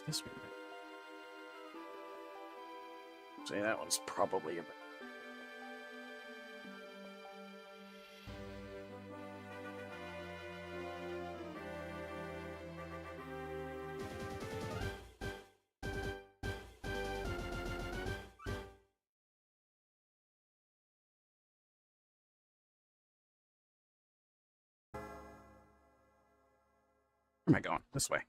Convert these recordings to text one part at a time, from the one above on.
This one. Say that one's probably a bit. Where am I going? This way.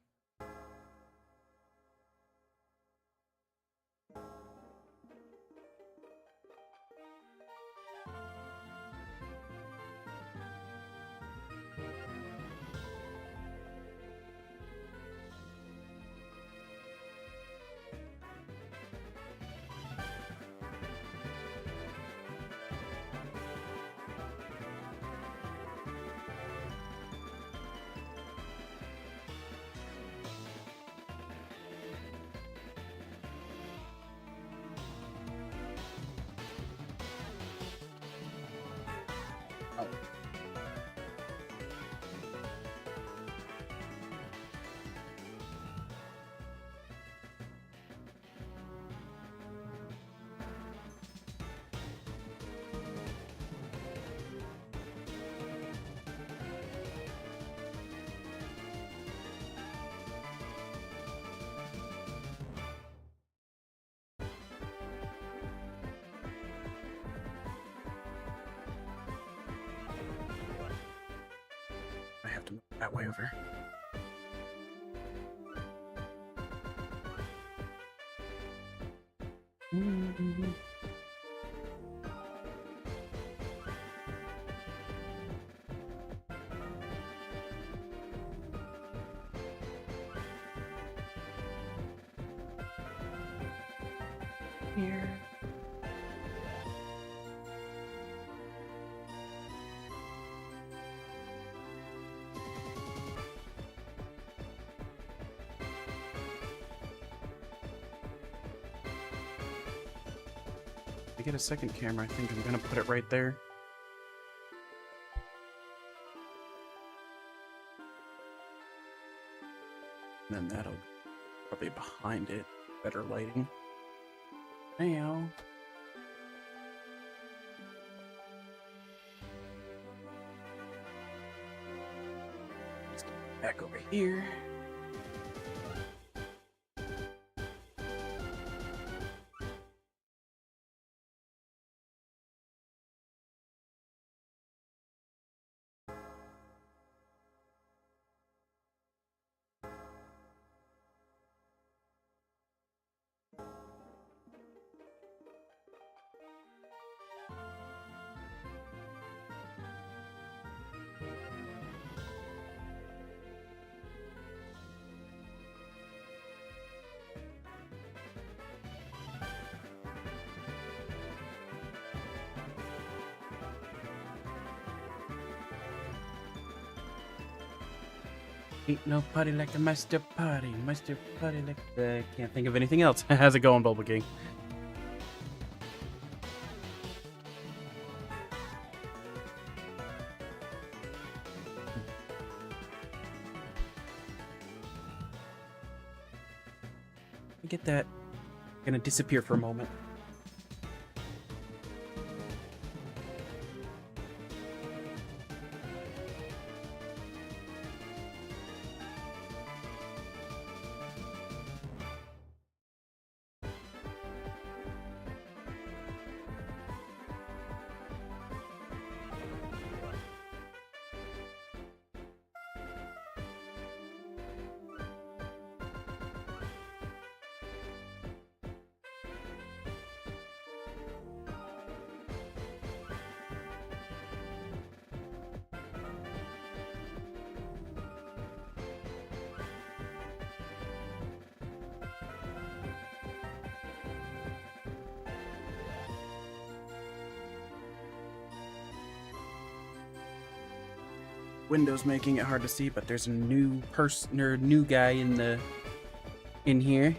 I have to move that way over. Here. I get a second camera, I think I'm gonna put it right there. And then that'll probably behind it. Better lighting. Now. Let's get back over here. Ain't no party like a master party like the... Can't think of anything else. How's it going, Bubble King? Get that. Gonna disappear for a moment. Windows making it hard to see, but there's a new person or new guy in here.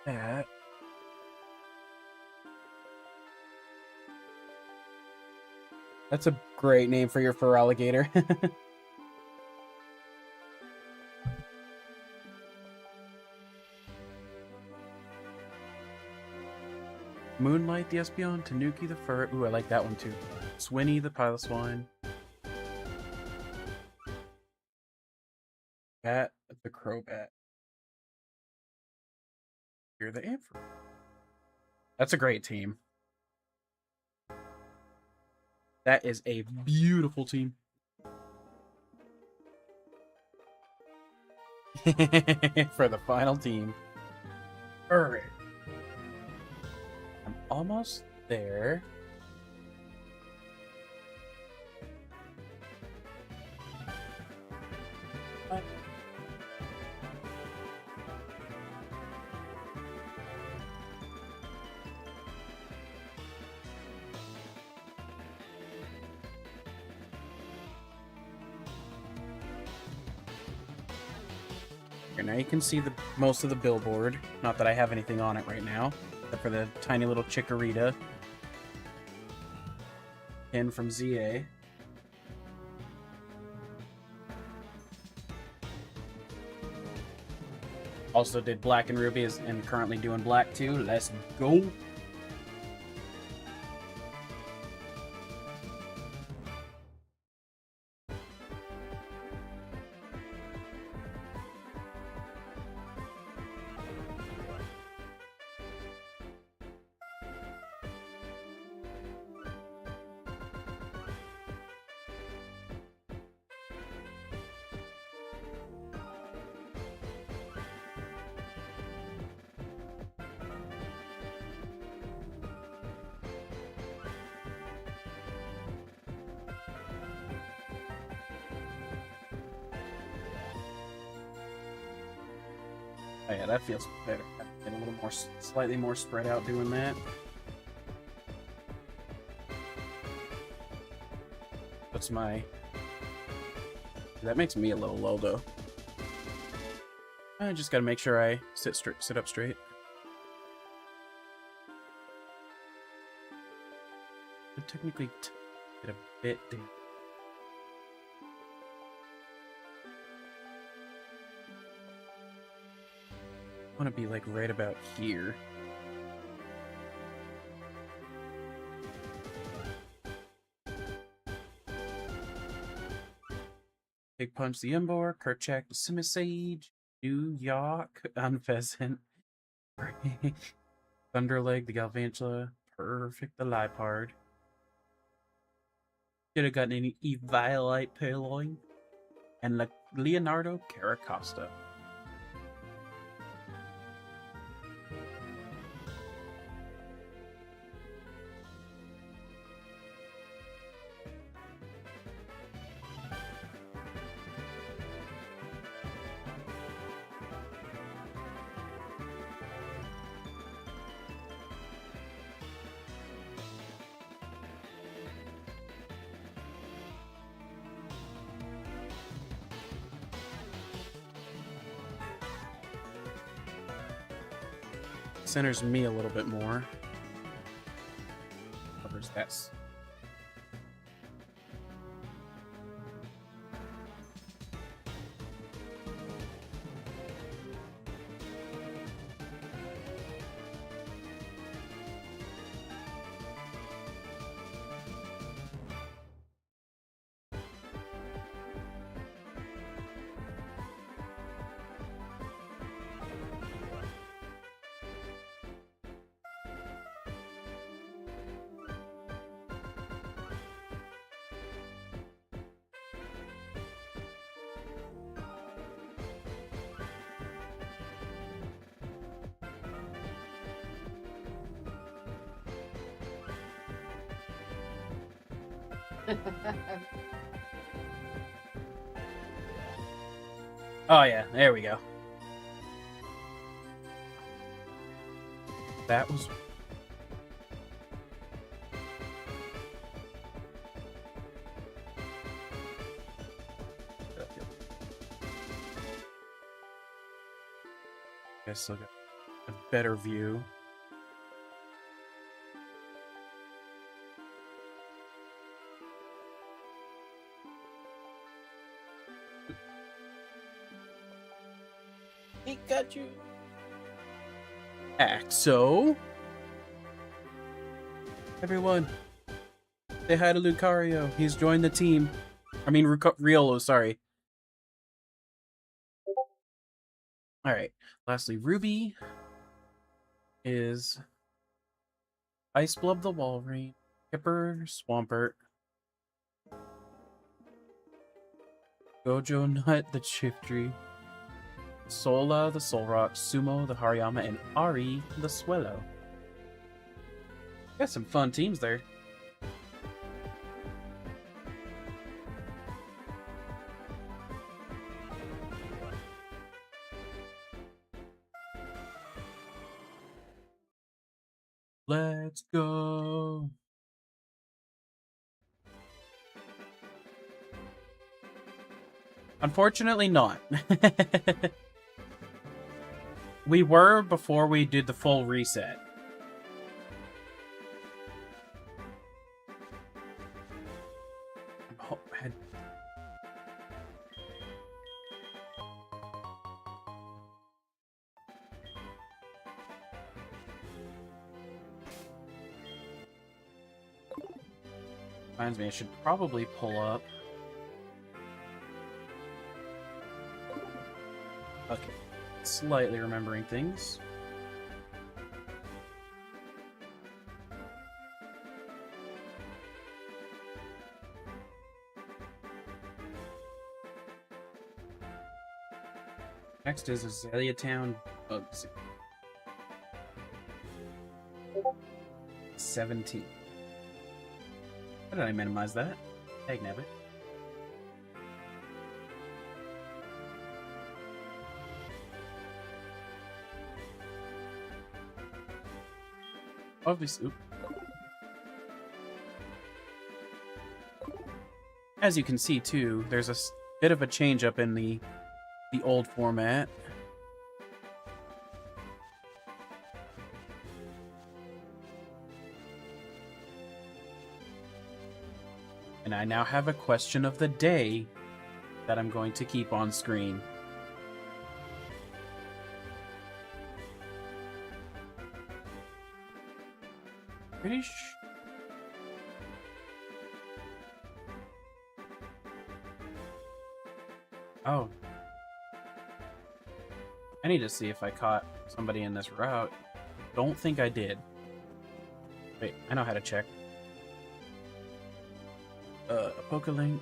That. That's a great name for your fur alligator. Moonlight the Espeon, Tanuki the fur. Ooh, I like that one too. Swinny the Piloswine. Bat the Crobat. You're the Ampher. That's a great team. That is a beautiful team. For the final team. Alright. I'm almost there. Now you can see most of the billboard. Not that I have anything on it right now, except for the tiny little Chikorita pin from ZA. Also did Black and Ruby and currently doing Black too. Let's go. Oh yeah, that feels better. Get a little more, slightly more spread out doing that. What's my... That makes me a little low though. I just gotta make sure I sit up straight. Could technically get a bit down. I want to be like right about here. Big Punch the Emboar, Kerchak the Simisage, New York Unpheasant, Thunderleg the Galvantula, Perfect the Lipard. Should have gotten any Eviolite Purloin, and Leonardo Caracosta. Centers me a little bit more. Covers that. Oh yeah, there we go. That was Guess I'll get a better view. Pikachu. Axo. Everyone, say hi to Lucario. He's joined the team. I mean, Riolo, sorry. Alright, lastly, Ruby is Ice Blub the Walrein, Kipper, Swampert, Gojo Nut the Chiftry, Sola the Solrock, Sumo the Hariyama, and Ari the Swellow. Got some fun teams there. Let's go. Unfortunately not. We were before we did the full reset. Oh, man. Reminds me, I should probably pull up. Okay. Slightly remembering things. Next is Azalea Town Bugsy. 17. How did I minimize that? Tag nabbit. Obviously, as you can see too, there's a bit of a change up in the old format. And I now have a question of the day that I'm going to keep on screen. Pretty Oh. I need to see if I caught somebody in this route. Don't think I did. Wait, I know how to check. A Pokelink.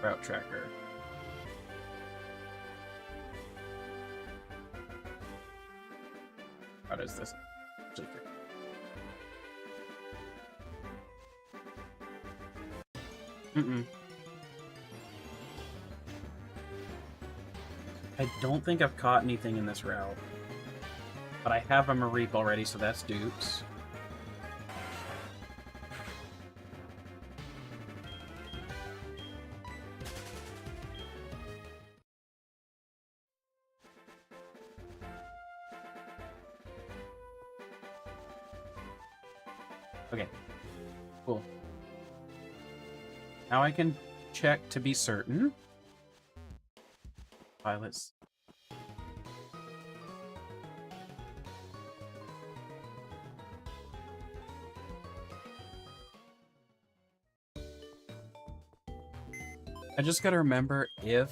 Route tracker. What is this? I don't think I've caught anything in this route. But I have a Mareep already, so that's dupes. Okay. Cool. Now I can check to be certain. Pilots. I just gotta remember if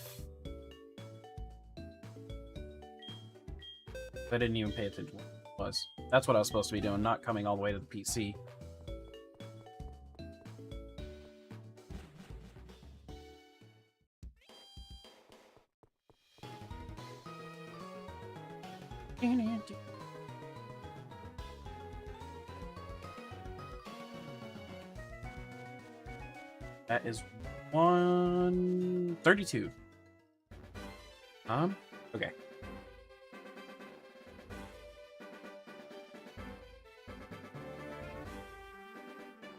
I didn't even pay attention to what it was. That's what I was supposed to be doing, not coming all the way to the PC. That is 132. Okay.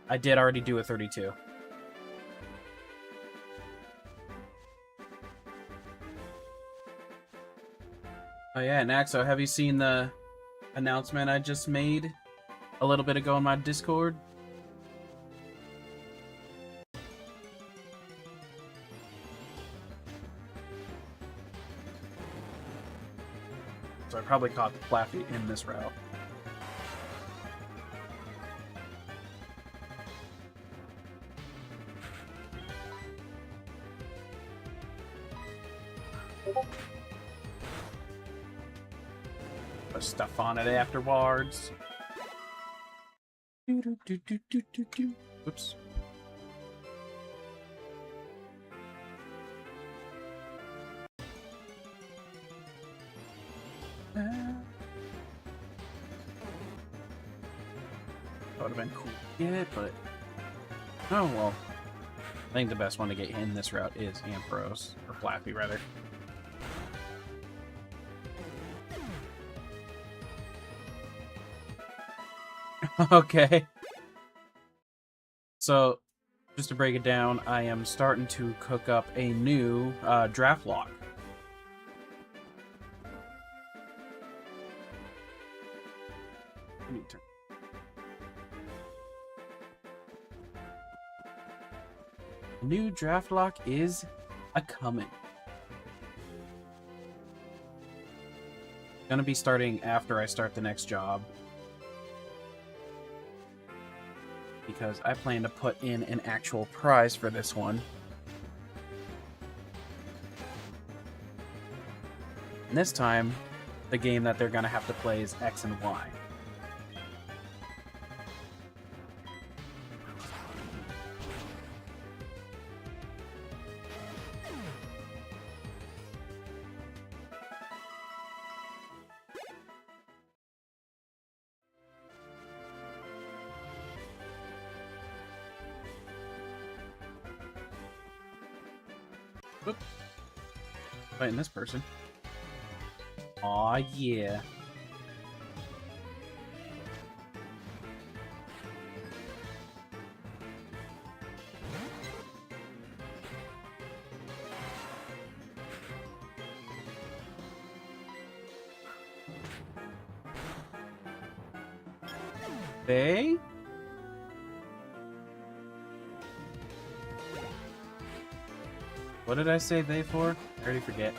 I did already do a 32. Oh yeah, Naxo, have you seen the announcement I just made a little bit ago on my Discord? So I probably caught the Flaffy in this route. Put stuff on it afterwards. Oops. That would have been cool. Yeah, but... Oh, well. I think the best one to get in this route is Ampharos. Or Flaffy, rather. Okay. So, just to break it down, I am starting to cook up a new draft lock. New draft lock is a-coming. Gonna be starting after I start the next job. Because I plan to put in an actual prize for this one. And this time, the game that they're gonna have to play is X and Y. Whoop. Fighting this person. Aw, yeah. They? What did I say they for? I already forget.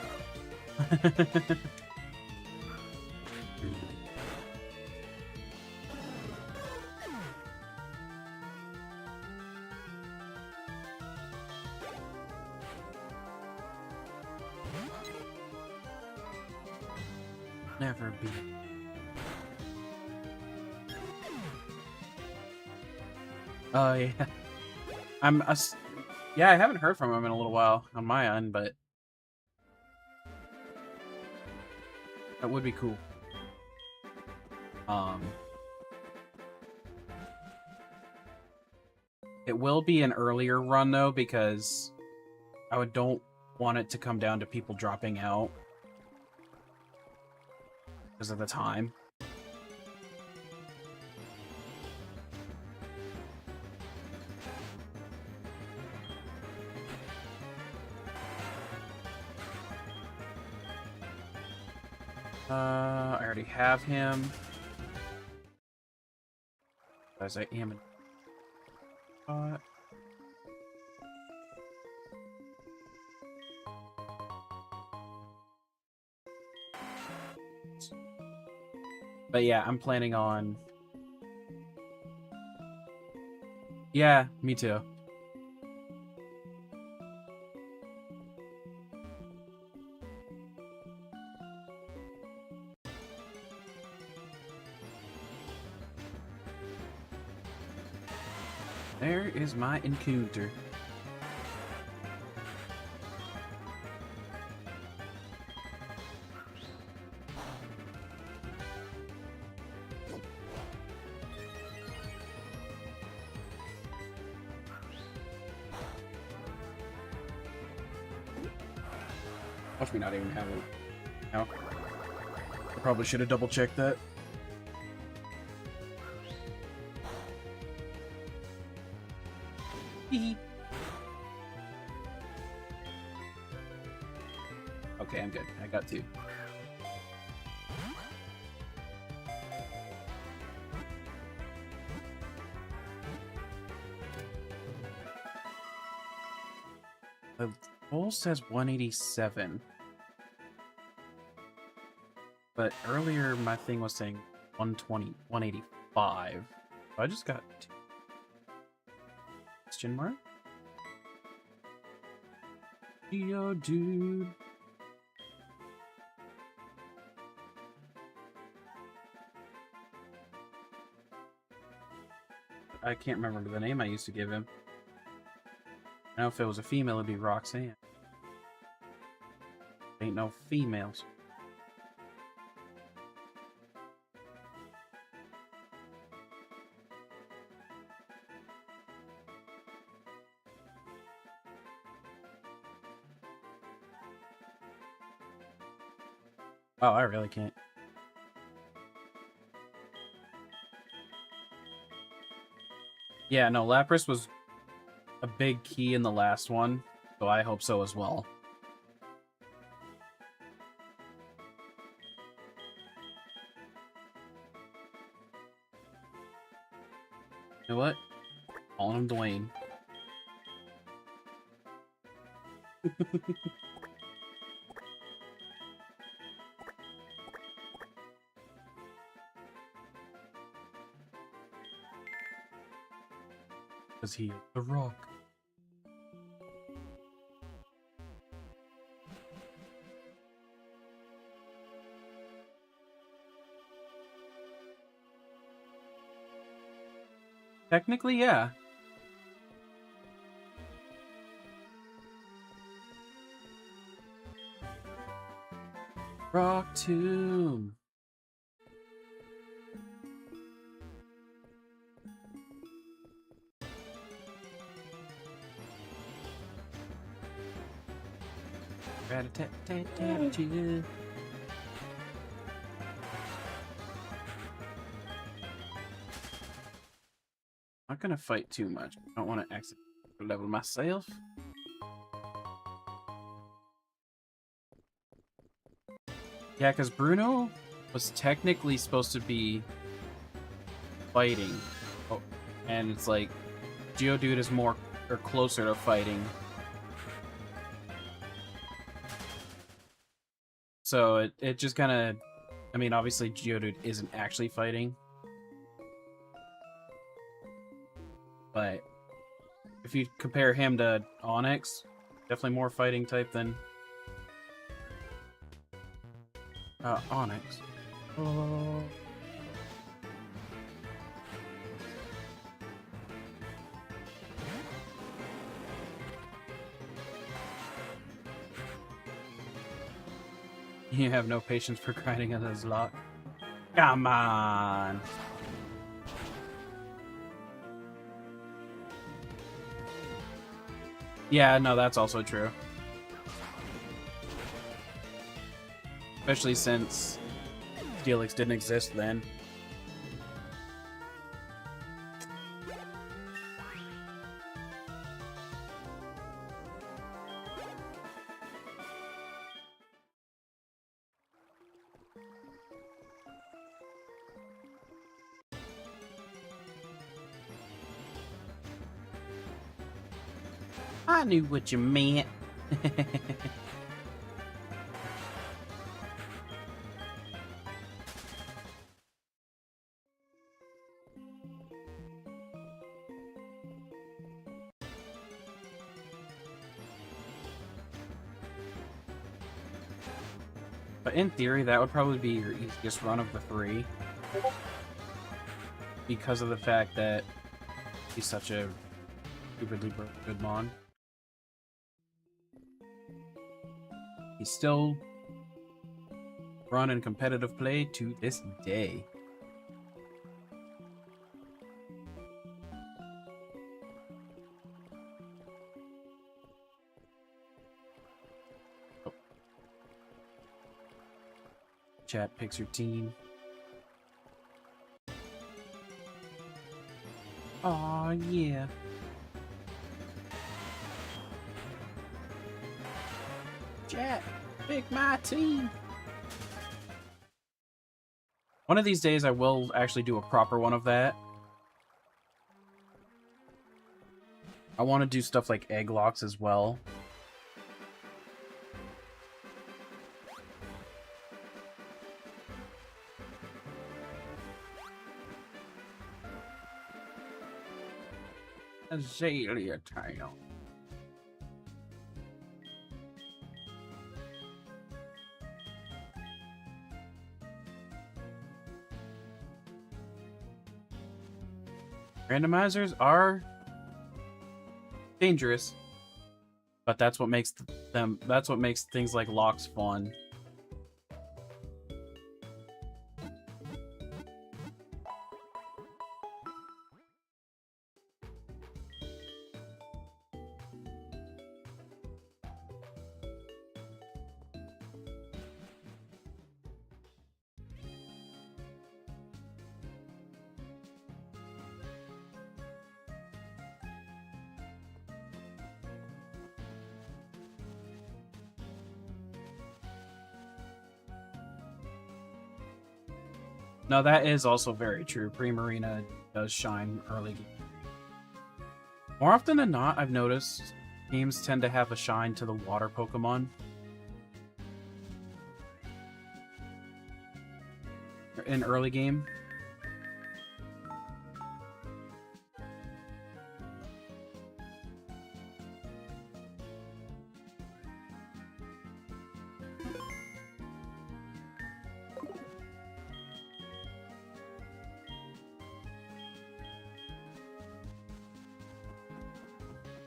Never be. Oh yeah. Yeah, I haven't heard from him in a little while on my end, but that would be cool. It will be an earlier run though, because I don't want it to come down to people dropping out because of the time. I already have him. As I am in spot. But yeah, I'm planning on... Yeah, me too. There is my encounter. Watch me not even have it. No. I probably should have double-checked that. Okay, I'm good. I got two. Bowl says 187. But earlier my thing was saying 120, 185. So I just got two. Question mark? Yo, dude. I can't remember the name I used to give him. Now if it was a female, it'd be Roxanne. Ain't no females. Oh, I really can't. Yeah, no, Lapras was a big key in the last one, so I hope so as well. You know what? Calling him Dwayne. Because he is the Rock. Technically, yeah. Rock Tomb. Rat-a-tat-tat-tat-tat. Not gonna fight too much. I don't want to accidentally level myself. Yeah, because Bruno was technically supposed to be fighting. Oh, and it's like Geodude is more or closer to fighting. So it just kind of, I mean, obviously Geodude isn't actually fighting. But if you compare him to Onyx, definitely more fighting type than Onyx. Oh. You have no patience for grinding on this Locke. Come on! Yeah, no, that's also true. Especially since Steelix didn't exist then. I knew what you meant. But in theory, that would probably be your easiest run of the three. Because of the fact that he's such a stupidly good mon. He's still run in competitive play to this day. Oh. Chat picks your team. Aw, yeah. Chat, pick my team. One of these days I will actually do a proper one of that. I want to do stuff like egg locks as well. Azalea tail. Randomizers are dangerous, but that's what makes that's what makes things like locks fun. No, that is also very true. Primarina does shine early game. More often than not, I've noticed games tend to have a shine to the water Pokemon. In early game.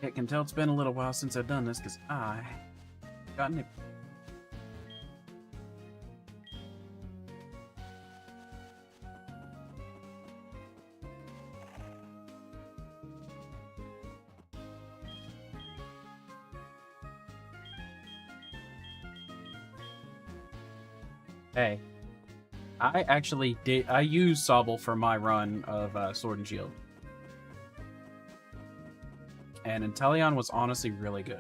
I can tell it's been a little while since I've done this because I got nipped. Hey, I actually did. I used Sobble for my run of Sword and Shield. And Inteleon was honestly really good.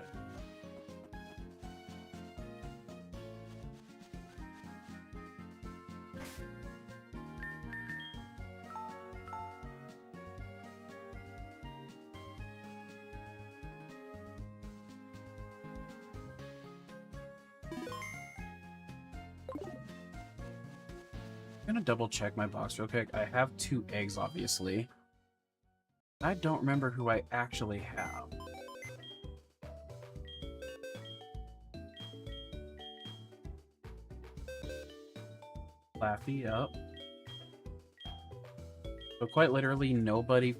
I'm gonna double check my box real quick. I have 2 eggs, obviously. I don't remember who I actually have. Laffy, up. So quite literally nobody,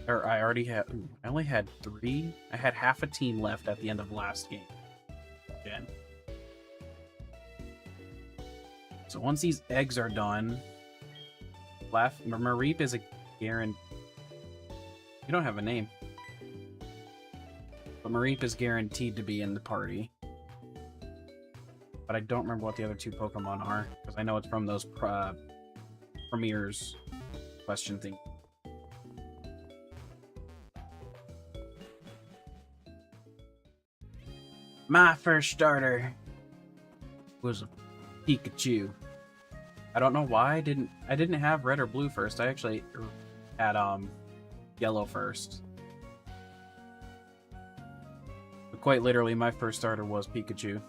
or I already had, I only had 3. I had half a team left at the end of last game. Again. So once these eggs are done, Mareep is a guarantee. You don't have a name. But Mareep is guaranteed to be in the party. But I don't remember what the other 2 Pokemon are, because I know it's from those premieres question thing. My first starter was a Pikachu. I don't know why I didn't have red or blue first. I actually had yellow first. But quite literally, my first starter was Pikachu.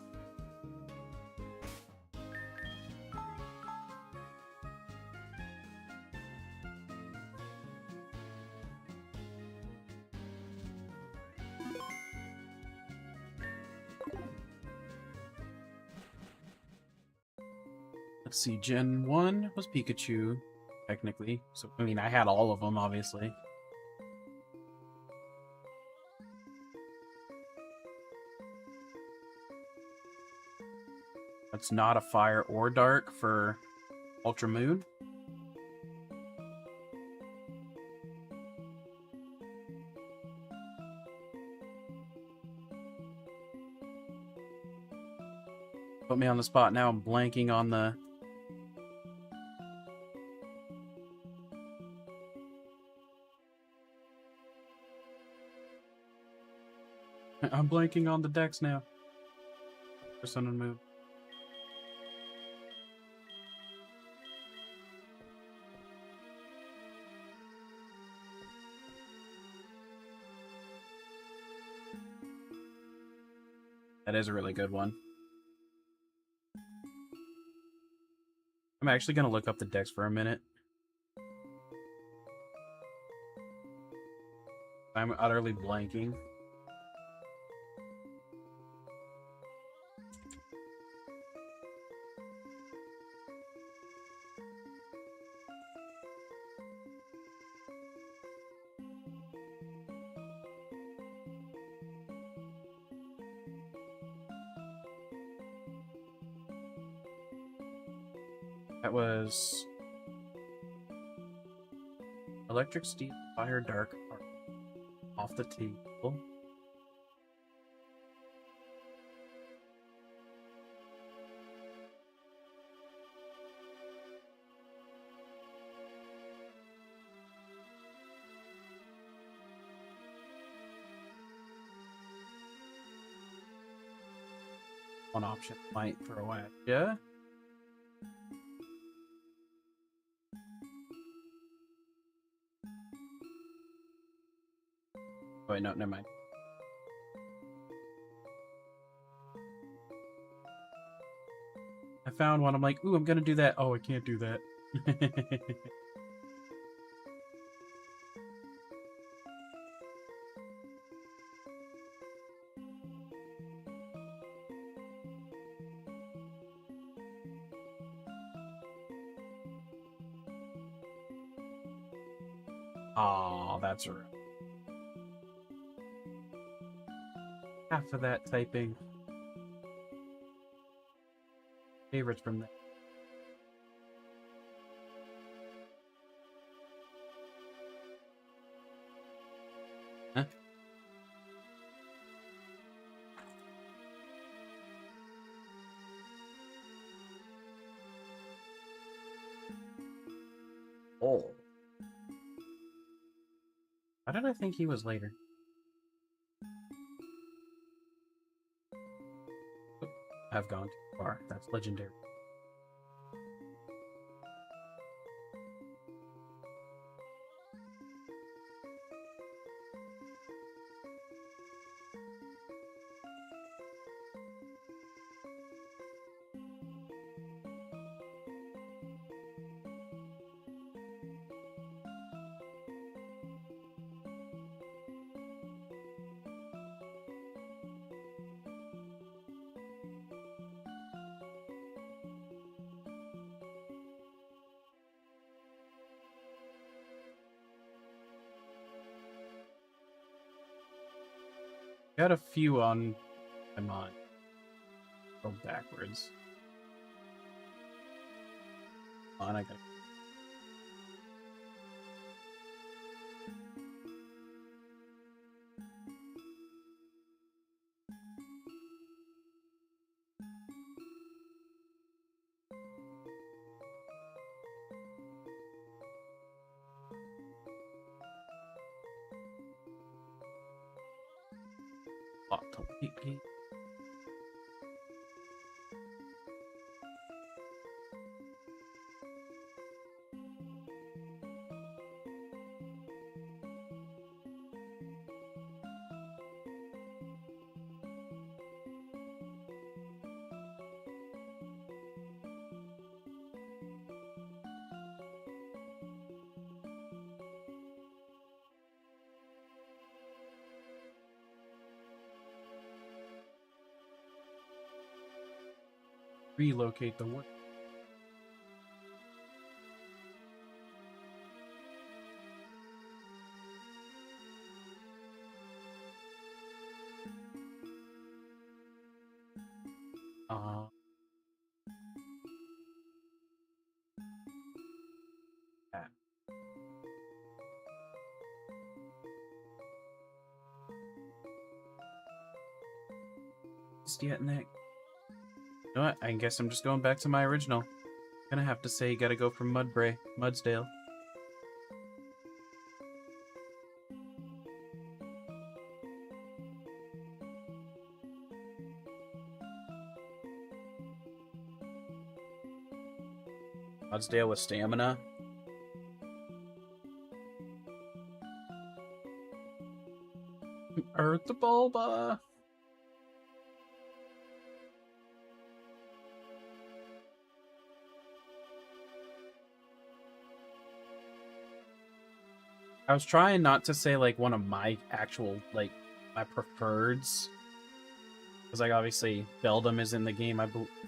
Let's see, Gen 1 was Pikachu, technically. So, I mean, I had all of them, obviously. That's not a fire or dark for Ultra Moon. Put me on the spot now. I'm blanking on the... I'm blanking on the decks now. For Sun and Moon. That is a really good one. I'm actually going to look up the decks for a minute. I'm utterly blanking. That was electric, steel, fire, dark, off the table. One option might throw at ya. Oh, wait, no, never mind. I found one. I'm like, ooh, I'm gonna do that. Oh, I can't do that. Aw, that's right. Half of that typing. Favorites from that. Huh? Oh. Why did I think he was later? Oop, I've gone too far. That's legendary. Got a few on my mind. Go backwards. On, I got. Completely. Relocate the wood. Uh, that. Just yet in that. You know what? I guess I'm just going back to my original. Gonna have to say, you gotta go for Mudsdale. Mudsdale with stamina. Earth the Bulba. I was trying not to say like one of my actual like my preferreds, because like obviously Beldum is in the game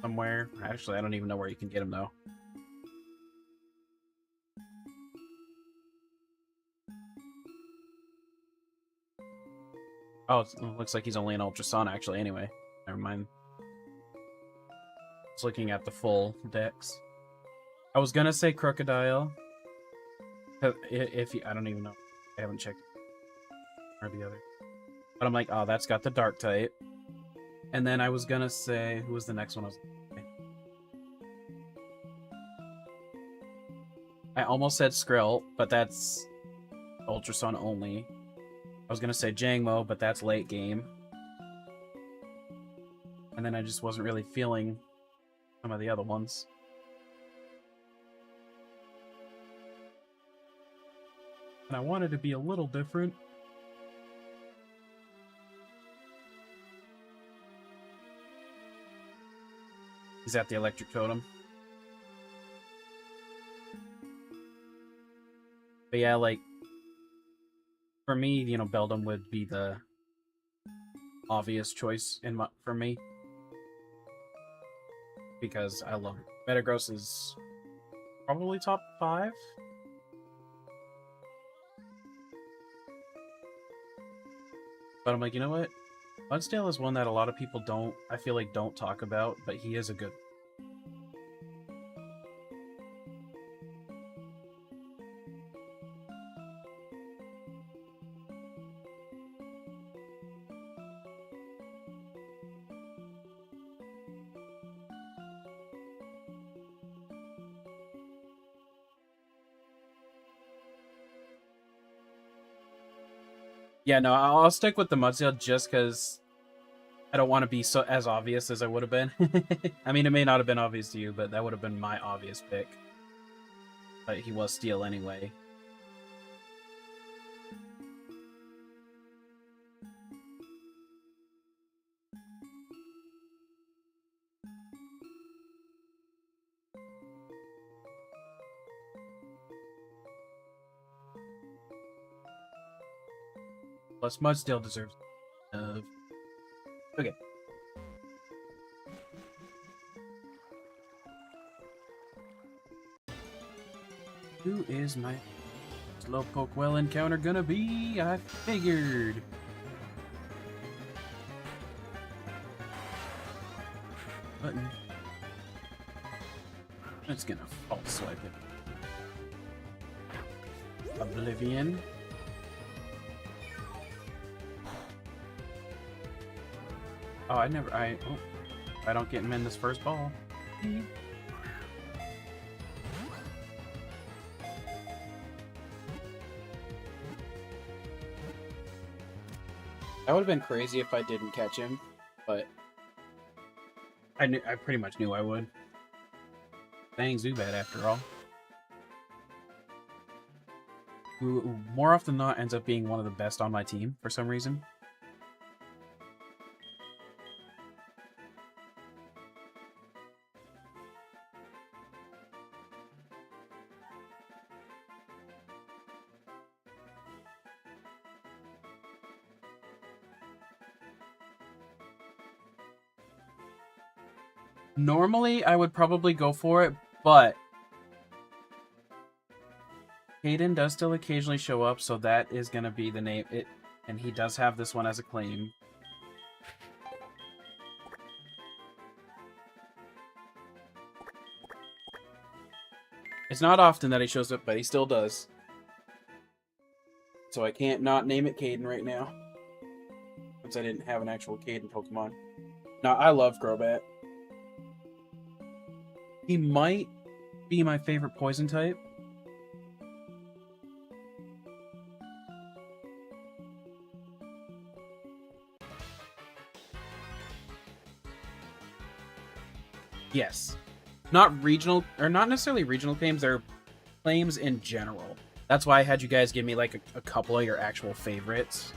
somewhere. Actually, I don't even know where you can get him though. Oh, it looks like he's only an Ultra Sun actually. Anyway, never mind. Just looking at the full decks. I was gonna say Crocodile. If I don't even know, I haven't checked or the other. But I'm like, oh, that's got the Dark type. And then I was gonna say, who was the next one? I almost said Skrill, but that's Ultra Sun only. I was gonna say Jangmo, but that's late game. And then I just wasn't really feeling some of the other ones. And I wanted to be a little different. He's at the Electric Totem. But yeah, like, for me, you know, Beldum would be the obvious choice for me. Because I love it. Metagross is probably top 5. But I'm like, you know what? Mudsdale is one that a lot of people I feel like don't talk about, but he is a good. Yeah, no, I'll stick with the Mudsdale just because I don't want to be as obvious as I would have been. I mean, it may not have been obvious to you, but that would have been my obvious pick. But he was Steel anyway. Plus, Mudsdale deserves okay. Who is my Slowpoke well encounter gonna be? I figured. Button. It's gonna false swipe it. Oblivion. Oh, I don't get him in this first ball. That would have been crazy if I didn't catch him, but I pretty much knew I would. Dang Zubat after all. Who more often than not ends up being one of the best on my team for some reason. Normally, I would probably go for it, but Hayden does still occasionally show up, so that is going to be the name. And he does have this one as a claim. It's not often that he shows up, but he still does. So I can't not name it Caden right now. Since I didn't have an actual Caden Pokemon. Now, I love Crobat. He might be my favorite poison type. Yes. Not regional, or not necessarily regional claims, they're claims in general. That's why I had you guys give me like a couple of your actual favorites.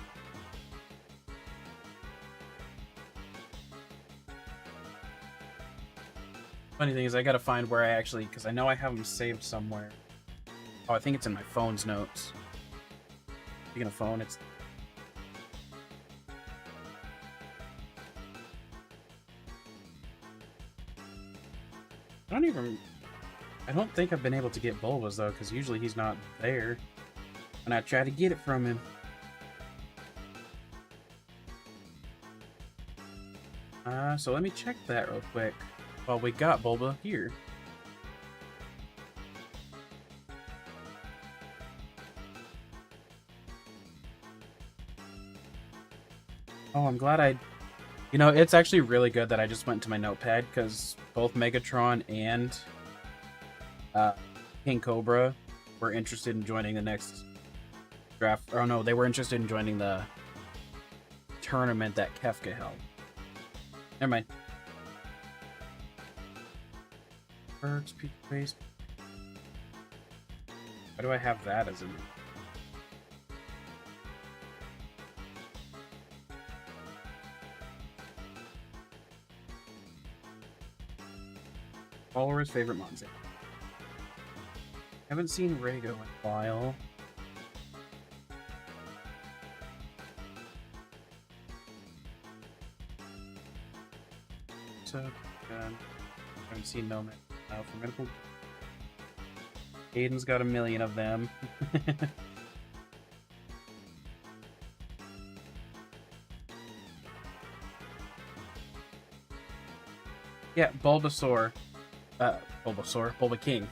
Funny thing is, I gotta find where I actually, because I know I have them saved somewhere. Oh, I think it's in my phone's notes. Speaking of phone, it's... I don't think I've been able to get Bulbas, though, because usually he's not there when I try to get it from him. So let me check that real quick. Well, we got Bulba here. Oh, I'm glad I... You know, it's actually really good that I just went to my notepad, because both Megatron and King Cobra were interested in joining the next draft. Oh no, they were interested in joining the tournament that Kefka held. Never mind. Birds, Peak Base. Why do I have that as a... Follower's favorite Monza. Haven't seen Rego in a while. So, haven't seen Nomad for medical. Aiden's got 1 million of them. Yeah, Bulbasaur. Bulba King.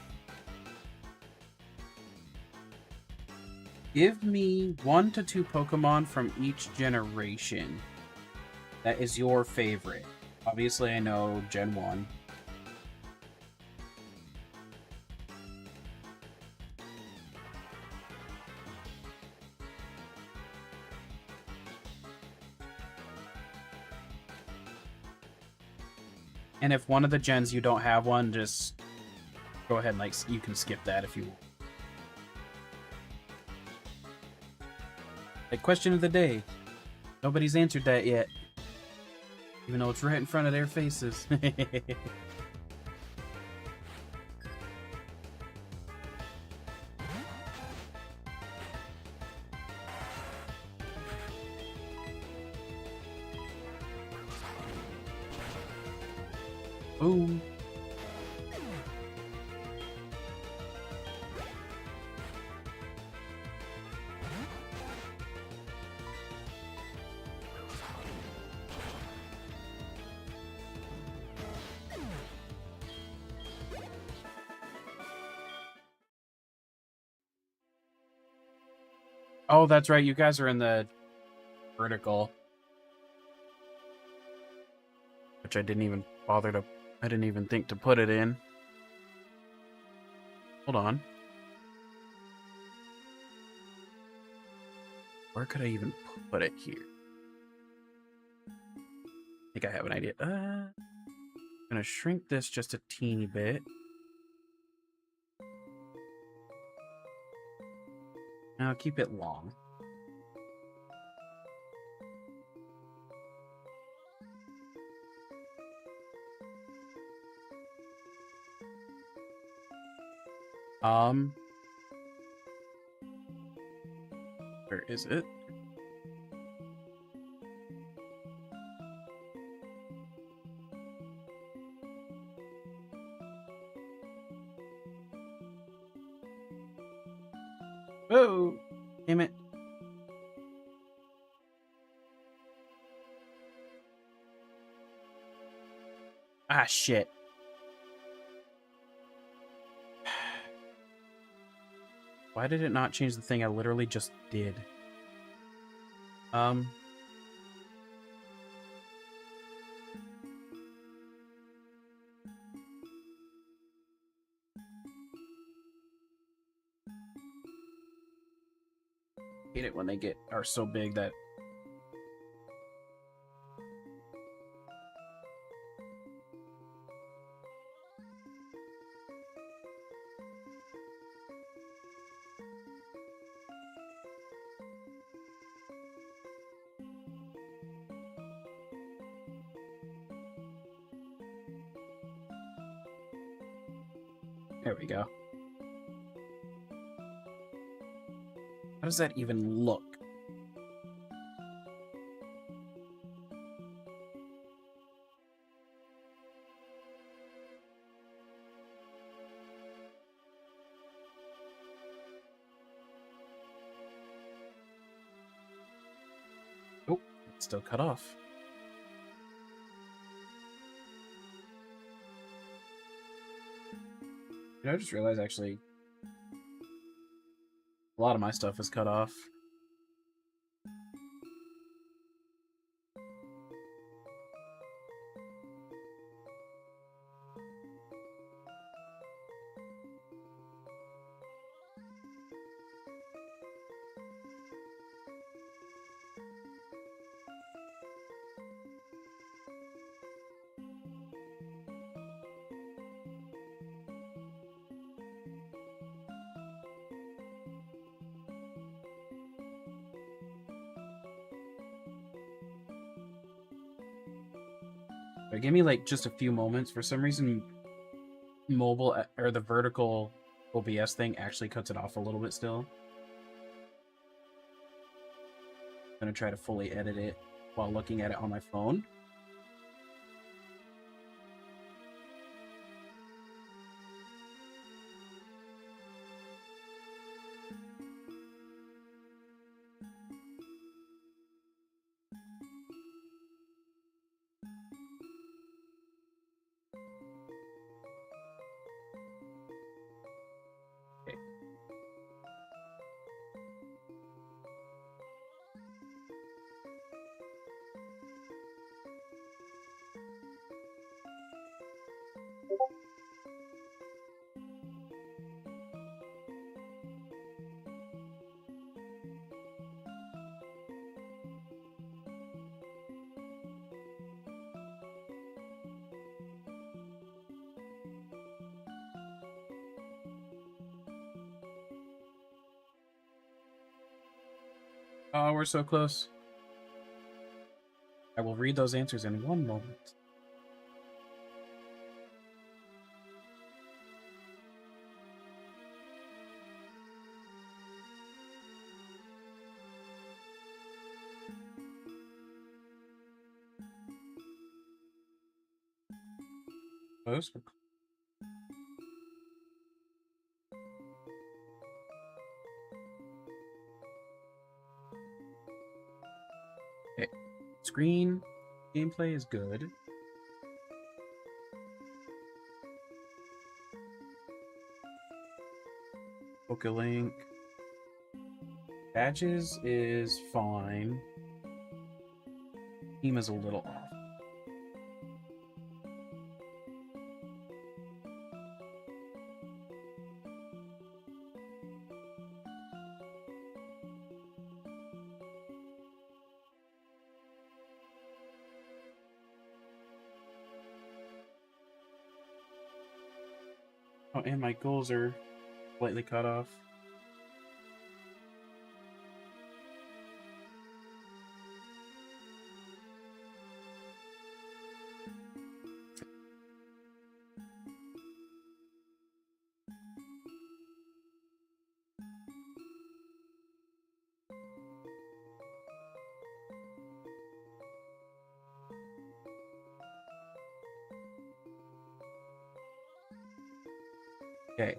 Give me 1 to 2 Pokemon from each generation that is your favorite. Obviously, I know Gen 1. And if one of the gens you don't have one, just go ahead and, like, you can skip that if you want. Like, question of the day. Nobody's answered that yet. Even though it's right in front of their faces. Boom. Oh, that's right. You guys are in the vertical. Which I didn't even bother to... I didn't even think to put it in. Hold on. Where could I even put it here? I think I have an idea. I'm gonna shrink this just a teeny bit. I'll keep it long. Where is it? Oh, damn it. Ah, shit. Why did it not change the thing I literally just did? Hate it when they are so big that... There we go. How does that even look? Still cut off. I just realized, actually, a lot of my stuff is cut off. But give me like just a few moments. For some reason, mobile or the vertical OBS thing actually cuts it off a little bit still. I'm gonna try to fully edit it while looking at it on my phone. Oh, we're so close. I will read those answers in one moment. Close. Okay. Screen gameplay is good. Pokélink. Badges is fine. Team is a little off. Oh, and my goals are slightly cut off. Okay.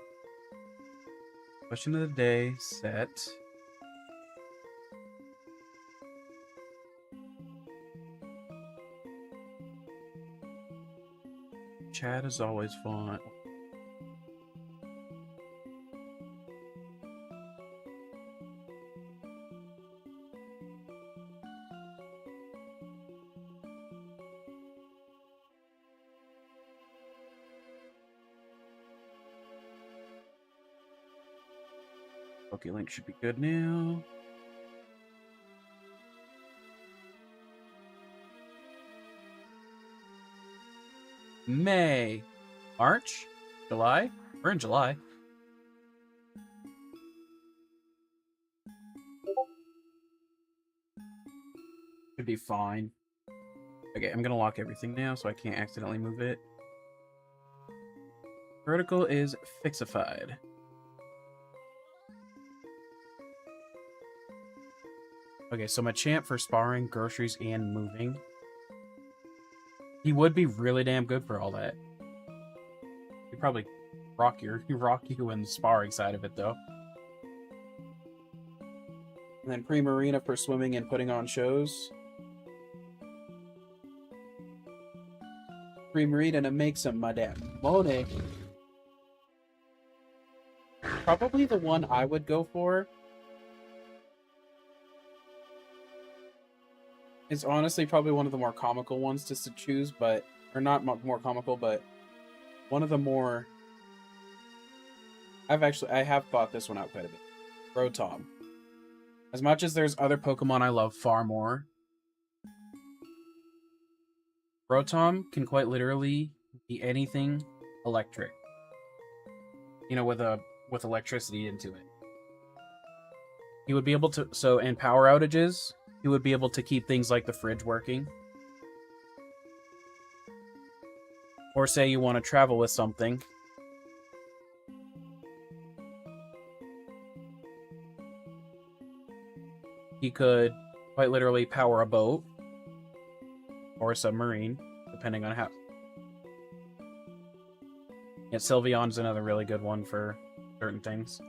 Question of the day set. Chat is always fun. Pokélink should be good now. May. March? July? We're in July. Should be fine. Okay, I'm gonna lock everything now so I can't accidentally move it. Vertical is fixified. Okay, so my champ for sparring, groceries, and moving. He would be really damn good for all that. He'd probably rock you in the sparring side of it, though. And then Pre-Marina for swimming and putting on shows. Read and make some madame Monet. Probably the one I would go for is honestly probably one of the more comical ones to choose, but or not more comical, but one of the more. I have thought this one out quite a bit. Rotom. As much as there's other Pokemon I love far more, Rotom can quite literally be anything electric. You know, with electricity into it. He would be able to, so in power outages, he would be able to keep things like the fridge working. Or say you want to travel with something. He could quite literally power a boat or a submarine, depending on how. Yeah, Sylveon's another really good one for certain things.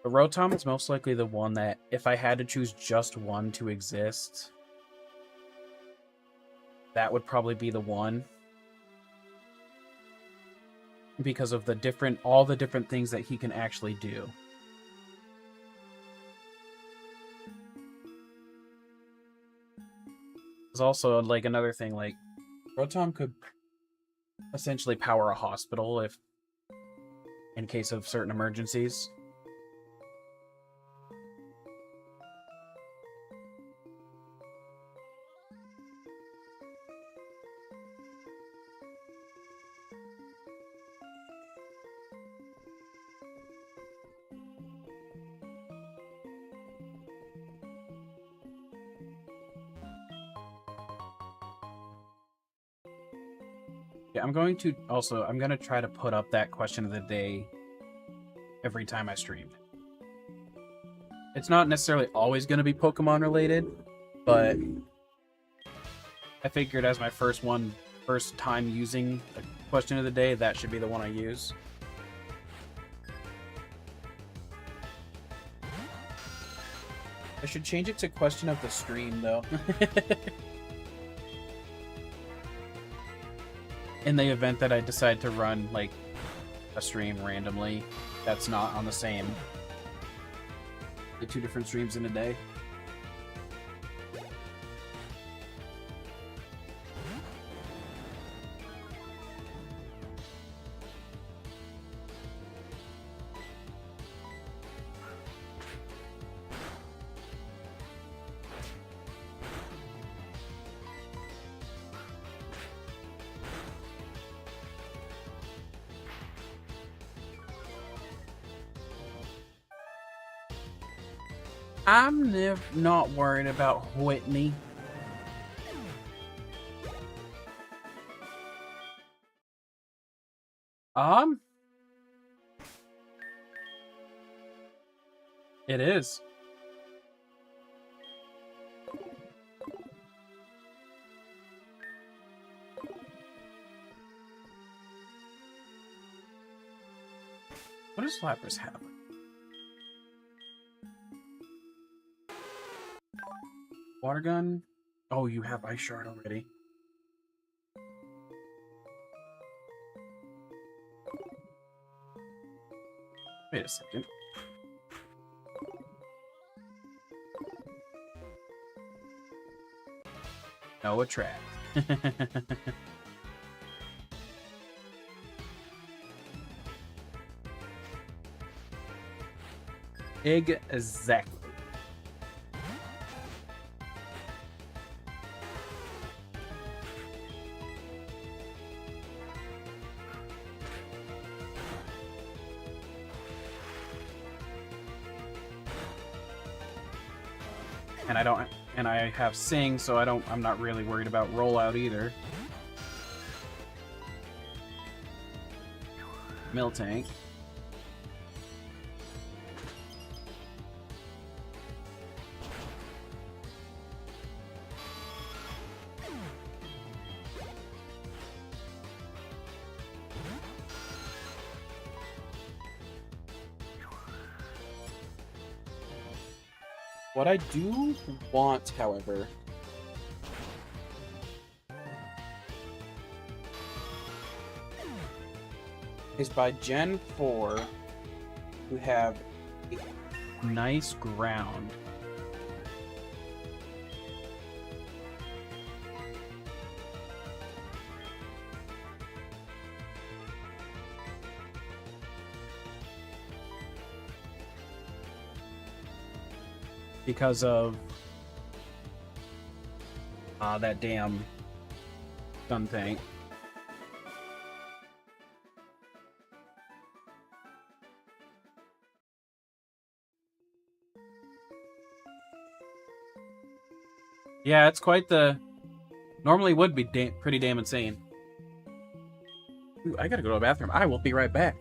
But Rotom is most likely the one that, if I had to choose just one to exist, that would probably be the one. Because of all the different things that he can actually do. There's also, like, another thing, like, Rotom could essentially power a hospital if, in case of certain emergencies. Yeah, I'm going to try to put up that question of the day every time I stream. It's not necessarily always going to be Pokemon related, but I figured as my first time using the question of the day, that should be the one I use. I should change it to question of the stream, though. In the event that I decide to run, like, a stream randomly that's not on the same... the two different streams in a day. I'm not worried about Whitney. It is. What does Lapras have? Water gun? Oh, you have Ice Shard already. Wait a second. No attract. Exactly. And I have Sing, so I'm not really worried about rollout either. Miltank. What I do want, however, is by Gen 4, who have a nice ground. Because of that damn gun tank. Yeah, it's quite the... Normally would be pretty damn insane. Ooh, I gotta go to the bathroom. I will be right back.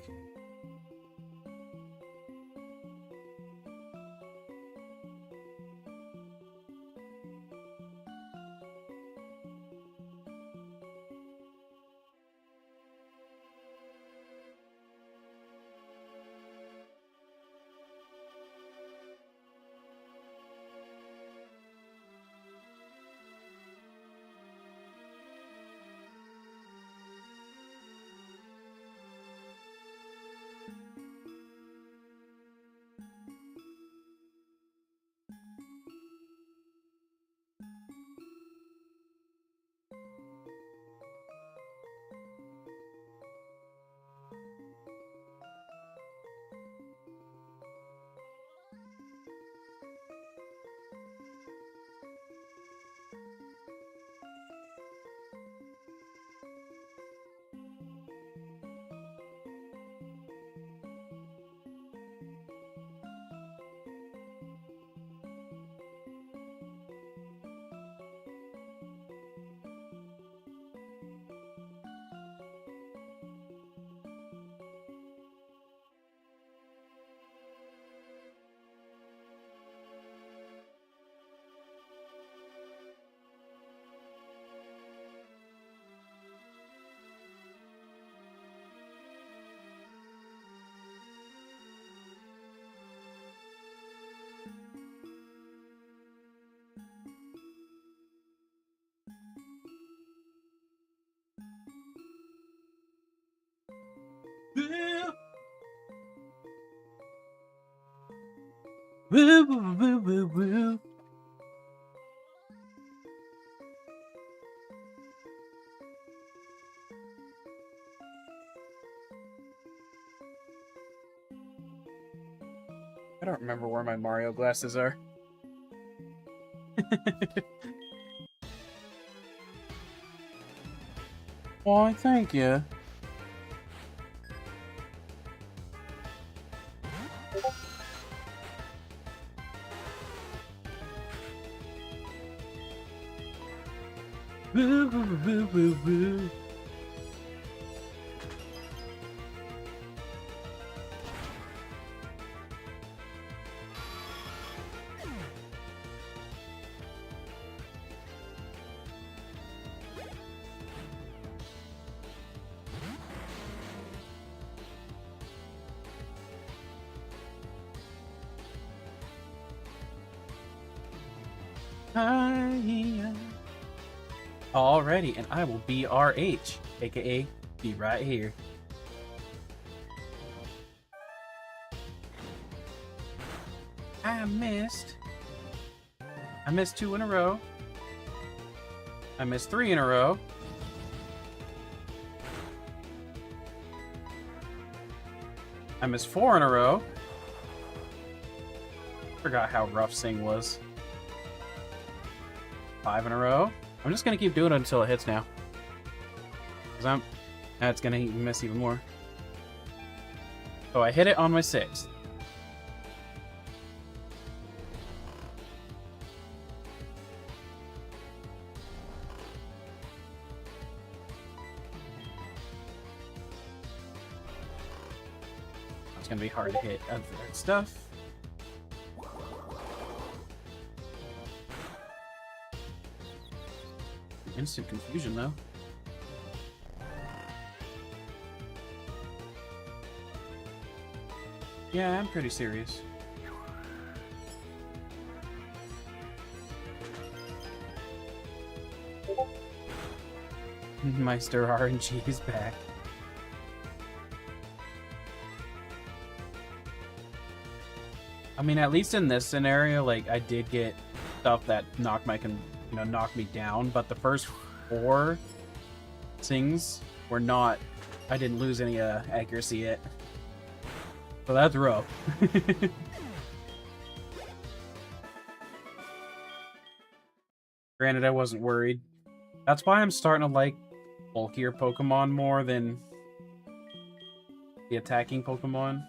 Woo, woo, woo, woo, woo. I don't remember where my Mario glasses are. Why, thank you. Woo, woo, woo, woo, woo. Alrighty, and I will be RH, aka be right here. I missed 2 in a row. I missed 3 in a row. I missed 4 in a row. Forgot how rough Sing was. 5 in a row. I'm just gonna keep doing it until it hits now. Cause that's gonna miss even more. So I hit it on my 6th. It's gonna be hard to hit other stuff. Instant confusion, though. Yeah, I'm pretty serious. Meister RNG is back. I mean, at least in this scenario, like, I did get stuff that knocked knocked me down, but the first 4 things were not... I didn't lose any accuracy yet. So that's rough. Granted, I wasn't worried. That's why I'm starting to like bulkier Pokemon more than the attacking Pokemon.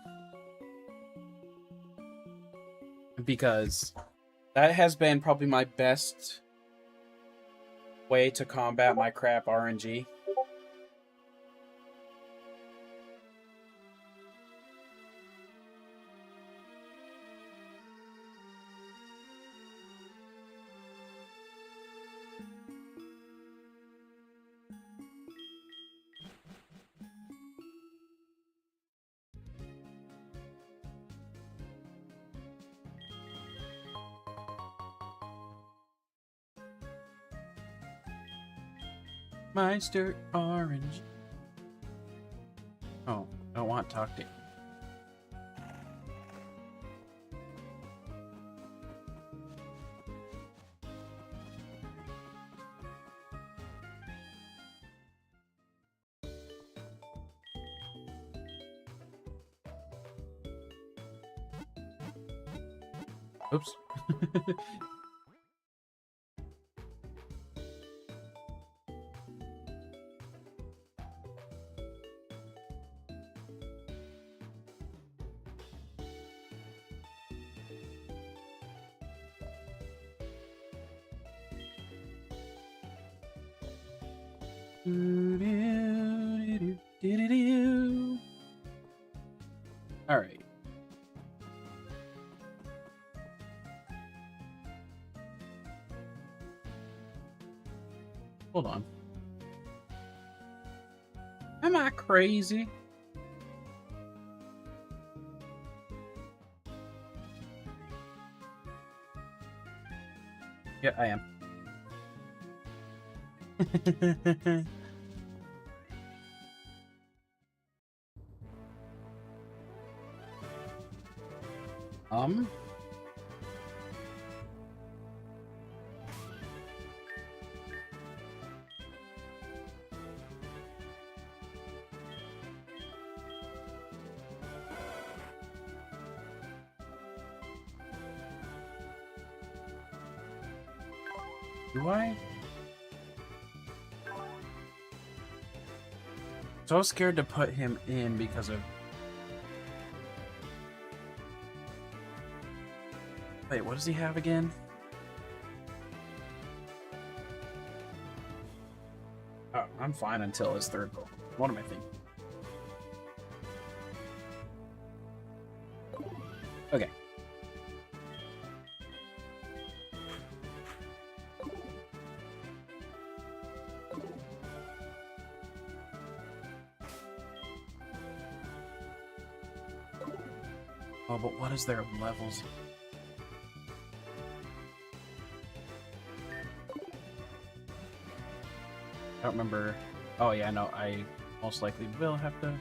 Because that has been probably my best way to combat my crap RNG. Meister Orange. Oh, I don't want to talk to you. Oops. All right. Hold on. Am I crazy? Yeah, I am. Um. Do I? So scared to put him in because of... Wait, what does he have again? Oh, I'm fine until his 3rd goal. What am I thinking? Okay. Oh, but what is their levels? I don't remember. Oh yeah, no, I most likely will have to.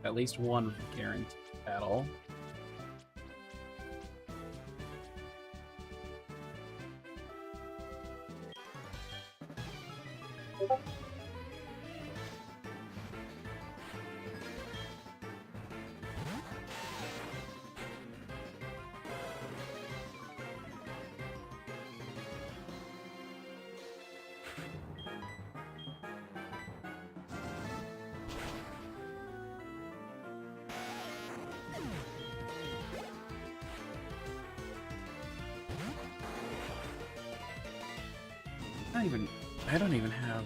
At least one guaranteed battle. I don't even have...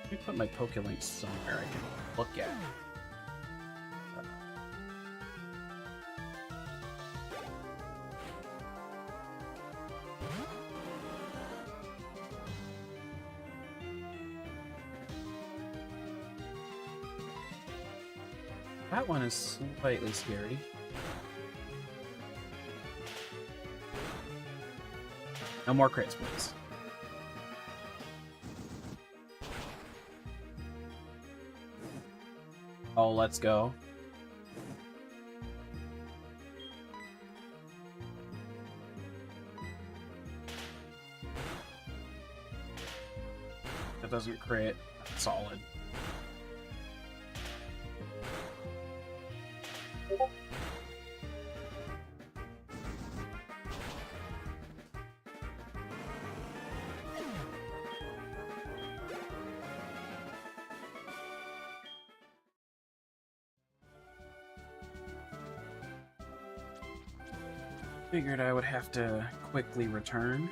Let me put my Pokélink somewhere I can look at. That one is slightly scary. No more crits, please. Oh, let's go. That doesn't crit. Solid. Figured I would have to quickly return.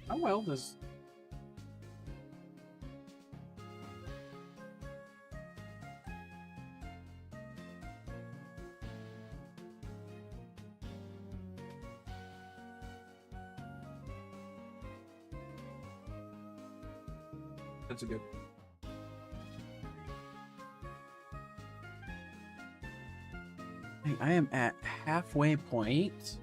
How well does... That's a good... I am at halfway point.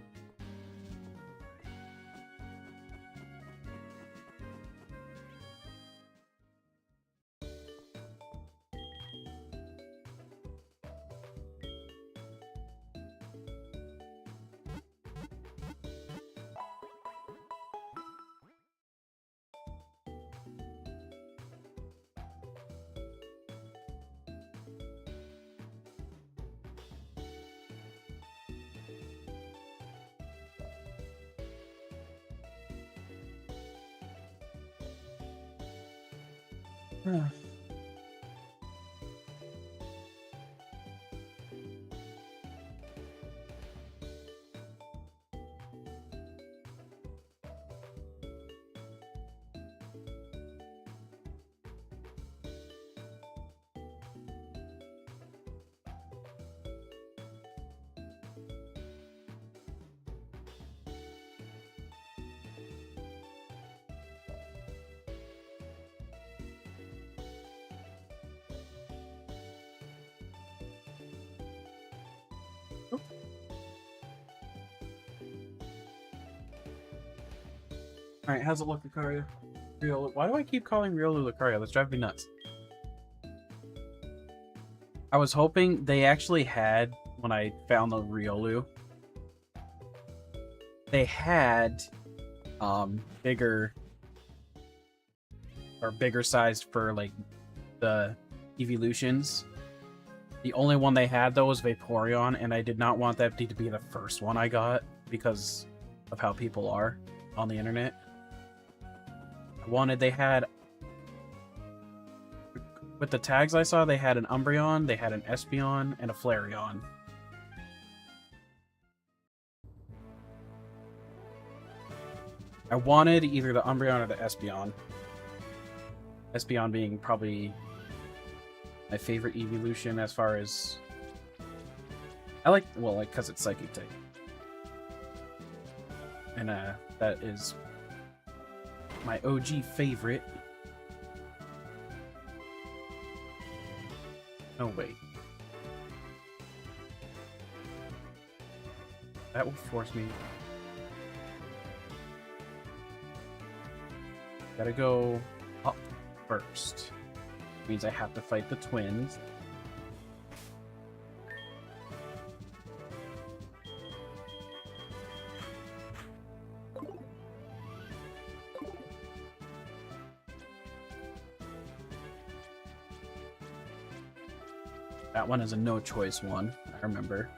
Alright, how's it look, Lucario? Why do I keep calling Riolu Lucario? That's driving me nuts. I was hoping they actually had, when I found the Riolu, they had bigger sized for like the evolutions. The only one they had though was Vaporeon, and I did not want that to be the first one I got because of how people are on the internet. They had, with the tags I saw, they had an Umbreon, they had an Espeon, and a Flareon. I wanted either the Umbreon or the Espeon. Espeon being probably my favorite evolution as far as... I like, well, like, because it's Psychic type. And that is my OG favorite. No, wait. That will force me. Gotta go up first. Means I have to fight the twins. That one is a no-choice one, I remember.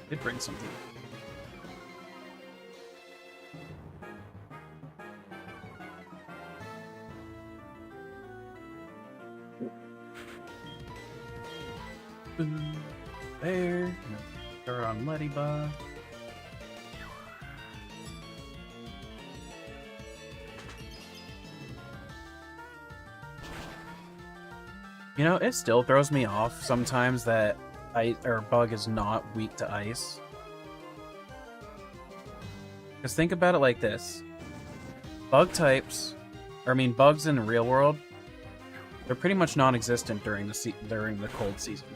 Did bring something. There. They're on Ladybug. You know, it still throws me off sometimes that bug is not weak to ice. Because think about it like this. Bug types, bugs in the real world, they're pretty much non-existent during the cold season.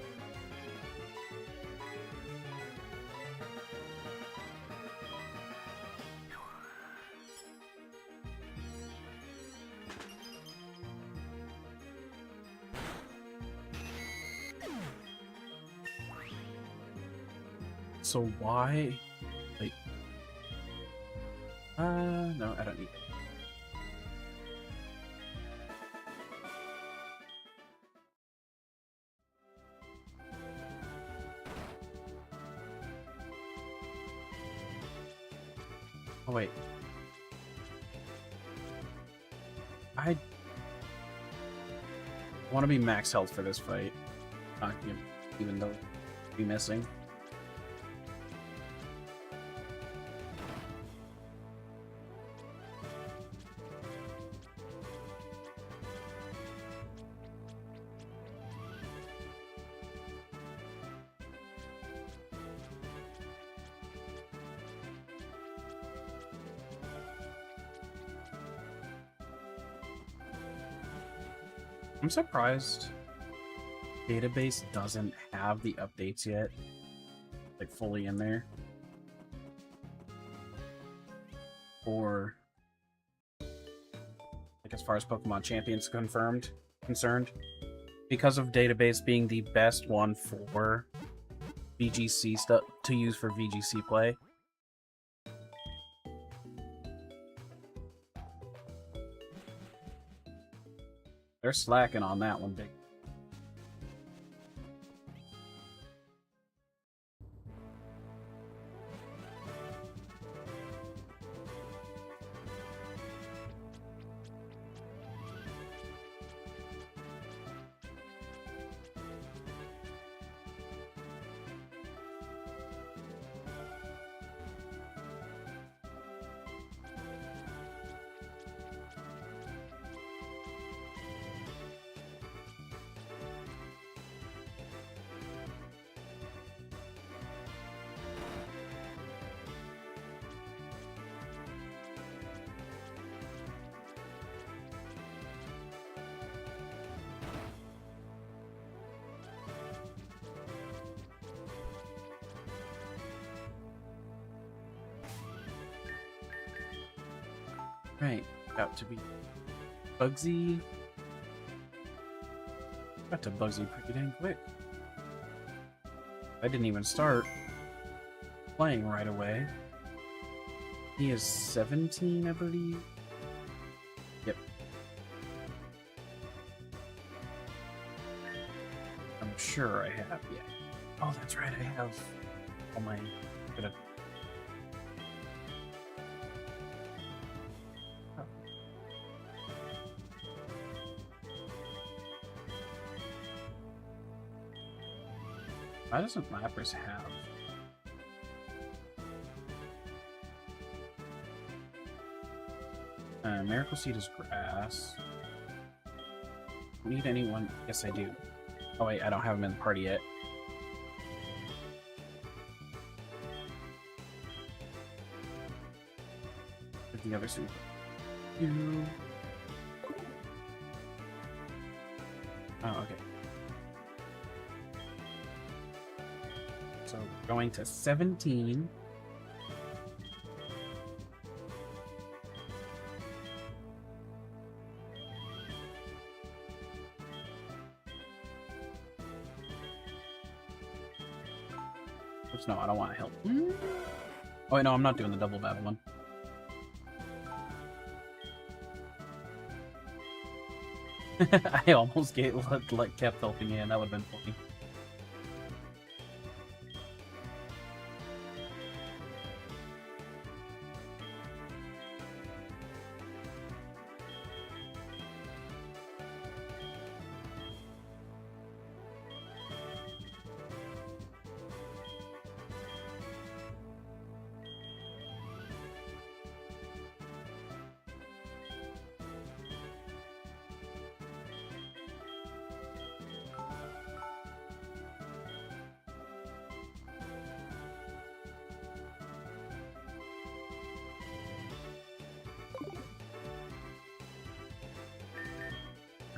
So why, like, no, I don't need it. Oh, wait. I want to be max health for this fight. Not even though I'll be missing. I'm surprised database doesn't have the updates yet, like fully in there. Or like as far as Pokemon Champions concerned. Because of database being the best one for VGC stuff to use for VGC play. They're slacking on that one big. Right, about to be Bugsy. Got to Bugsy pretty dang quick. I didn't even start playing right away. He is 17, I believe. Yep. I'm sure I have, yeah. Oh, that's right, I have all my... Why doesn't Lapras have? Miracle Seed is grass. Don't need anyone. Yes, I do. Oh wait, I don't have him in the party yet. With the other super. You. Oh, okay. So going to 17. Oops, no, I don't want to help. Oh wait, no, I'm not doing the double battle one. I almost kept helping in. That would have been funny.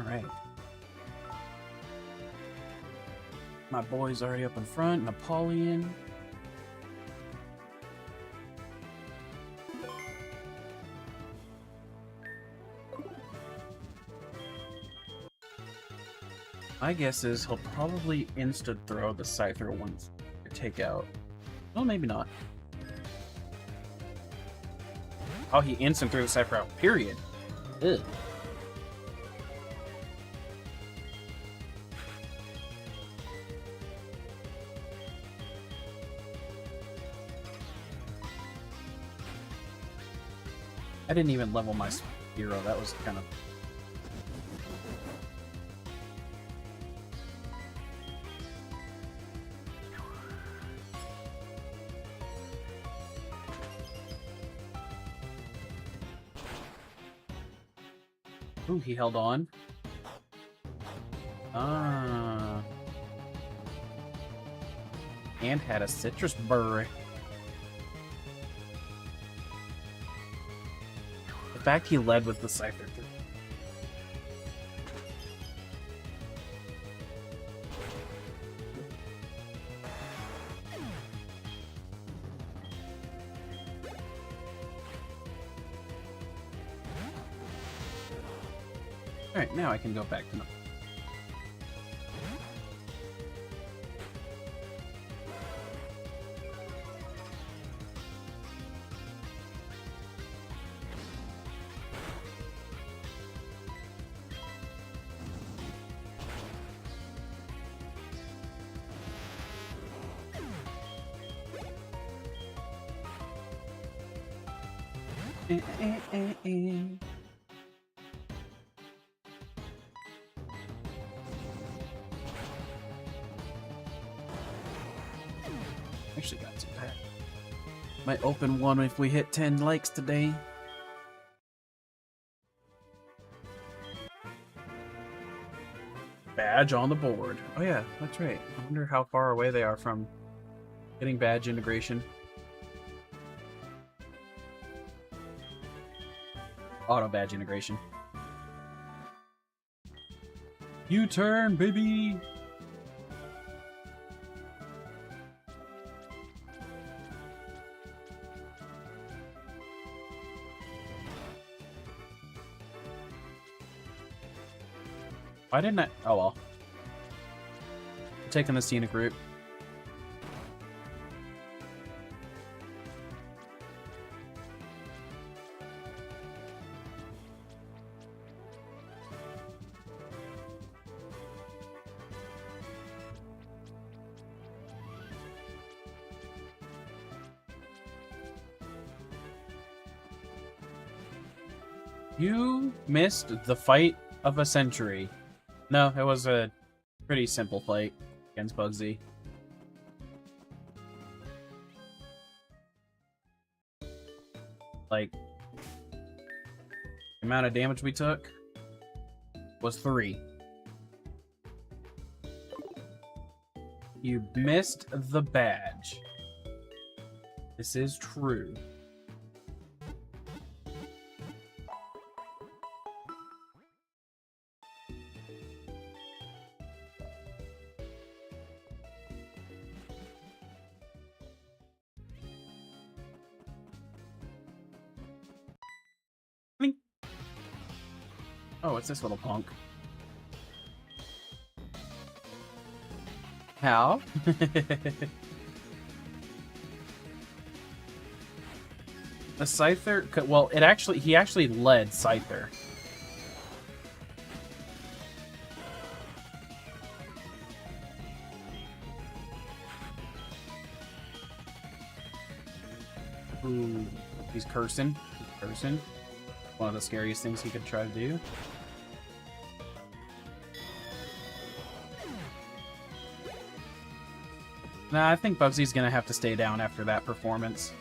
Alright. My boy's already up in front. Napoleon. My guess is he'll probably insta-throw the Scyther once to take out. Well, maybe not. Oh, he instant threw the Scyther out, period. Ugh. I didn't even level my hero. That was kind of... Ooh, he held on. Ah. And had a citrus berry. The fact he led with the Scyther. Alright, now I can go back to nothing. Actually got some back. Might open one if we hit 10 likes today. Badge on the board. Oh yeah, that's right. I wonder how far away they are from getting badge integration. Auto badge integration. U-turn, baby! Why didn't I? Oh well. I'm taking the scenic route. You missed the fight of a century. No, it was a pretty simple fight against Bugsy. Like, the amount of damage we took was 3. You missed the badge. This is true. Oh, it's this little punk. How? The Scyther, well, he actually led Scyther. Ooh, he's cursing. He's cursing. One of the scariest things he could try to do. Nah, I think Bugsy's gonna have to stay down after that performance.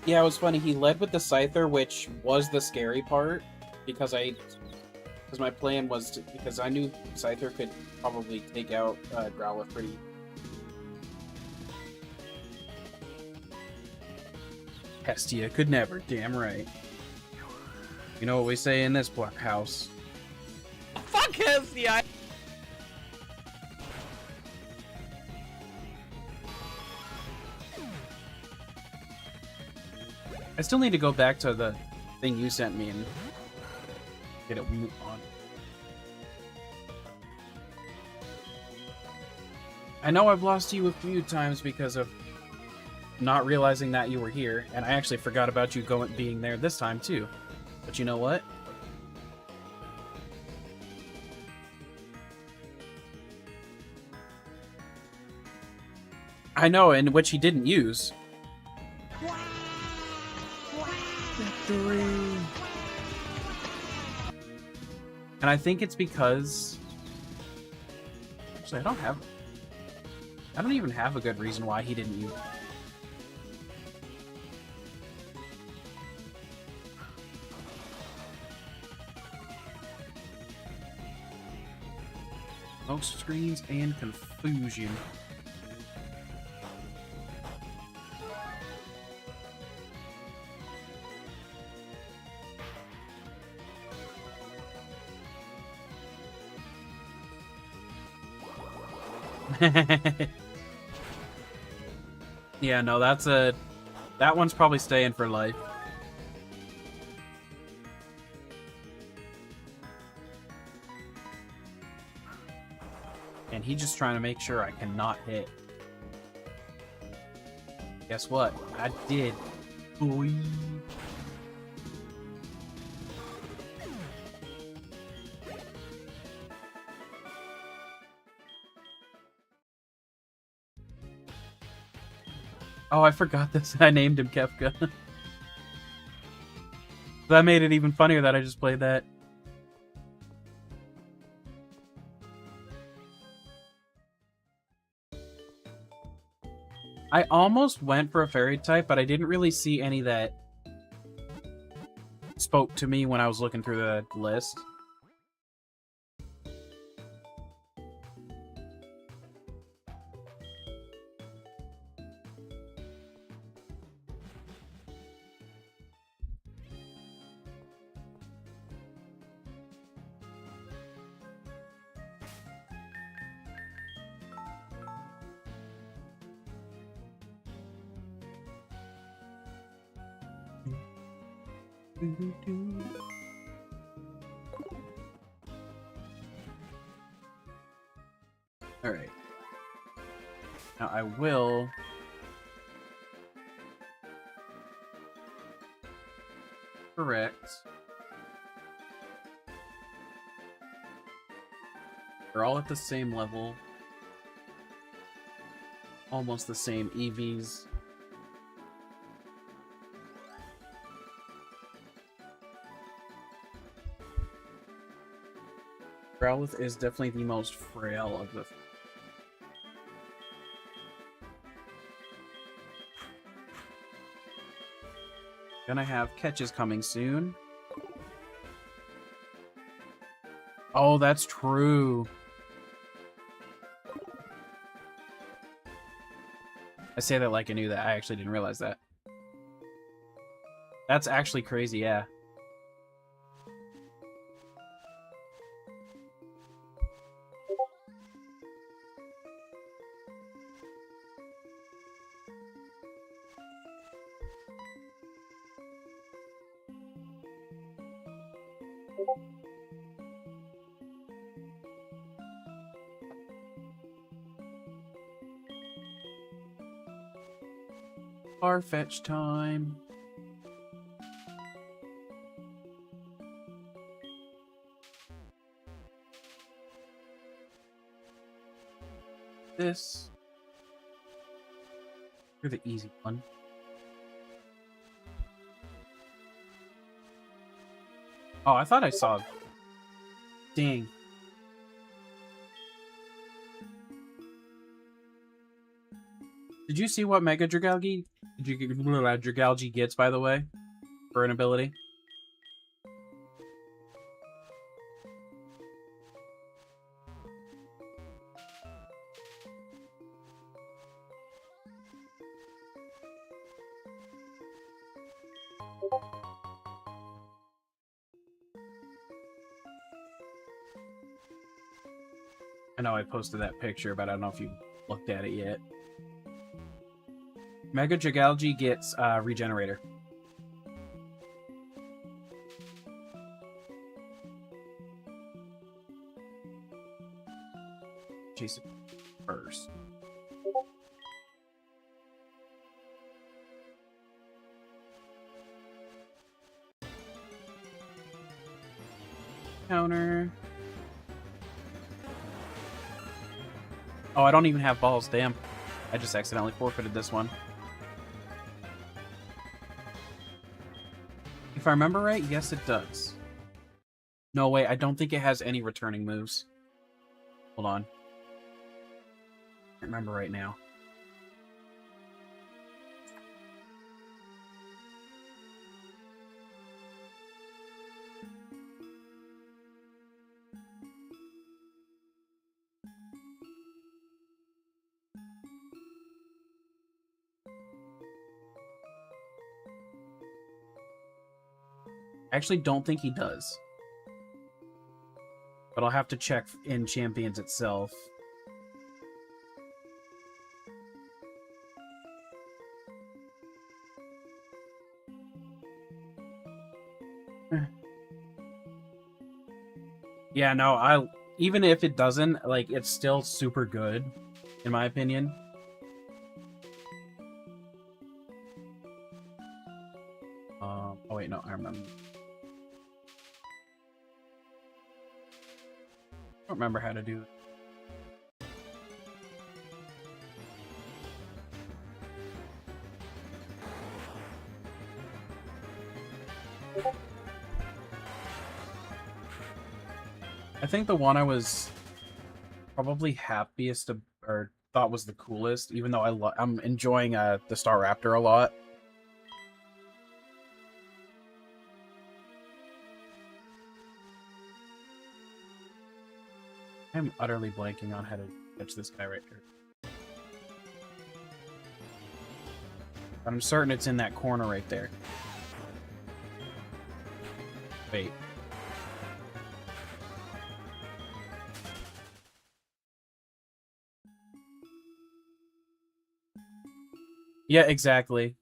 Yeah, it was funny. He led with the Scyther, which was the scary part, because my plan was to, because I knew Scyther could probably take out Growlithe Hestia could never, damn right. You know what we say in this house. Fuck Hestia! I still need to go back to the thing you sent me and get it on. I know I've lost you a few times because of not realizing that you were here, and I actually forgot about you being there this time too. But you know what? I know, and which he didn't use. Victory! And I think it's because... Actually, I don't even have a good reason why he didn't use it. Smoke screens and confusion. Yeah, no, that one's probably staying for life. And he's just trying to make sure I cannot hit. Guess what? I did. Boy. Oh, I forgot this. I named him Kefka. That made it even funnier that I just played that. I almost went for a fairy type, but I didn't really see any that spoke to me when I was looking through the list. Alright. Now I will... correct. They're all at the same level. Almost the same EVs. Growlithe is definitely the most frail of the... Gonna have catches coming soon. Oh, that's true. I say that like I knew that. I actually didn't realize that. That's actually crazy, yeah. Farfetch time. This. You're the easy one. Oh, I thought I saw. Dang. Did you see what Mega Dragalge gets, by the way, for an ability? I know I posted that picture, but I don't know if you looked at it yet. Mega Dragalge gets Regenerator. Chase it first. Counter. Oh, I don't even have balls. Damn. I just accidentally forfeited this one. If I remember right, yes it does. No, wait, I don't think it has any returning moves. Hold on. I can't remember right now. I actually don't think he does. But I'll have to check in Champions itself. Yeah, no, even if it doesn't, like, it's still super good, in my opinion. Oh wait, no, I remember. I don't remember how to do it. I think the one I was probably happiest to, or thought was the coolest, even though I'm enjoying the Star Raptor a lot. I'm utterly blanking on how to catch this guy right here. But I'm certain it's in that corner right there. Wait. Yeah, exactly.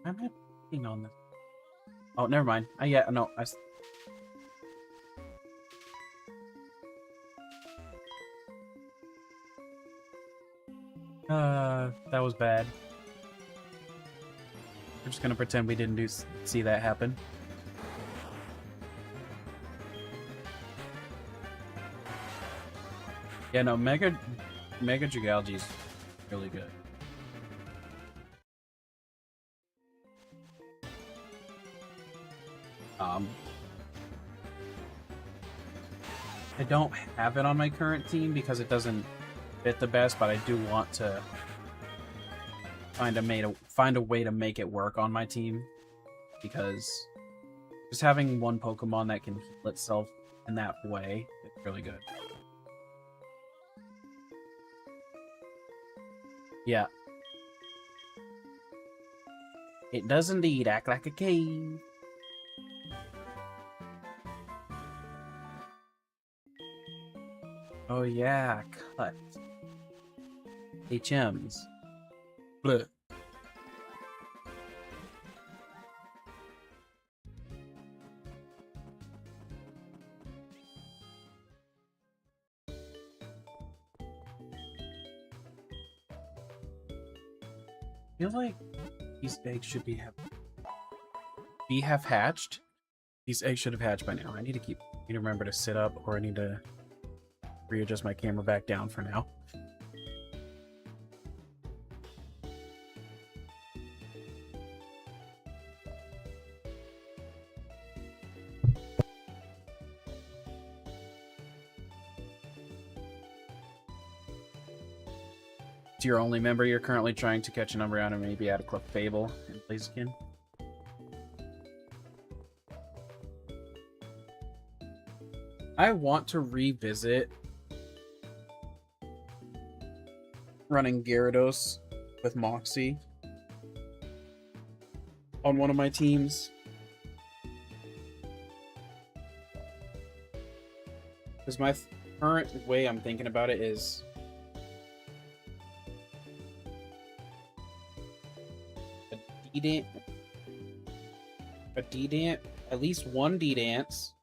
I'm not thinking on this. Oh, never mind. Yeah, no. That was bad. We're just gonna pretend we didn't see that happen. Yeah, no, Mega Dragalge is really good. I don't have it on my current team because it doesn't fit the best, but I do want to find a way to make it work on my team, because just having one Pokemon that can heal itself in that way is really good. Yeah. It does indeed act like a cave. Oh yeah, cut. HMs. Bleh. I feel like these eggs should be half hatched. These eggs should have hatched by now. I need to remember to sit up, or I need to readjust my camera back down for now. It's your only member. You're currently trying to catch a number out and maybe add a Clefable and Blaziken. I want to revisit running Gyarados with Moxie on one of my teams. Because my current way I'm thinking about it is a D-Dance, at least one D-Dance,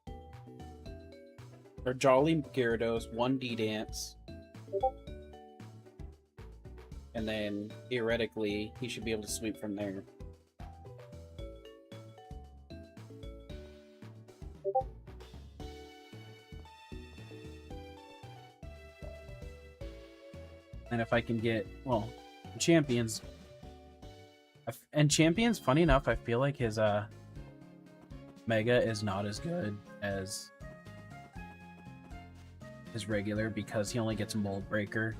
or Jolly Gyarados, one D-Dance, and then theoretically he should be able to sweep from there. And if I can get, well, Champions, and Champions, funny enough, I feel like his Mega is not as good as his regular because he only gets Mold Breaker.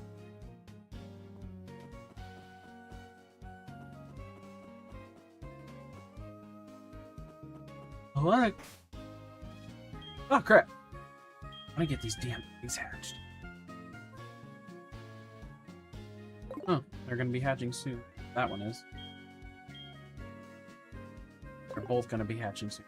What? Oh crap! I want to get these damn things hatched. Oh, they're gonna be hatching soon. That one is. They're both gonna be hatching soon.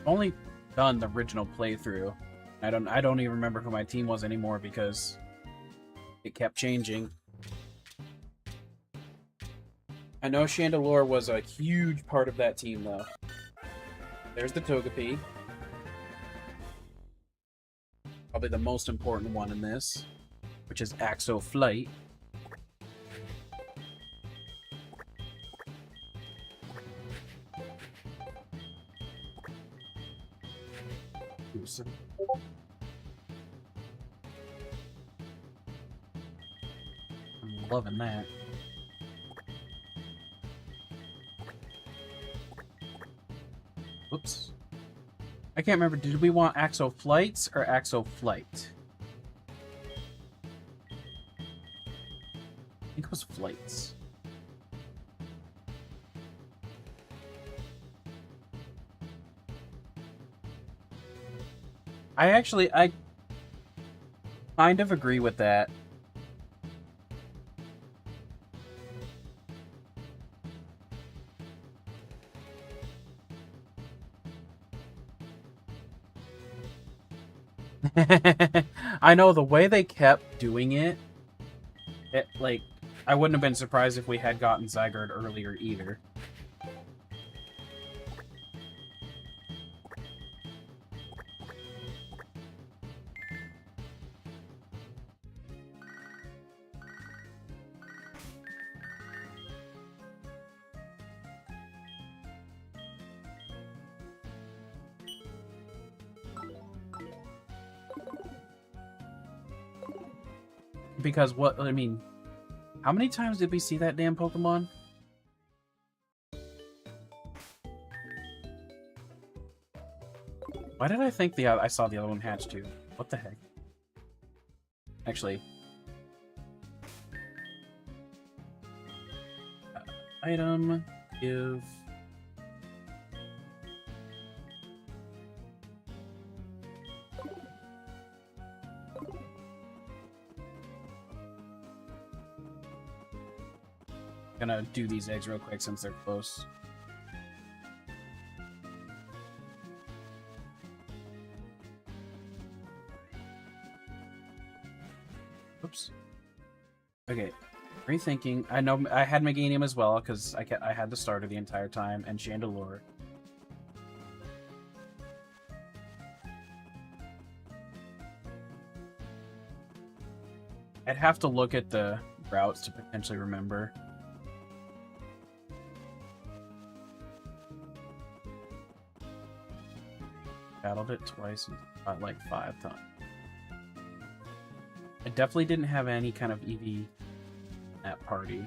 Only done the original playthrough. I don't even remember who my team was anymore because it kept changing. I know Chandelure was a huge part of that team though. There's the Togepi. Probably the most important one in this, which is Axo Flight. I'm loving that. Whoops. I can't remember, did we want Axo Flights or Axo Flight? I think it was Flights. I kind of agree with that. I know the way they kept doing it, like, I wouldn't have been surprised if we had gotten Zygarde earlier either. Because what, I mean, how many times did we see that damn Pokemon? Why did I think I saw the other one hatch too? What the heck? Actually. Item, give... Gonna do these eggs real quick since they're close. Oops. Okay, rethinking. I know I had Meganium as well because I had the starter the entire time and Chandelure. I'd have to look at the routes to potentially remember. Battled it twice and got like 5 times. I definitely didn't have any kind of EV in that party.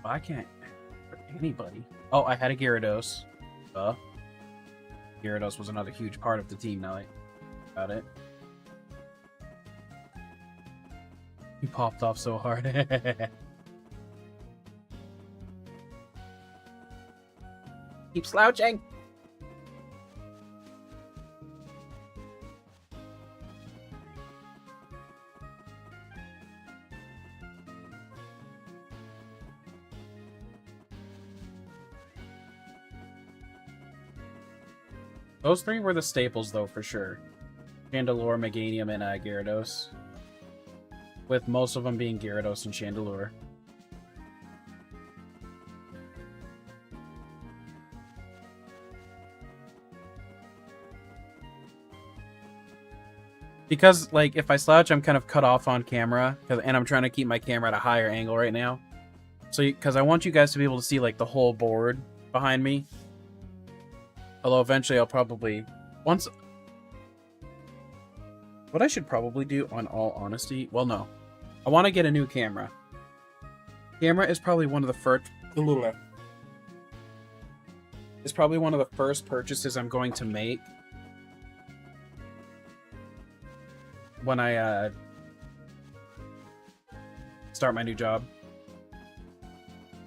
I can't for anybody. Oh, I had a Gyarados. Gyarados was another huge part of the team now that I think about it. He popped off so hard. Keep slouching! Those three were the staples, though, for sure. Chandelure, Meganium, and Gyarados. With most of them being Gyarados and Chandelure. Because, like, if I slouch, I'm kind of cut off on camera, and I'm trying to keep my camera at a higher angle right now. So, because I want you guys to be able to see, like, the whole board behind me. Although eventually I'll probably... What I should probably do, on all honesty... Well, no. I want to get a new camera. Camera is probably one of the first... It's probably one of the first purchases I'm going to make. When I, start my new job.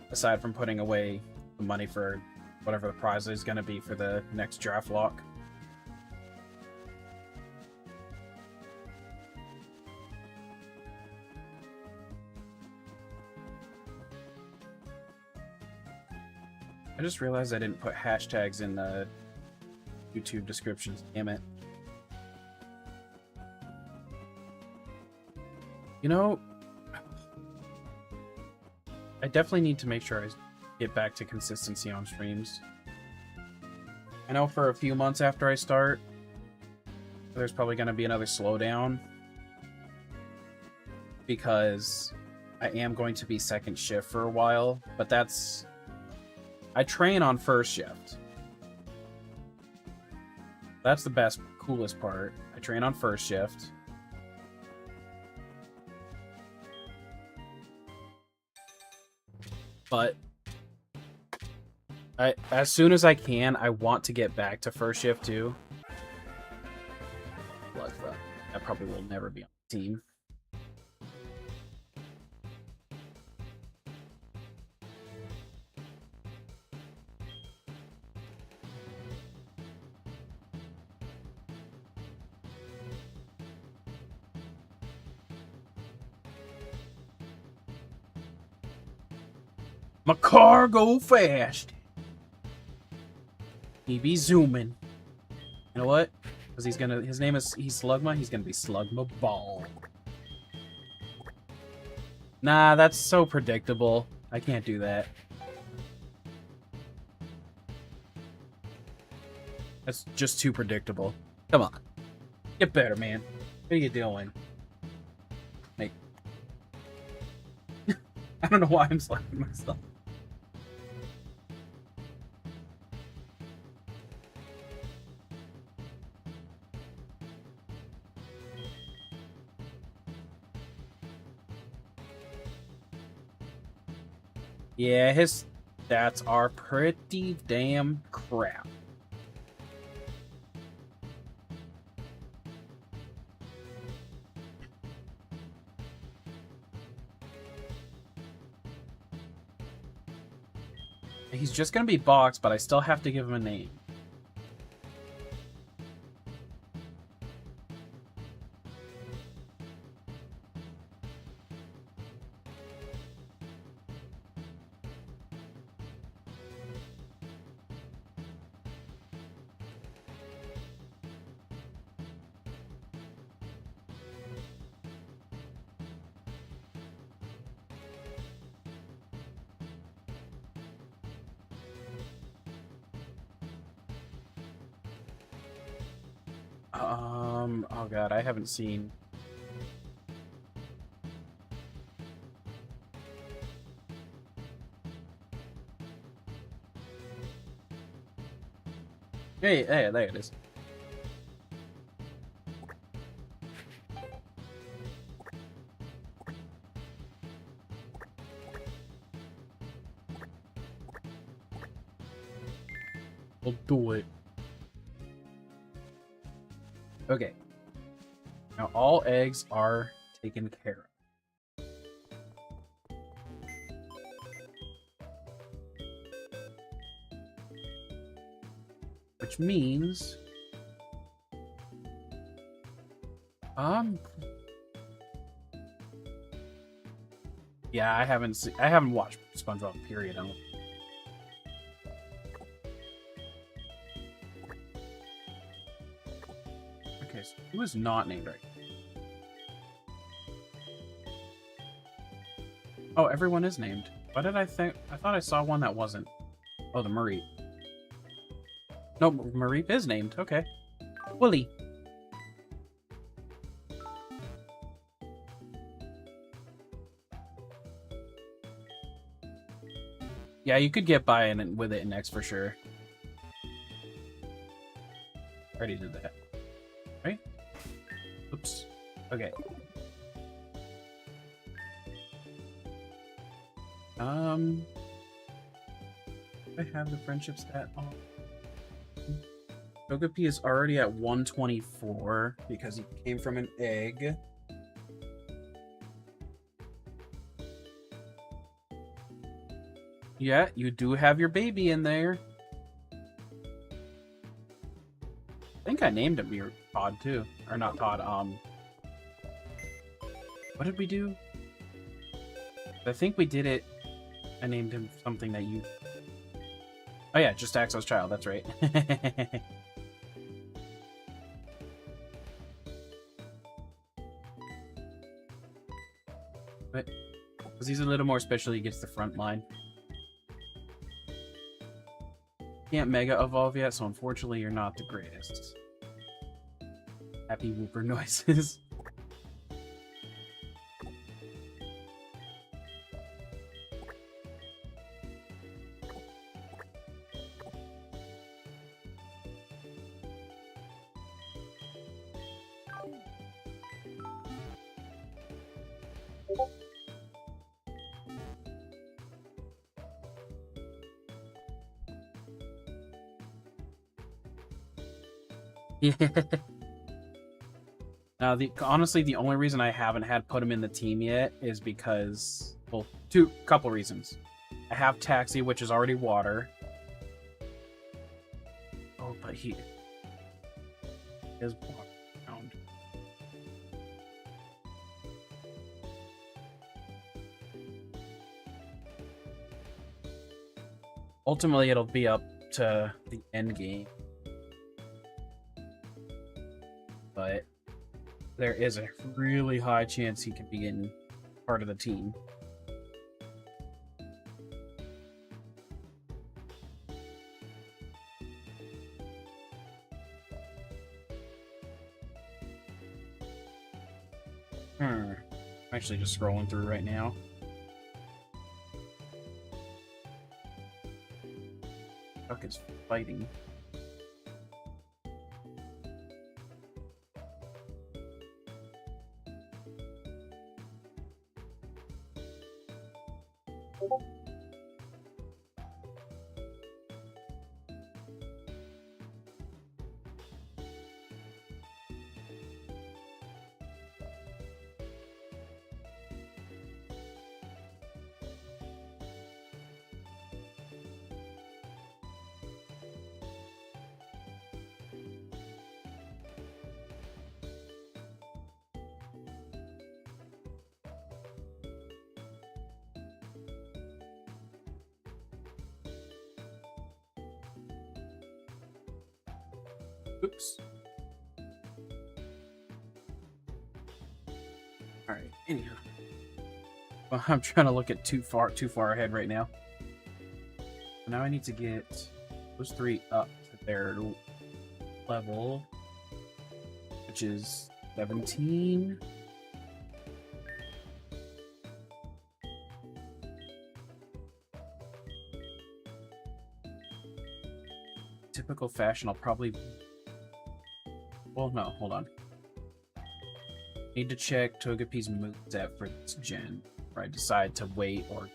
Aside from putting away the money for whatever the prize is going to be for the next draft lock. I just realized I didn't put hashtags in the YouTube descriptions. Damn it. You know, I definitely need to make sure I get back to consistency on streams. I know for a few months after I start, there's probably going to be another slowdown. Because I am going to be second shift for a while, but that's... I train on first shift. That's the best, coolest part. I train on first shift. But as soon as I can, I want to get back to first shift too. But that probably will never be on the team. My car go fast. He be zooming. You know what? Because he's Slugma, he's gonna be Slugma Ball. Nah, that's so predictable. I can't do that. That's just too predictable. Come on. Get better, man. What are you doing? Like, I don't know why I'm slapping myself. Yeah, his stats are pretty damn crap. He's just gonna be boxed, but I still have to give him a name. Oh god, I haven't seen... Hey, there it is. We'll do it. Okay. Now all eggs are taken care of. Which means... Yeah, I haven't watched SpongeBob, period. I don't... Okay, so who is not named right? Oh, everyone is named. Why did I think... I thought I saw one that wasn't. Oh, the Marie. No, Marie is named. Okay. Willy. Yeah, you could get by with it in X for sure. Already did that. Right? Oops. Okay. I have the friendship stat on. Togepi is already at 124 because he came from an egg. Yeah, you do have your baby in there. I think I named him Todd too. Or not Todd, what did we do? I think we did it. I named him something that you... Oh yeah, just Axel's child, that's right. But because he's a little more special, he gets the front line. Can't Mega Evolve yet, so unfortunately you're not the greatest. Happy whooper noises. Yeah. Now, honestly, the only reason I haven't put him in the team yet is because, well, couple reasons. I have Taxi, which is already water. Oh, but he is water bound. Ultimately, it'll be up to the end game. But there is a really high chance he could be in part of the team. I'm actually just scrolling through right now. Fuck is fighting. Oops. Alright, anyhow. Well, I'm trying to look at too far ahead right now. Now I need to get those three up to their level, which is 17. Typical fashion, I'll probably... Well, no, hold on. Need to check Togepi's moveset for this gen, or I decide to wait or...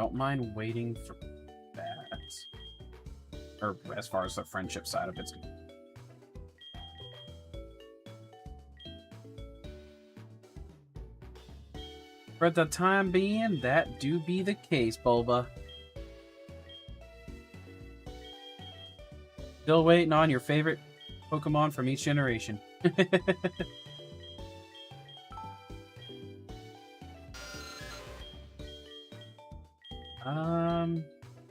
Don't mind waiting for that. Or as far as the friendship side of it's. For the time being, that do be the case, Bulba. Still waiting on your favorite Pokemon from each generation. Oh,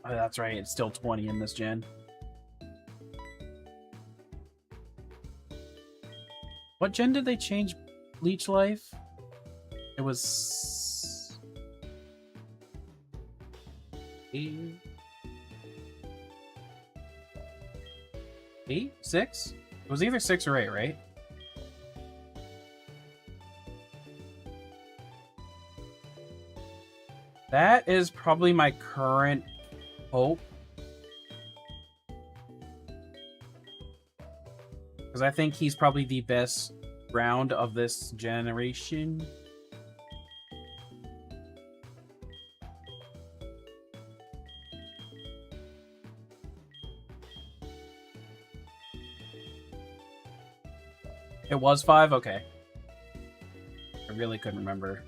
that's right. It's still 20 in this gen. What gen did they change Leech Life? It was 8, 6? It was either 6 or 8, right? That is probably my current hope. Because I think he's probably the best round of this generation. It was 5? Okay. I really couldn't remember.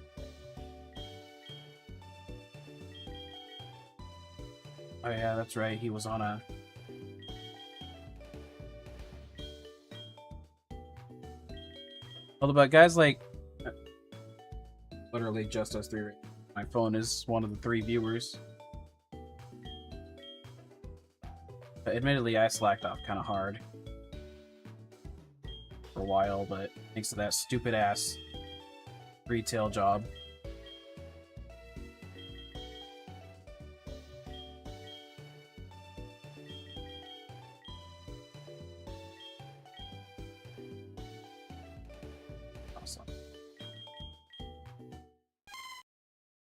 Oh yeah, that's right. He was on a... Well, but guys like... Literally just us 3. My phone is one of the 3 viewers. But admittedly, I slacked off kind of hard. For a while, but thanks to that stupid-ass retail job.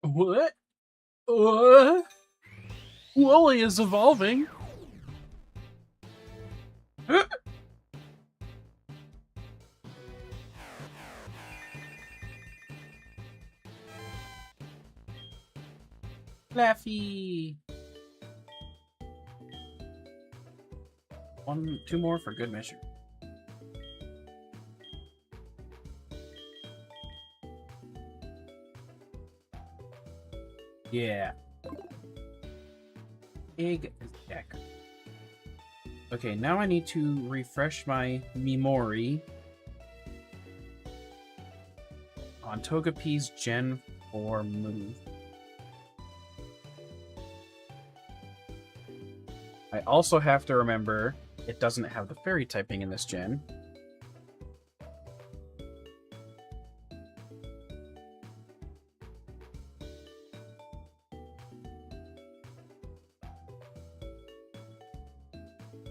What? Wooly is evolving. Laffy. 2 more for good measure. Yeah. Egg deck. Okay, now I need to refresh my memory on Togepi's Gen 4 move. I also have to remember it doesn't have the fairy typing in this gen.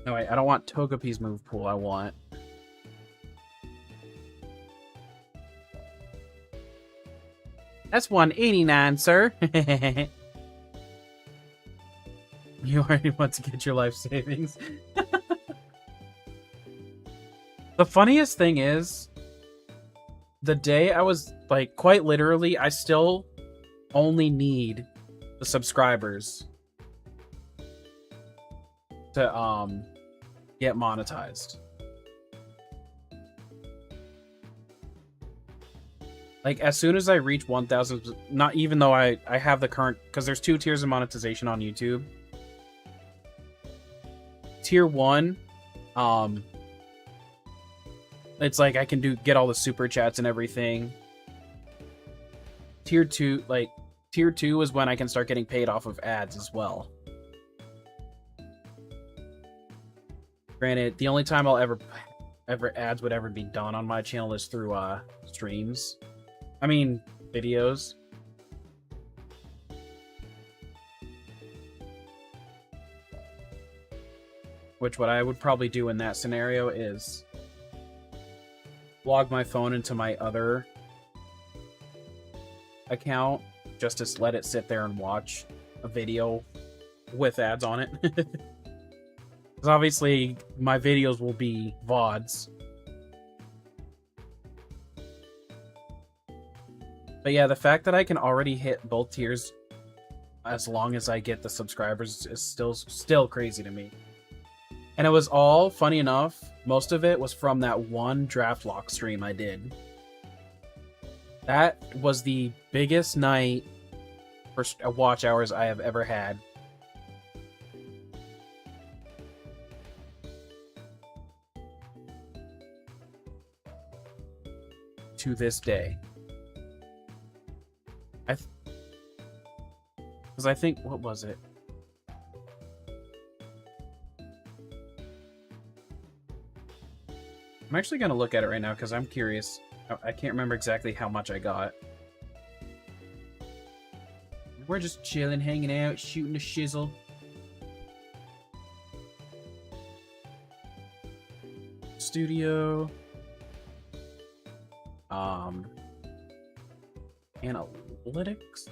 No, wait, I don't want Togepi's move pool, I want... That's 189, sir! You already want to get your life savings. The funniest thing is, the day I was, like, quite literally, I still only need the subscribers to, get monetized. Like, as soon as I reach 1,000, not even though I have the current, because there's 2 tiers of monetization on YouTube. Tier 1, it's like I can get all the super chats and everything. Tier 2, like, Tier 2 is when I can start getting paid off of ads as well. Granted, the only time I'll ever ads would ever be done on my channel is through streams. I mean, videos. Which what I would probably do in that scenario is log my phone into my other account just to let it sit there and watch a video with ads on it. Because obviously my videos will be VODs. But yeah, the fact that I can already hit both tiers as long as I get the subscribers is still crazy to me. And it was all, funny enough, most of it was from that one Genlocke stream I did. That was the biggest night for watch hours I have ever had. To this day. Because I think, what was it? I'm actually going to look at it right now because I'm curious. I can't remember exactly how much I got. We're just chilling, hanging out, shooting the shizzle. Studio. Analytics.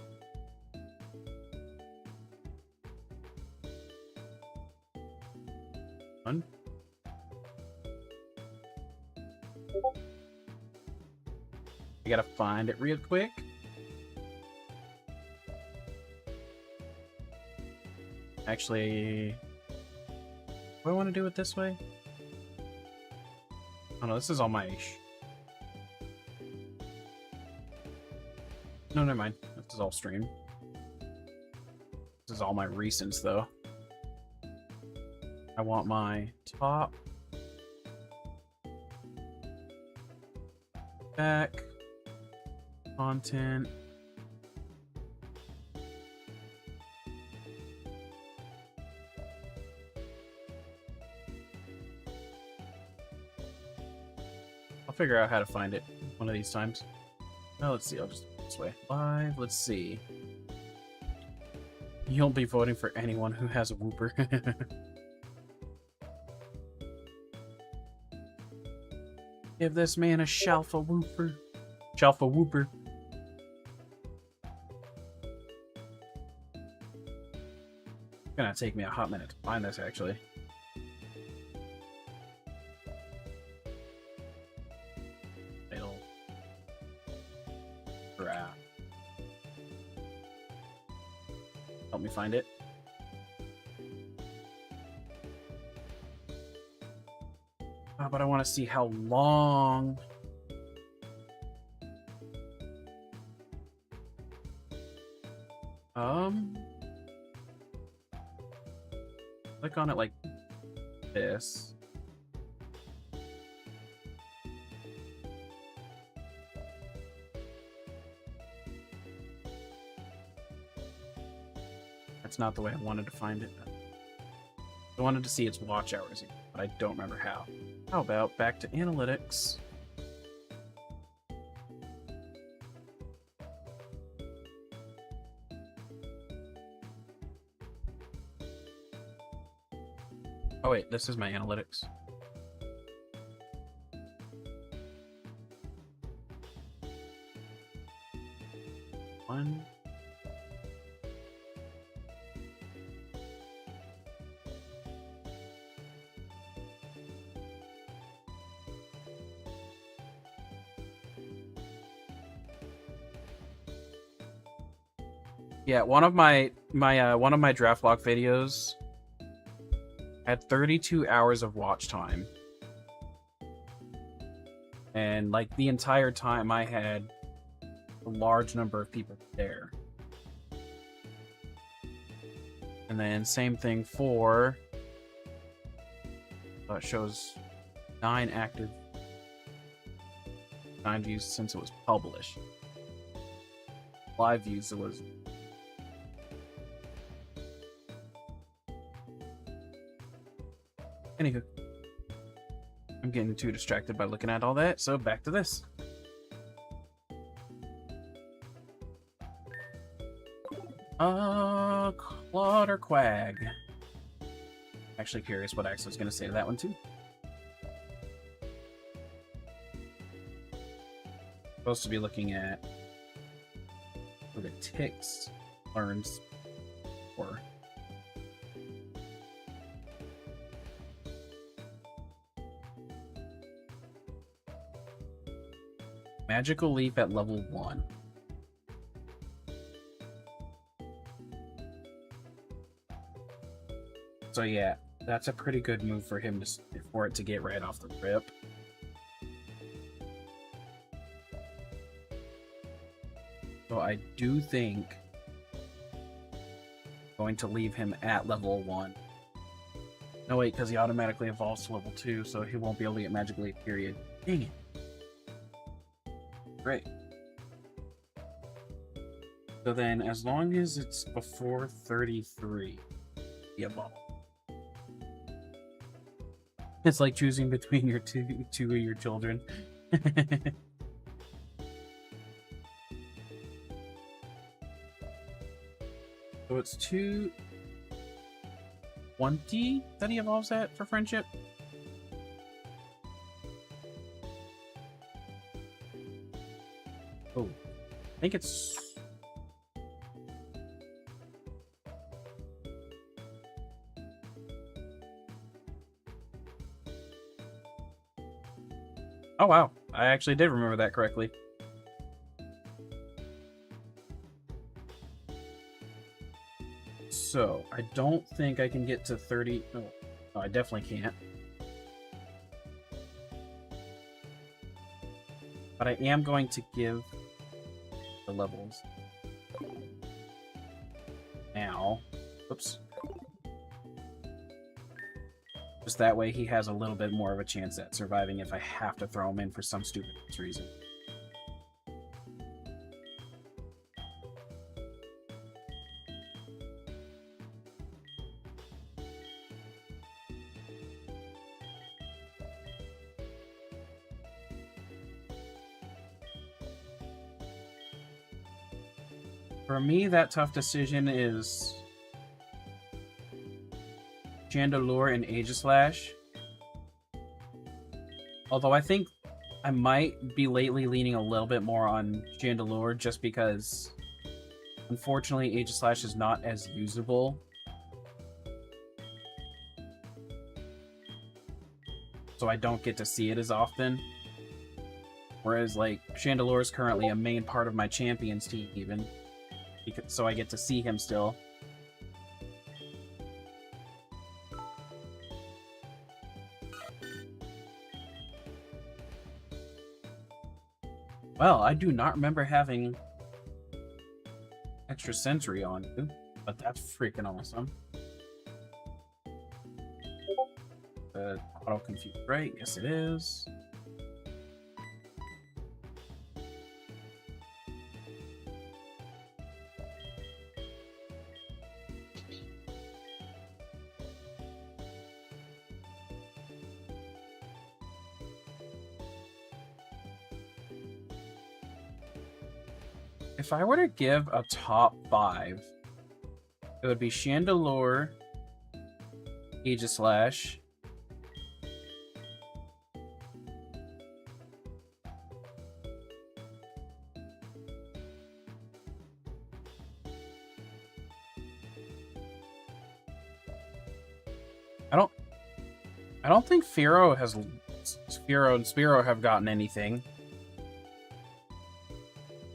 Fun. I gotta find it real quick. Actually, what do I want to do it this way? Oh no, this is all my... No, never mind. This is all stream. This is all my recents, though. I want my top, back, content, I'll figure out how to find it one of these times. Oh, let's see. I'll just go this way. Live. Let's see. You'll be voting for anyone who has a whooper. Give this man a shelfa whooper. Shelfa whooper. It's gonna take me a hot minute to find this, actually. It'll... Help me find it. Oh, but I want to see how long. Click on it like this. That's not the way I wanted to find it. I wanted to see its watch hours, but I don't remember how. How about back to analytics? Oh wait, this is my analytics. One. Yeah, one of my Genlocke videos had 32 hours of watch time. And like the entire time I had a large number of people there. And then same thing for it shows 9 active 9 views since it was published. Live views it was anywho. I'm getting too distracted by looking at all that, so back to this. Claude or Quag? Actually curious what Axel's gonna say to that one too. Supposed to be looking at where the ticks learns or Magical Leaf at level 1. So yeah, that's a pretty good move for him for it to get right off the rip. So I do think I'm going to leave him at level 1. No, wait, because he automatically evolves to level 2, so he won't be able to get Magic Leap, period. Dang it. Great. So then, as long as it's before 33, he evolves. It's like choosing between your two of your children. So it's 220 that he evolves at for friendship. Oh, I think it's... Oh wow, I actually did remember that correctly. So, I don't think I can get to 30... No, I definitely can't. But I am going to give the levels. Now. Oops. Just that way he has a little bit more of a chance at surviving if I have to throw him in for some stupid reason. For me, that tough decision is Chandelure and Aegislash. Although I think I might be lately leaning a little bit more on Chandelure just because, unfortunately, Aegislash is not as usable. So I don't get to see it as often. Whereas, like, Chandelure is currently a main part of my Champions team, even. So I get to see him still. Well, I do not remember having extra sensory on you, but that's freaking awesome. Auto confuse, right? Yes, it is. If I were to give a top 5, it would be Chandelure, Aegislash, I don't think Fearow and Spearow have gotten anything.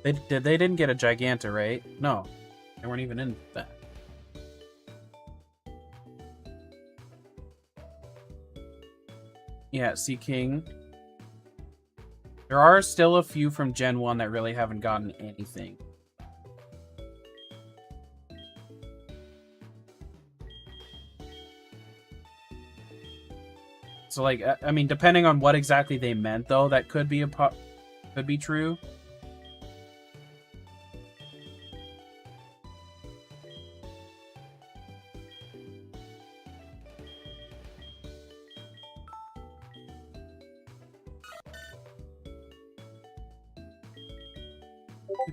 They didn't get a Giganta, right? No, they weren't even in that. Yeah, Sea King. There are still a few from Gen 1 that really haven't gotten anything. So, like, I mean, depending on what exactly they meant, though, that could be true.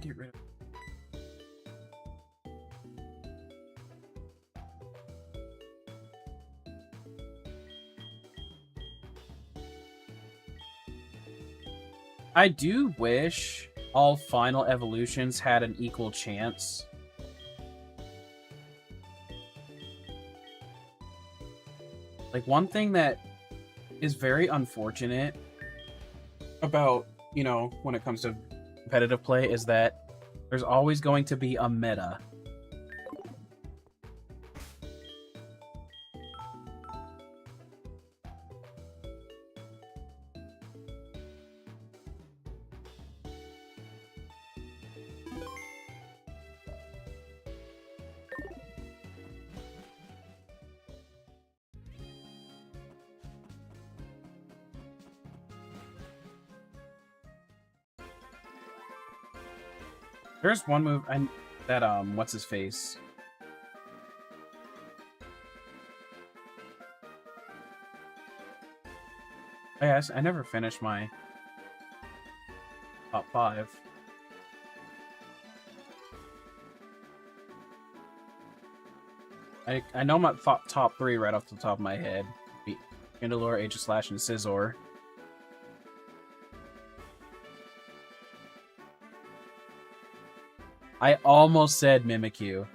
Get rid of. I do wish all final evolutions had an equal chance. Like, one thing that is very unfortunate about, you know, when it comes to competitive play is that there's always going to be a meta. There's one move that what's his face? Oh, yes, I never finished my top 5. I know my top 3 right off the top of my head. Chandelure, Aegislash, and Scizor. I almost said Mimikyu.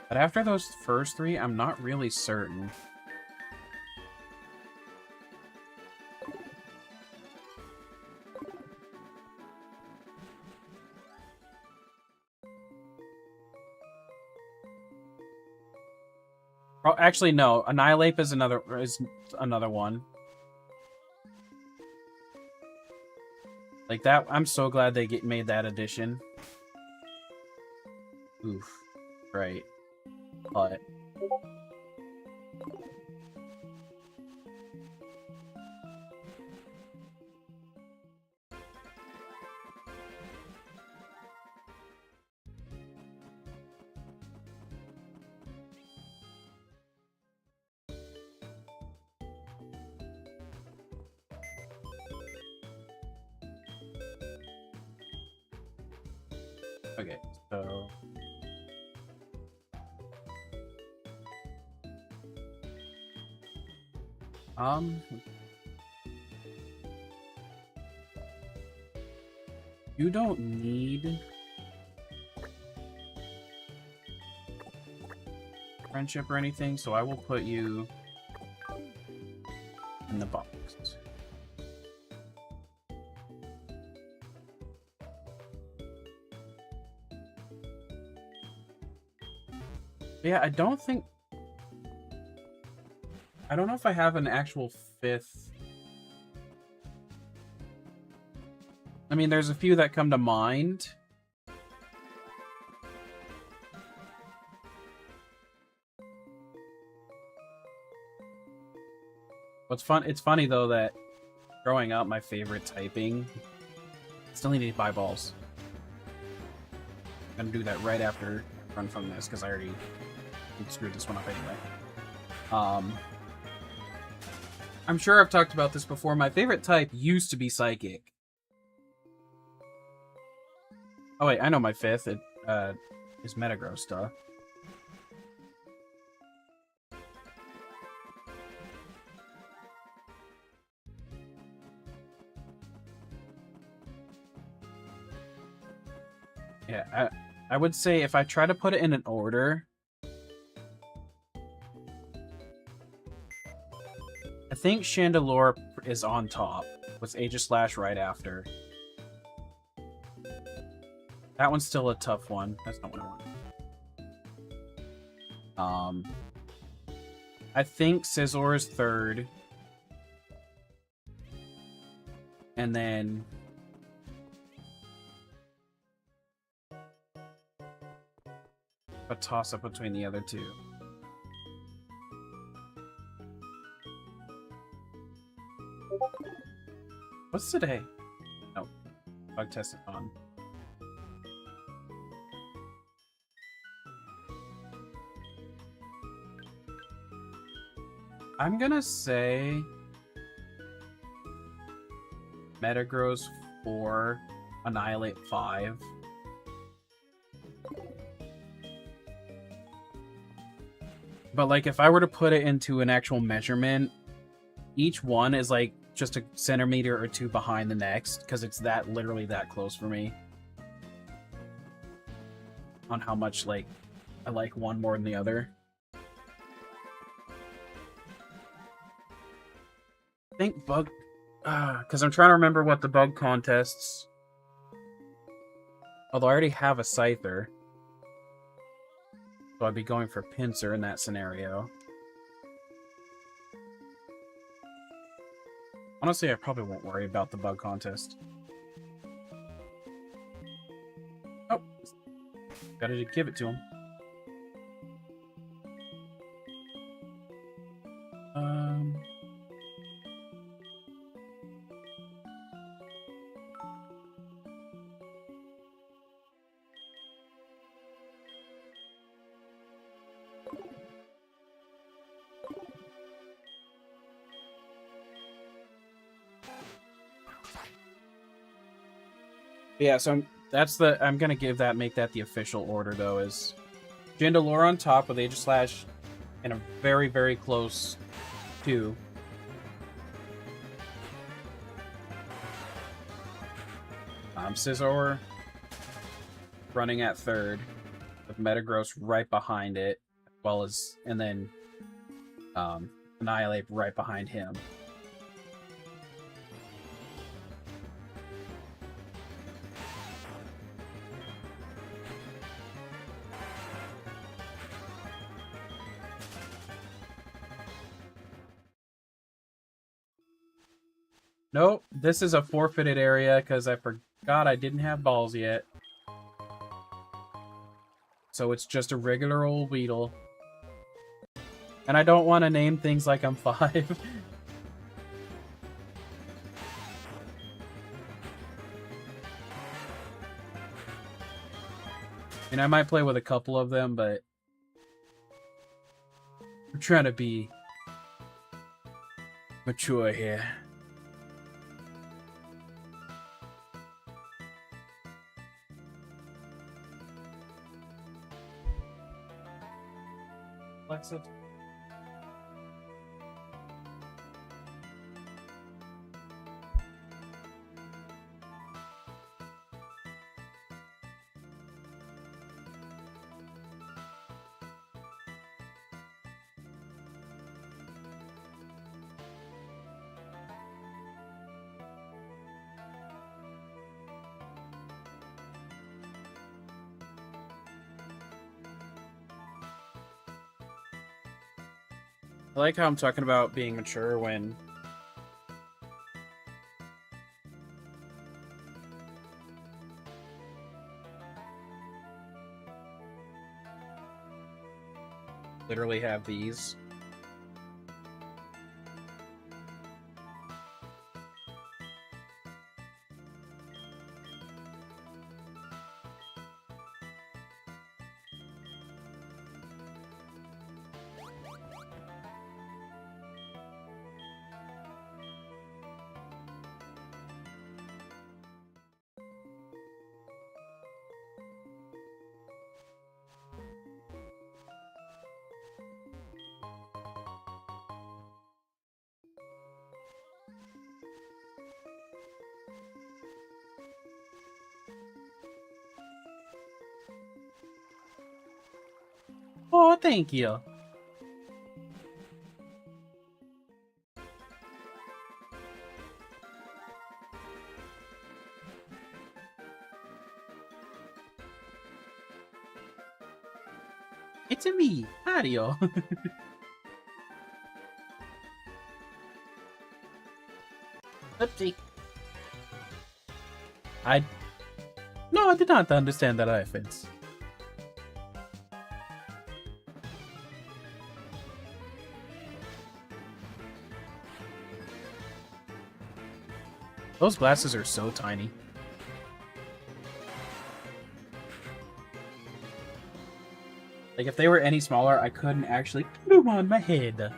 But after those first 3, I'm not really certain. Oh, actually, no. Annihilate is another one. Like that, I'm so glad they made that addition. Oof. Right. But okay, so you don't need friendship or anything, so I will put you in the box. Yeah, I don't know if I have an actual 5th. I mean, there's a few that come to mind. It's funny though that growing up, my favorite typing, still need to buy balls. I'm gonna do that right after run from this because I already screwed this one up anyway. I'm sure I've talked about this before. My favorite type used to be Psychic. Oh wait, I know my 5th. It is Metagross, duh. Yeah, I would say if I try to put it in an order, I think Chandelure is on top, with Aegislash right after. That one's still a tough one. That's not what I want. I think Scizor is 3rd. And then a toss-up between the other 2. What's today? Oh, bug test is on. I'm gonna say Metagross 4, Annihilate 5. But like if I were to put it into an actual measurement, each one is like just a centimeter or 2 behind the next, because it's literally that close for me. On how much like I like one more than the other. I think bug, because I'm trying to remember what the bug contests. Although I already have a Scyther, so I'd be going for Pinsir in that scenario. Honestly, I probably won't worry about the bug contest. Oh, gotta give it to him. Yeah, so I'm gonna make that the official order though, is Chandelure on top with Aegislash and a very, very close 2. Scizor running at 3rd with Metagross right behind it, as well as, and then Annihilate right behind him. Nope, this is a forfeited area because I forgot I didn't have balls yet. So it's just a regular old Weedle. And I don't want to name things like I'm 5. I might play with a couple of them, but I'm trying to be mature here. Alexa. I like how I'm talking about being mature when literally have these. Oh, thank you. It's a me, Mario. Oopsie. No, I did not understand that reference. Those glasses are so tiny. Like, if they were any smaller, I couldn't actually put them on my head.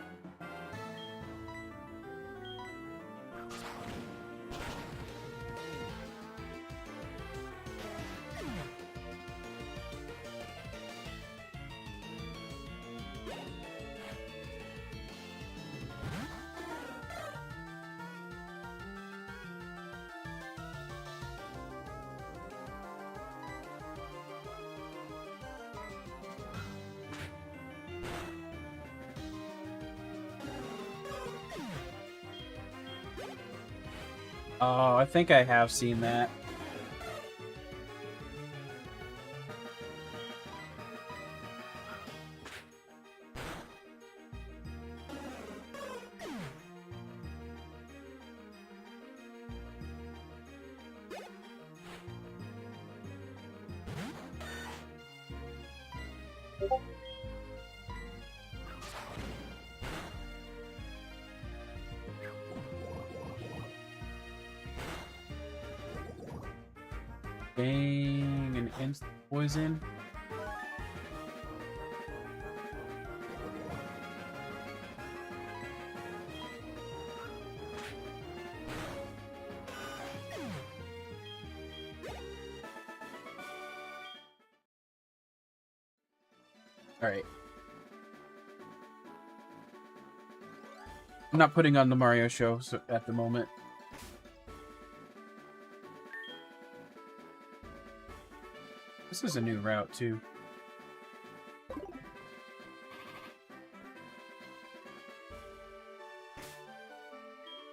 Oh, I think I have seen that. Dang, an instant poison. Alright. I'm not putting on the Mario show at the moment. This is a new route, too.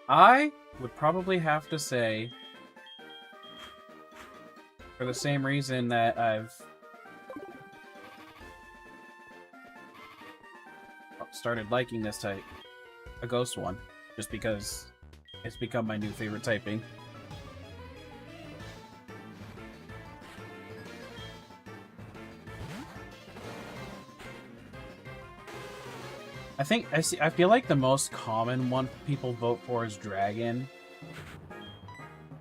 I would probably have to say, for the same reason that I've started liking this type, a ghost one, just because it's become my new favorite typing. I feel like the most common one people vote for is Dragon.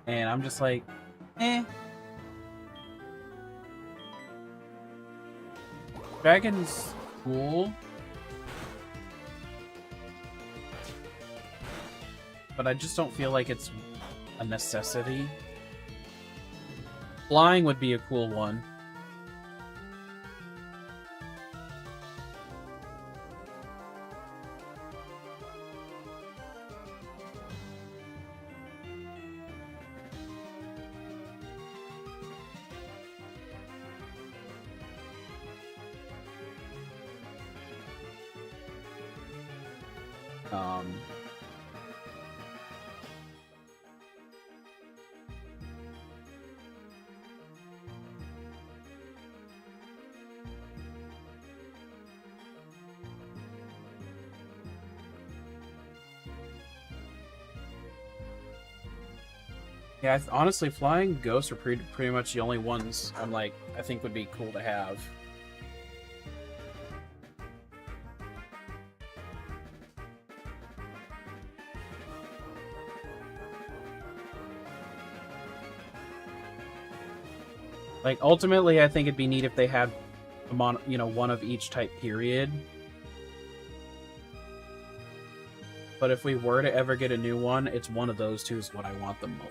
And I'm just like, eh. Dragon's cool. But I just don't feel like it's a necessity. Flying would be a cool one. Yeah, honestly, flying ghosts are pretty much the only ones I'm like, I think would be cool to have. Like, ultimately, I think it'd be neat if they had, one of each type, period. But if we were to ever get a new one, it's one of those two is what I want the most.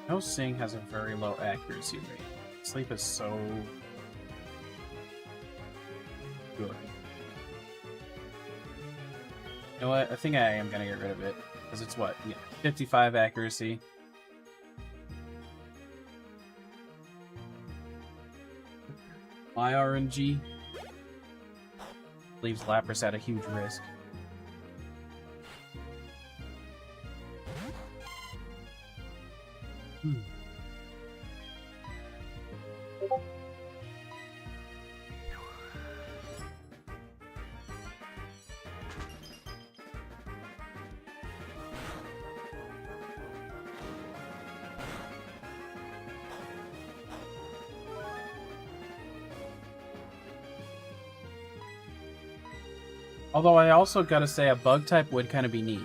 No Sing has a very low accuracy rate. Sleep is so good. You know what? I think I am gonna get rid of it. Because it's what? Yeah, 55 accuracy. My RNG leaves Lapras at a huge risk. Although I also gotta say a bug type would kind of be neat.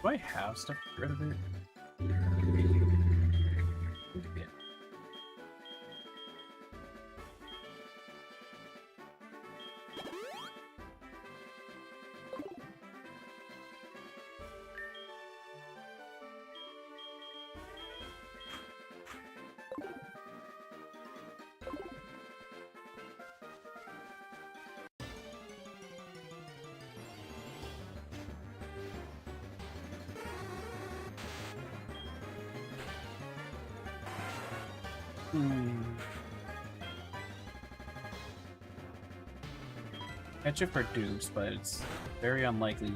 Do I have stuff to get rid of it? Yeah. Catch it for dupes, but it's very unlikely.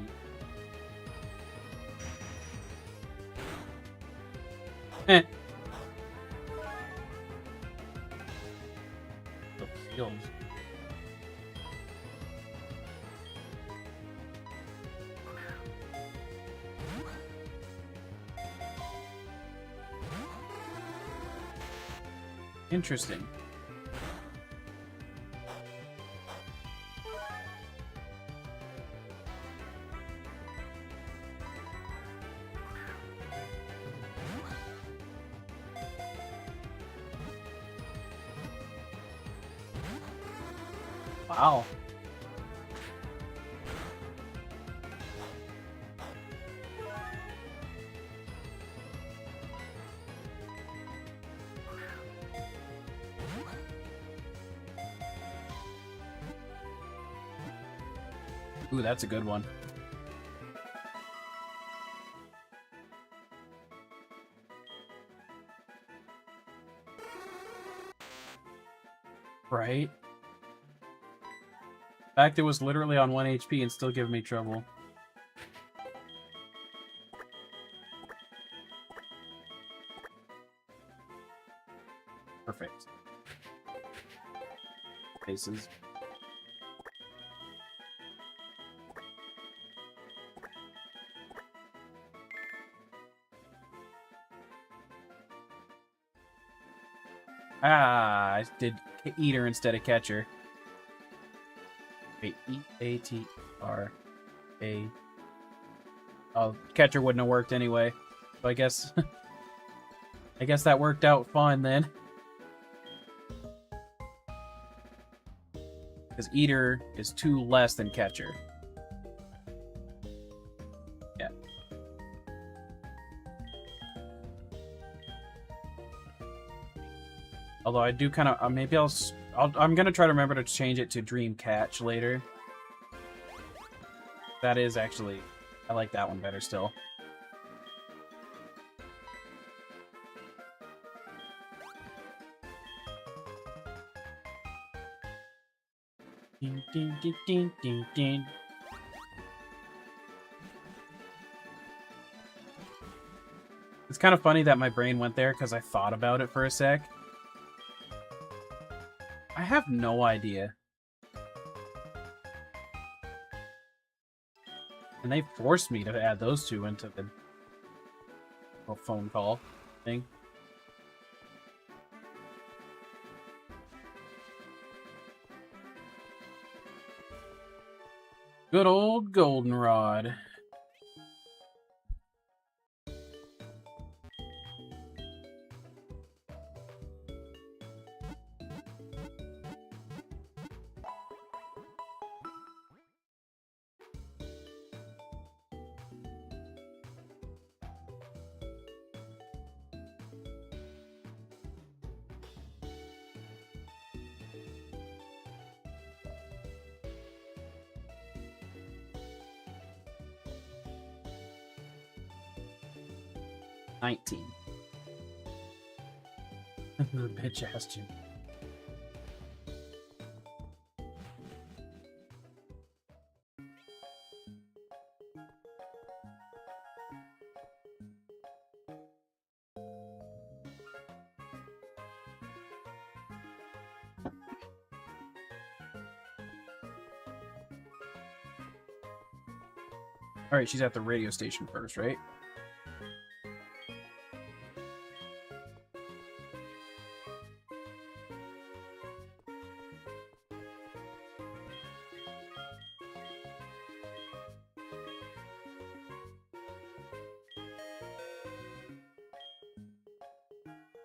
Eh. The field. Interesting. Wow. Ooh, that's a good one. Right? In fact, it was literally on 1 HP and still giving me trouble. Perfect. Faces. Ah, I did eater instead of catcher. Wait, E-A-T-R-A. Oh, catcher wouldn't have worked anyway. So I guess... I guess that worked out fine then. Because eater is 2 less than catcher. Yeah. Although I do kind of... maybe I'm going to try to remember to change it to Dream Catch later. That is actually... I like that one better still. Ding, ding, ding, ding, ding, ding. It's kind of funny that my brain went there because I thought about it for a sec. I have no idea. And they forced me to add those two into the phone call thing. Good old goldenrod. The bitch asked you. Alright, she's at the radio station first, right?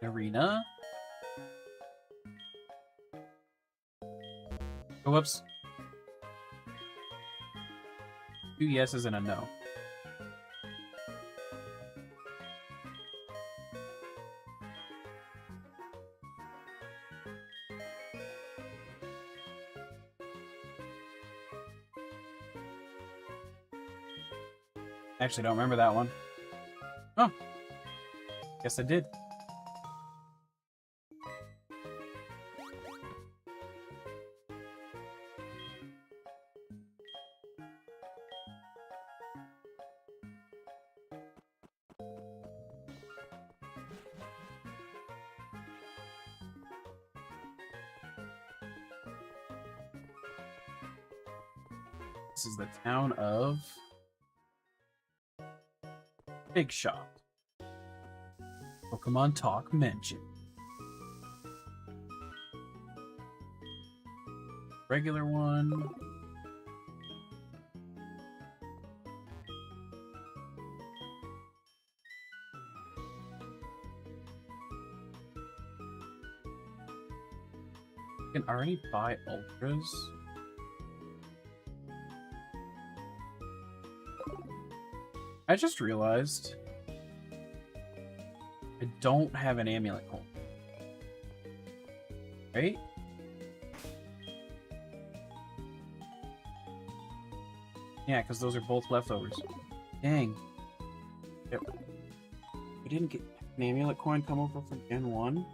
Arena. Oh, whoops. 2 yeses and a no. Actually, don't remember that one. Oh. Guess I did. This is the town of Big Shot. Pokemon Talk mentioned. Regular one. You can already buy Ultras. I just realized I don't have an amulet hole. Right? Yeah, because those are both leftovers. Dang. Yep. We didn't get an amulet coin come over from Gen 1?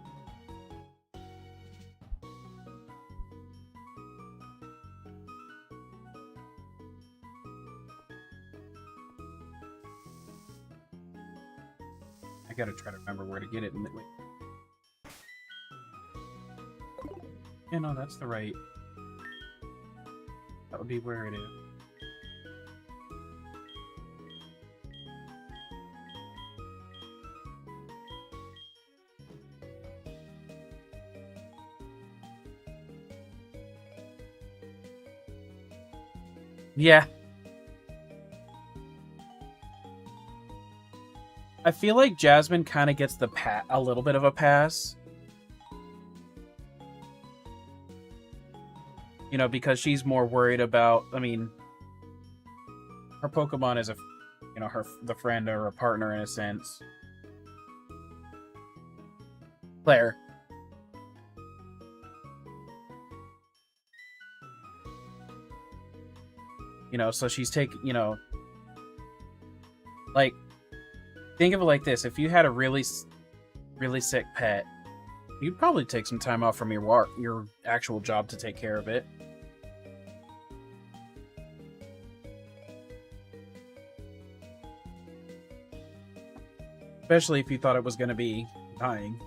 I gotta try to remember where to get it. Wait. Yeah, no, that's the right. That would be where it is. Yeah. I feel like Jasmine kind of gets a little bit of a pass. You know, because she's more worried about, I mean, her Pokemon is the friend or a partner in a sense. Claire. You know, so she's taking, you know, like, think of it like this. If you had a really sick pet, you'd probably take some time off from your actual job to take care of it. Especially if you thought it was going to be dying.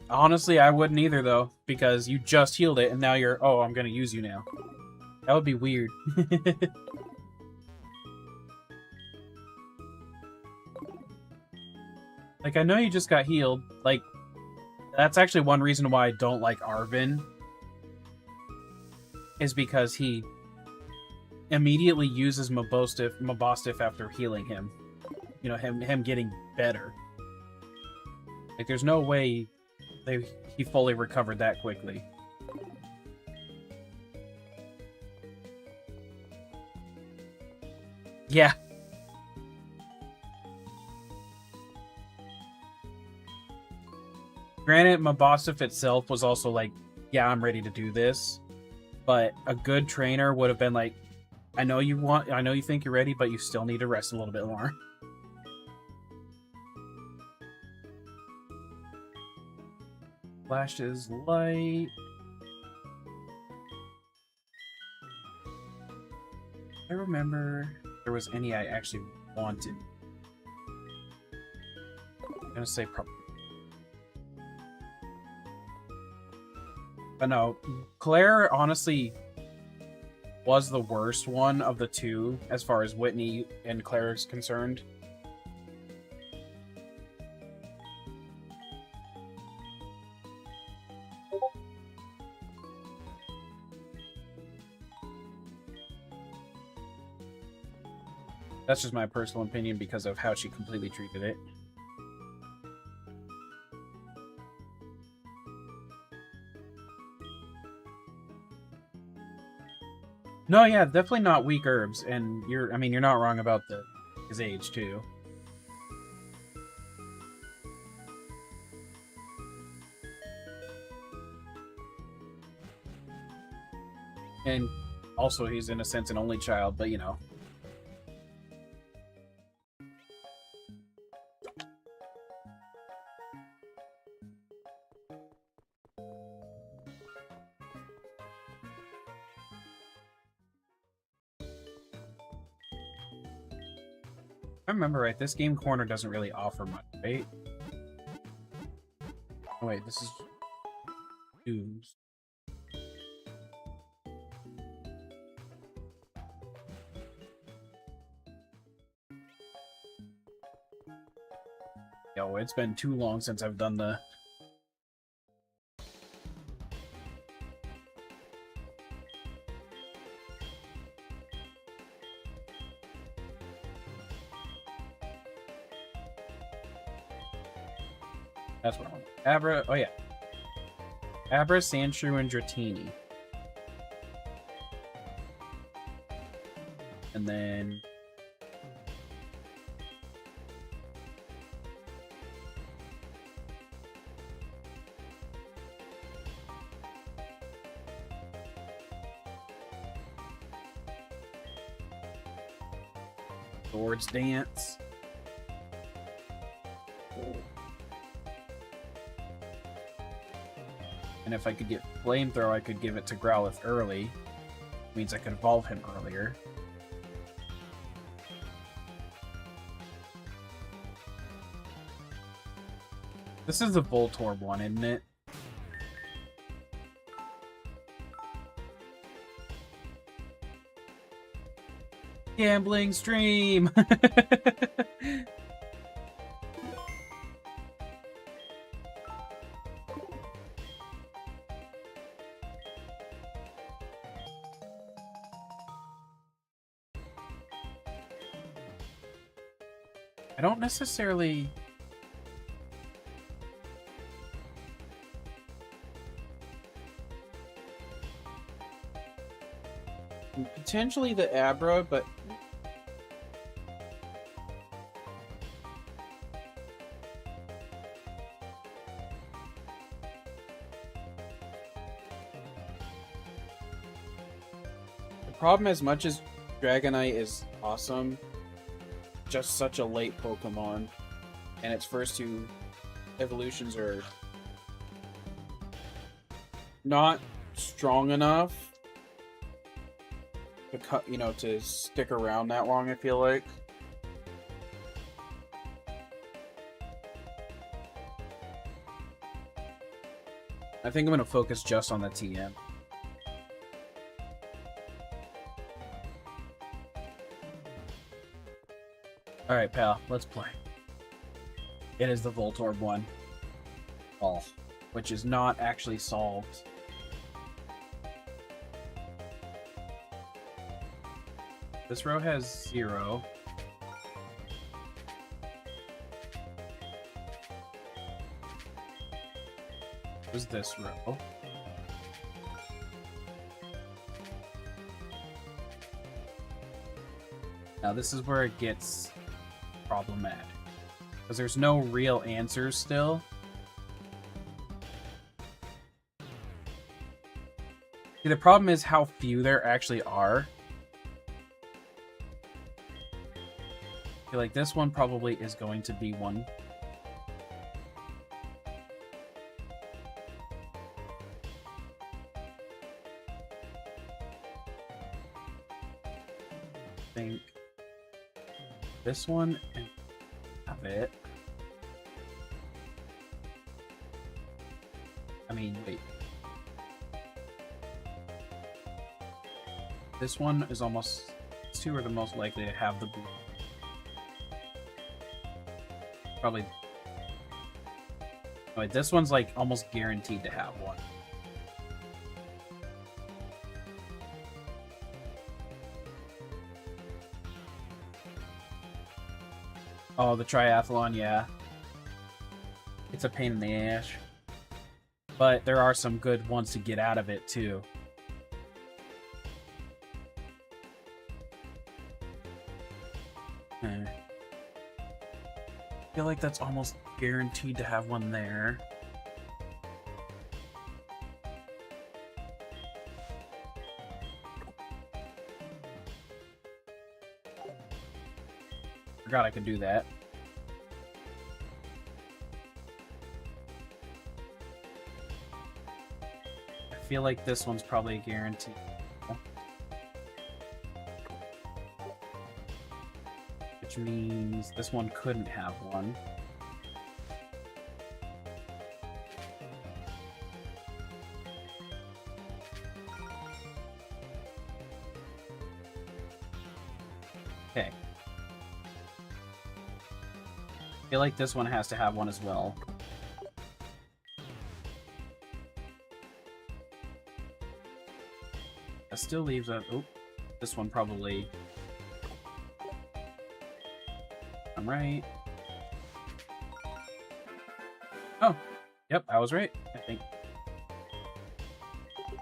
Honestly, I wouldn't either, though, because you just healed it, and now you're, oh, I'm going to use you now. That would be weird. Like, I know you just got healed. Like, that's actually one reason why I don't like Arvin. Is because he immediately uses Mabosstiff after healing him. You know, him getting better. Like, there's no way he fully recovered that quickly. Yeah. Granted, Mabosstiff itself was also like, yeah, I'm ready to do this. But a good trainer would have been like, I know you think you're ready, but you still need to rest a little bit more. Flashes light. I remember there was any I actually wanted. I'm gonna say probably. But no, Claire honestly was the worst one of the two as far as Whitney and Claire is concerned. That's just my personal opinion because of how she completely treated it. No, yeah, definitely not weak herbs, and you're not wrong about his age too. And also, he's in a sense an only child, but you know. If I remember right, this game corner doesn't really offer much, right? Oh wait, this is news. Yo, it's been too long since I've done the... That's wrong. Abra... Oh yeah. Abra, Sandshrew, and Dratini. And then... Swords Dance. And if I could get Flamethrower, I could give it to Growlithe early. Means I could evolve him earlier. This is the Voltorb one, isn't it? Gambling stream! I don't necessarily... Potentially the Abra, but... The problem, as much as Dragonite is awesome, just such a late Pokemon, and its first two evolutions are not strong enough to cut, you know, to stick around that long, I feel like. I think I'm gonna focus just on the TM. Alright, pal, let's play. It is the Voltorb one. Oh, which is not actually solved. This row has 0. What's this row? Now this is where it gets problematic, because there's no real answers still. See, the problem is how few there actually are. I feel like this one probably is going to be one. I think this one and have it. I mean, wait. This one is almost... two are the most likely to have the blue. Probably... Wait, this one's like almost guaranteed to have one. Oh, the triathlon, yeah. It's a pain in the ass. But there are some good ones to get out of it, too. I feel like that's almost guaranteed to have one there. Forgot I could do that. I feel like this one's probably a guarantee. Which means this one couldn't have one. Okay. I feel like this one has to have one as well. That still leaves a... Oh, this one probably... I'm right. Oh, yep, I was right, I think.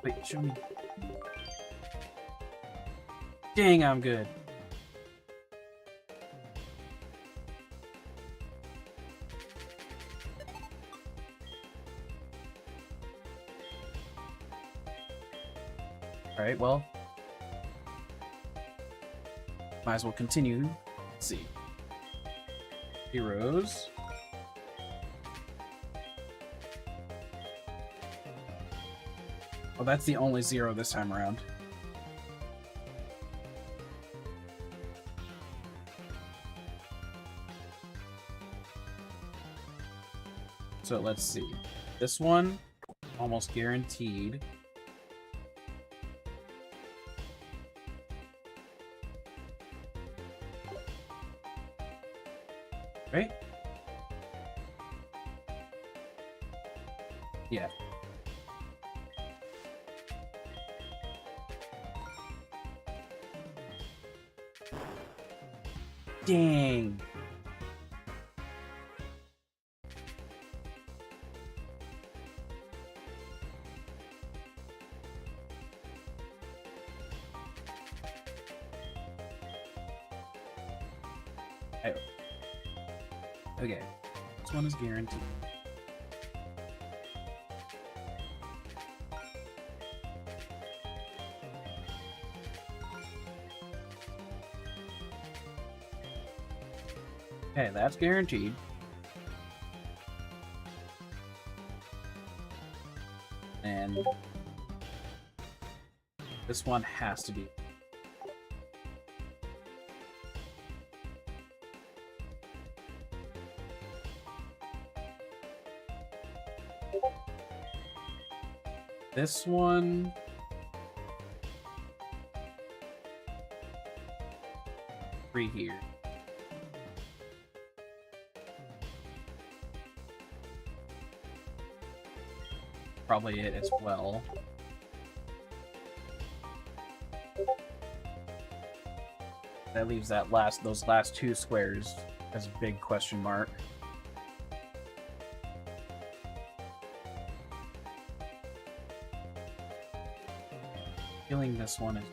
Wait, show me. Dang, I'm good. Alright, well. Might as well continue. Let's see. Heroes. Oh, that's the only 0 this time around. So let's see. This one, almost guaranteed. Right? Yeah. Dang. Okay, this one is guaranteed. Okay, that's guaranteed. And this one has to be. This one... Three here. Probably it as well. That leaves those last 2 squares as a big question mark. Feeling this one is...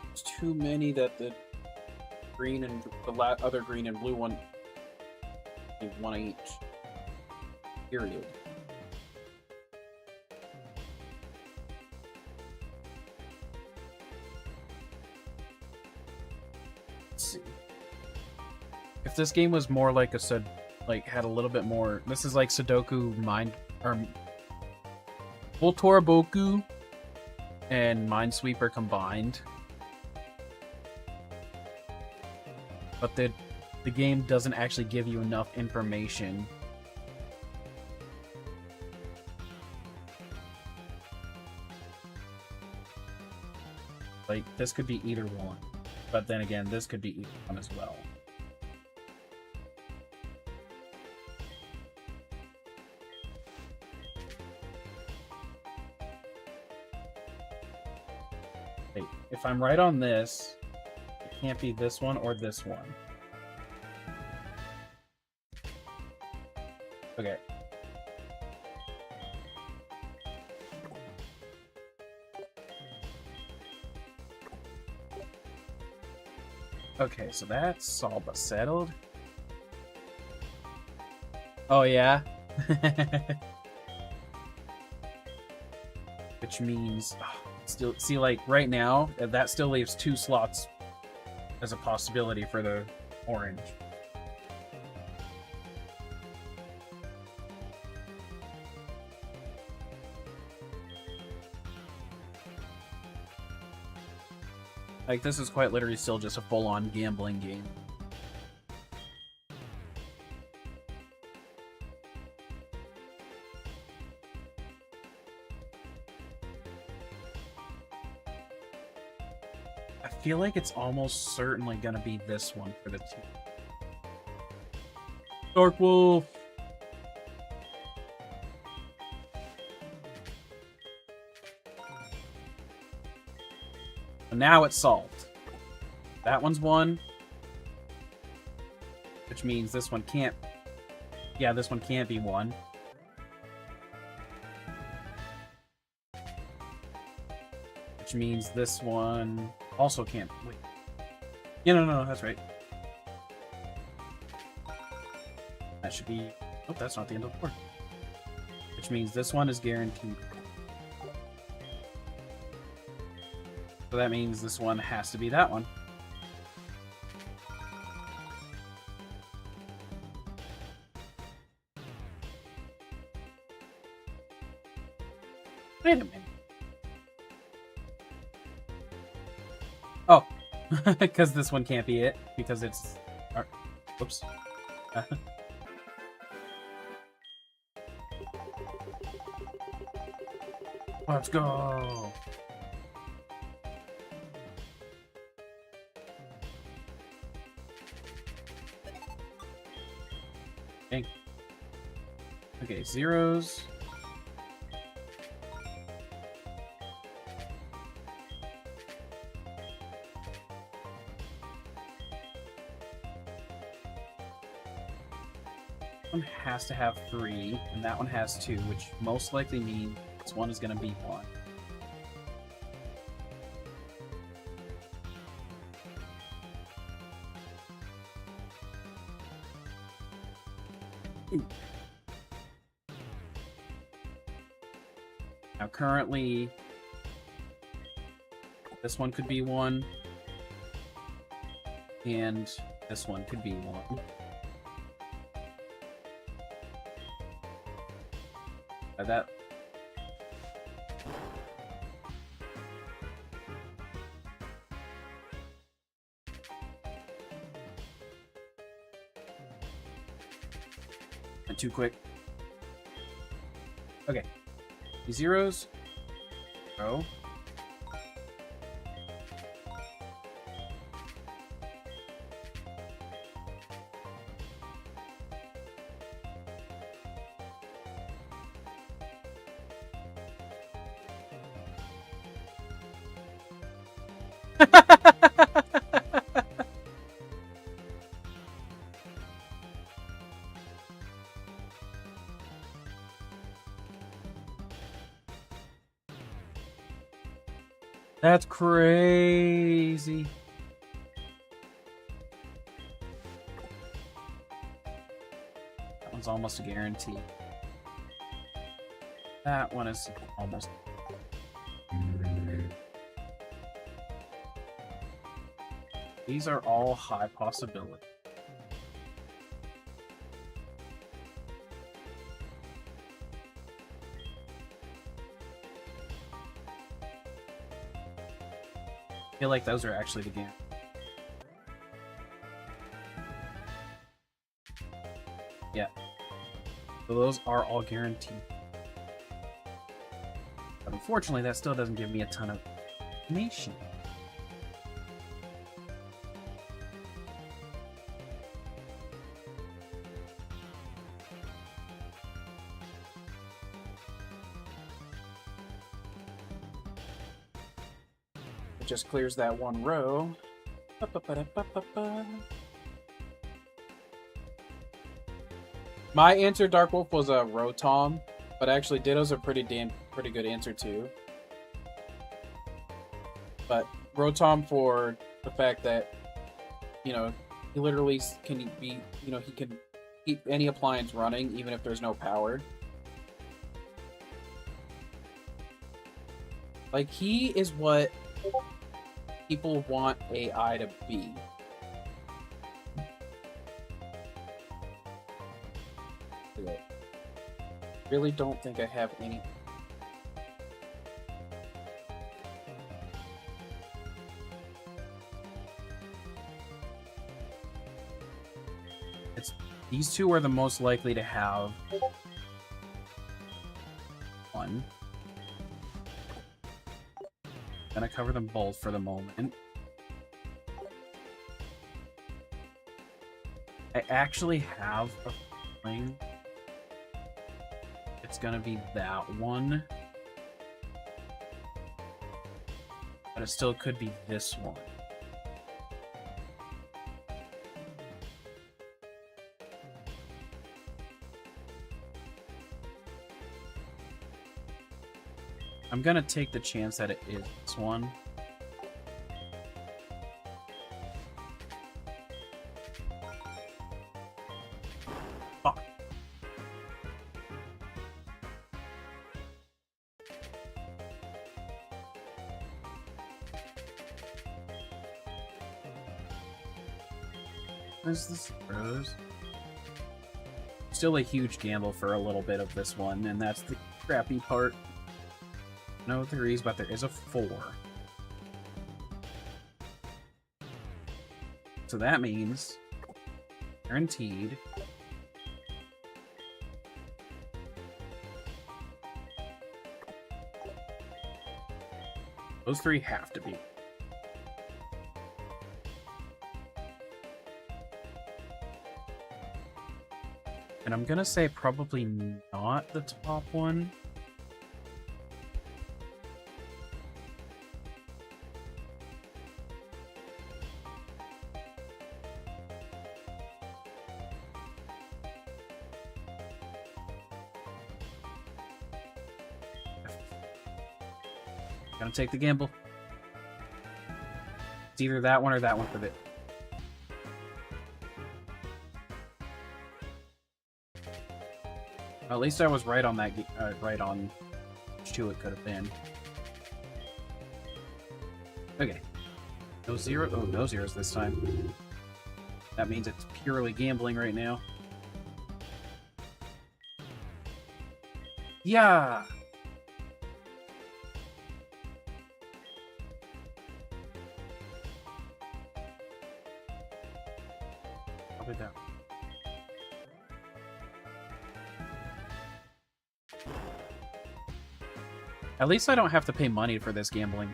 There's too many that the green and the other green and blue one need 1 each. Period. Let's see. If this game was more like had a little bit more, this is like Sudoku or Voltoroboku and Minesweeper combined. But the game doesn't actually give you enough information. Like, this could be either one. But then again, this could be either one as well. Hey, if I'm right on this, can't be this one or this one. Okay. Okay, so that's all but settled. Oh yeah? Which means... still, see, like, right now, that still leaves 2 slots as a possibility for the orange. Like, this is quite literally still just a full-on gambling game. I feel like it's almost certainly gonna be this one for the two. Dark Wolf! Now it's solved. That one's one. Which means this one can't... Yeah, this one can't be one. Which means this one also can't... Wait. Yeah, no, that's right. That should be... Oh, that's not the end of the board. Which means this one is guaranteed. So that means this one has to be that one. Wait a minute. Oh, because this one can't be it, because it's... Whoops. Let's go! Dang. Okay, zeros. One has to have 3, and that one has 2, which most likely means this one is going to be 1. Ooh. Now currently, this one could be 1, and this one could be 1. That... Went too quick. Okay. These zeros. Go. That's crazy. That one's almost a guarantee. That one is almost... These are all high possibility. I feel like those are actually the game. Yeah. So those are all guaranteed. But unfortunately, that still doesn't give me a ton of information. Just clears that one row. My answer, Dark Wolf, was a Rotom, but actually Ditto's a pretty good answer too. But Rotom for the fact that, you know, he literally can be, you know, he can keep any appliance running even if there's no power. Like, he is what people want AI to be. Really don't think I have any... these two are the most likely to have one. Gonna cover them both for the moment. I actually have a feeling it's gonna be that one. But it still could be this one. I'm gonna take the chance that it is this one. Fuck. Is this Rose? Still a huge gamble for a little bit of this one, and that's the crappy part. No threes, but there is a 4. So that means, guaranteed, those 3 have to be. And I'm gonna say probably not the top one. Gonna take the gamble. It's either that one or that one for the... At least I was right on that, right on which 2 it could have been. Okay. No zero. Oh, no zeros this time. That means it's purely gambling right now. Yeah! Probably that. At least I don't have to pay money for this gambling.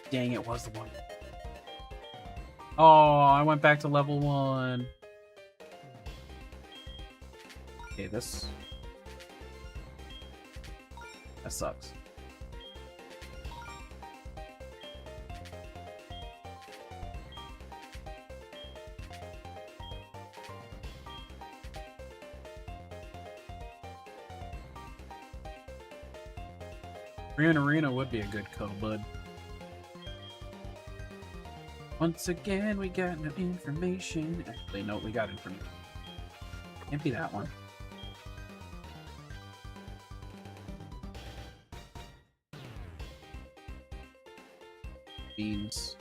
Dang, it was the one. Oh, I went back to level 1. Okay, this... that sucks. Arena would be a good code, bud. Once again, we got no information. Actually, no, we got information. Can't be that one. Beans.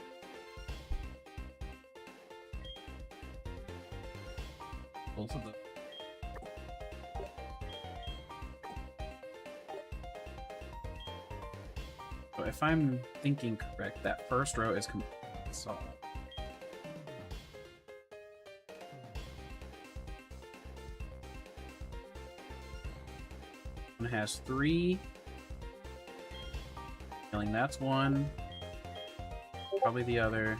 Both of them. So if I'm thinking correct, that first row is solved. One has 3. Feeling that's 1. Probably the other.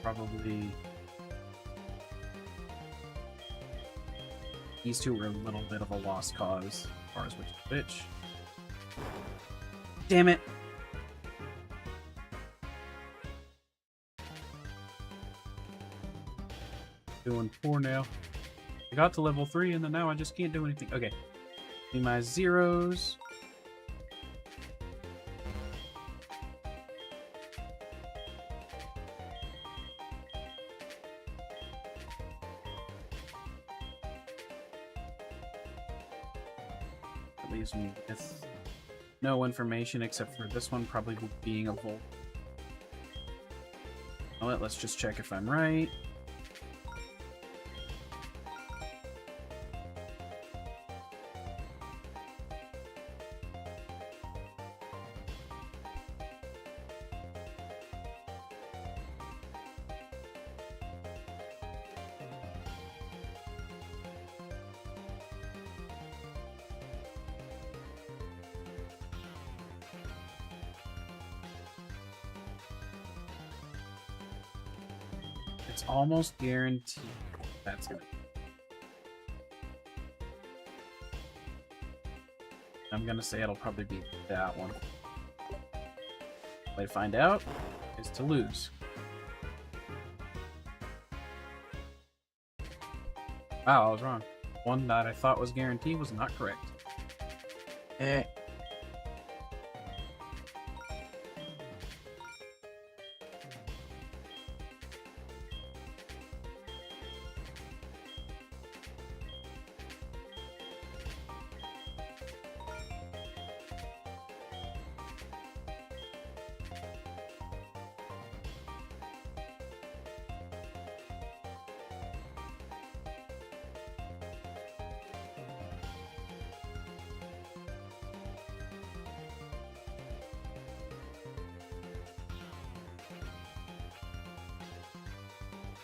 Probably these 2 were a little bit of a lost cause as far as which is which. Damn it! Doing 4 now. I got to level 3 and then now I just can't do anything. Okay. Do my zeros. Leaves me with no information except for this one probably being a volt. Let's just check if I'm right. It's almost guaranteed. That's gonna. I'm gonna say it'll probably be that one. Way to find out is to lose. Wow, I was wrong. One that I thought was guaranteed was not correct. Eh.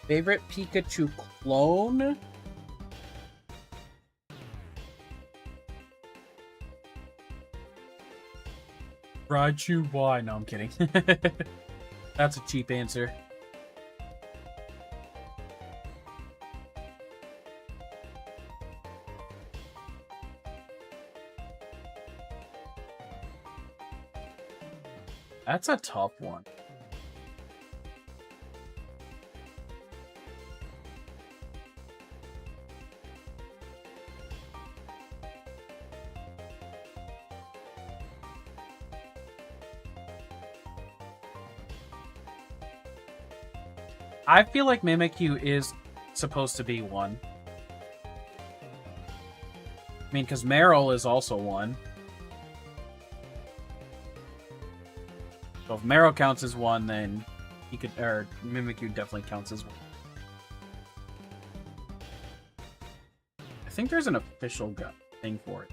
Favorite Pikachu clone? Raichu Y. No, I'm kidding. That's a cheap answer. That's a tough one. I feel like Mimikyu is supposed to be one. I mean, because Meryl is also one. So if Meryl counts as one, then he could, or Mimikyu definitely counts as one. I think there's an official thing for it.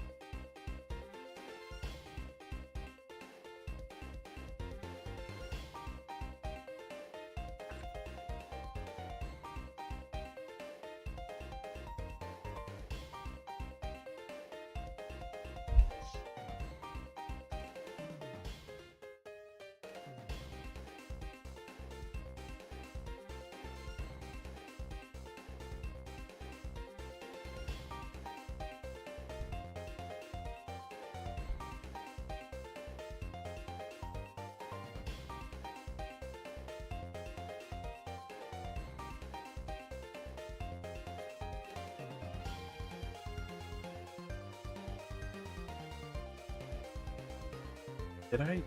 Did I?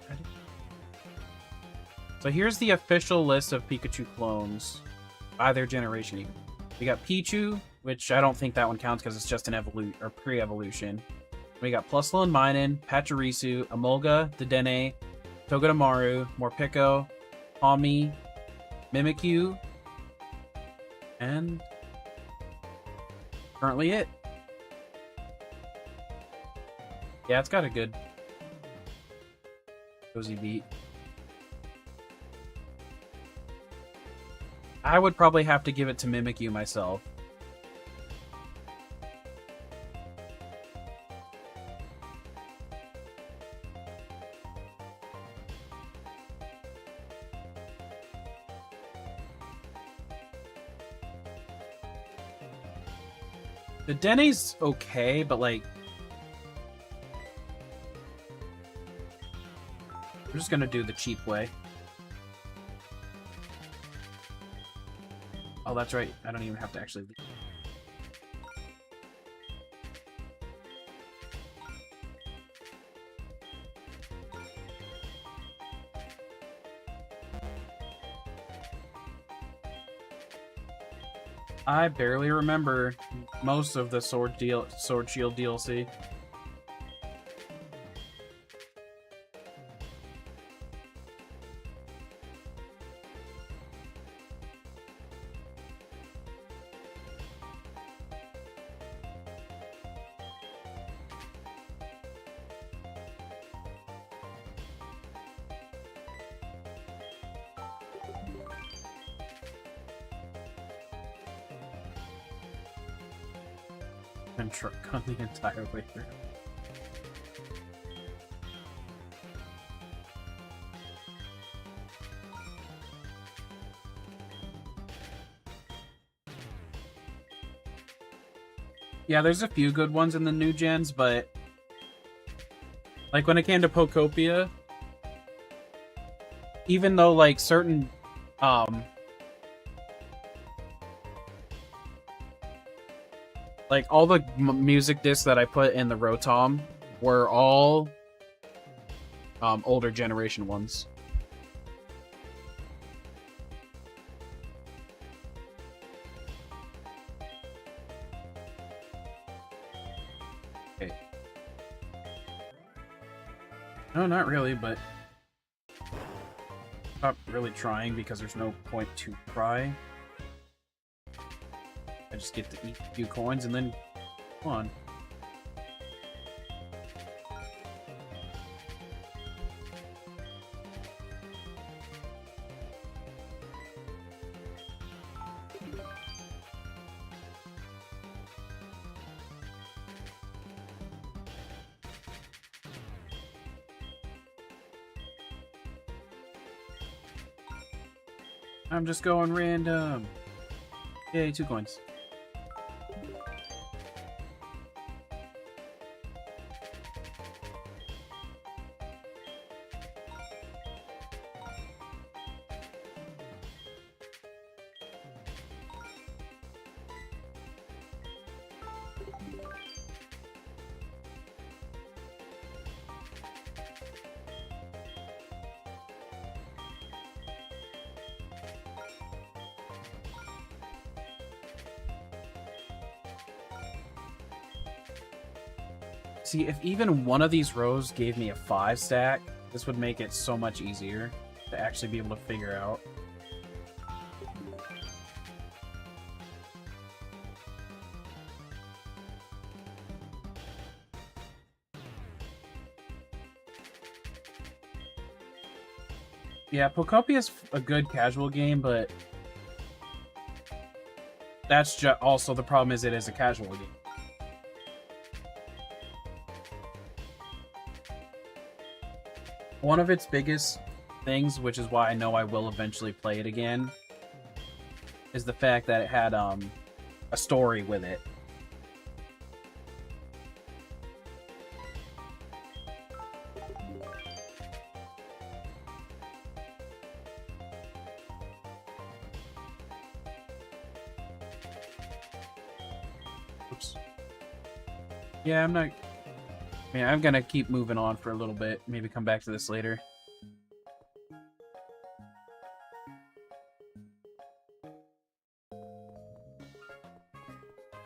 So here's the official list of Pikachu clones by their generation. Even we got Pichu, which I don't think that one counts because it's just an evolution or pre-evolution. We got Plusle and Minun, Pachirisu, Emolga, Dedenne, Togedemaru, Morpeko, Pawmi, Mimikyu, and currently it. Yeah, it's got a good cozy beat. I would probably have to give it to Mimikyu myself. The Denne's okay, but like we're just gonna do the cheap way. Oh, that's right. I don't even have to actually leave. I barely remember most of the Sword Shield DLC. And truck on the entire way through. Yeah, there's a few good ones in the new gens, but like when it came to Pokopia, even though like certain like all the music discs that I put in the Rotom were all older generation ones. Okay. No, not really, but not really trying because there's no point to try. I just get to eat a few coins and then come on. I'm just going random. Yay, 2 coins. See, if even one of these rows gave me a 5 stack, this would make it so much easier to actually be able to figure out. Yeah, Pokopia is a good casual game, but that's just also the problem is it is a casual game. One of its biggest things, which is why I know I will eventually play it again, is the fact that it had a story with it. Oops. Yeah, I'm not... Yeah, I'm gonna keep moving on for a little bit. Maybe come back to this later.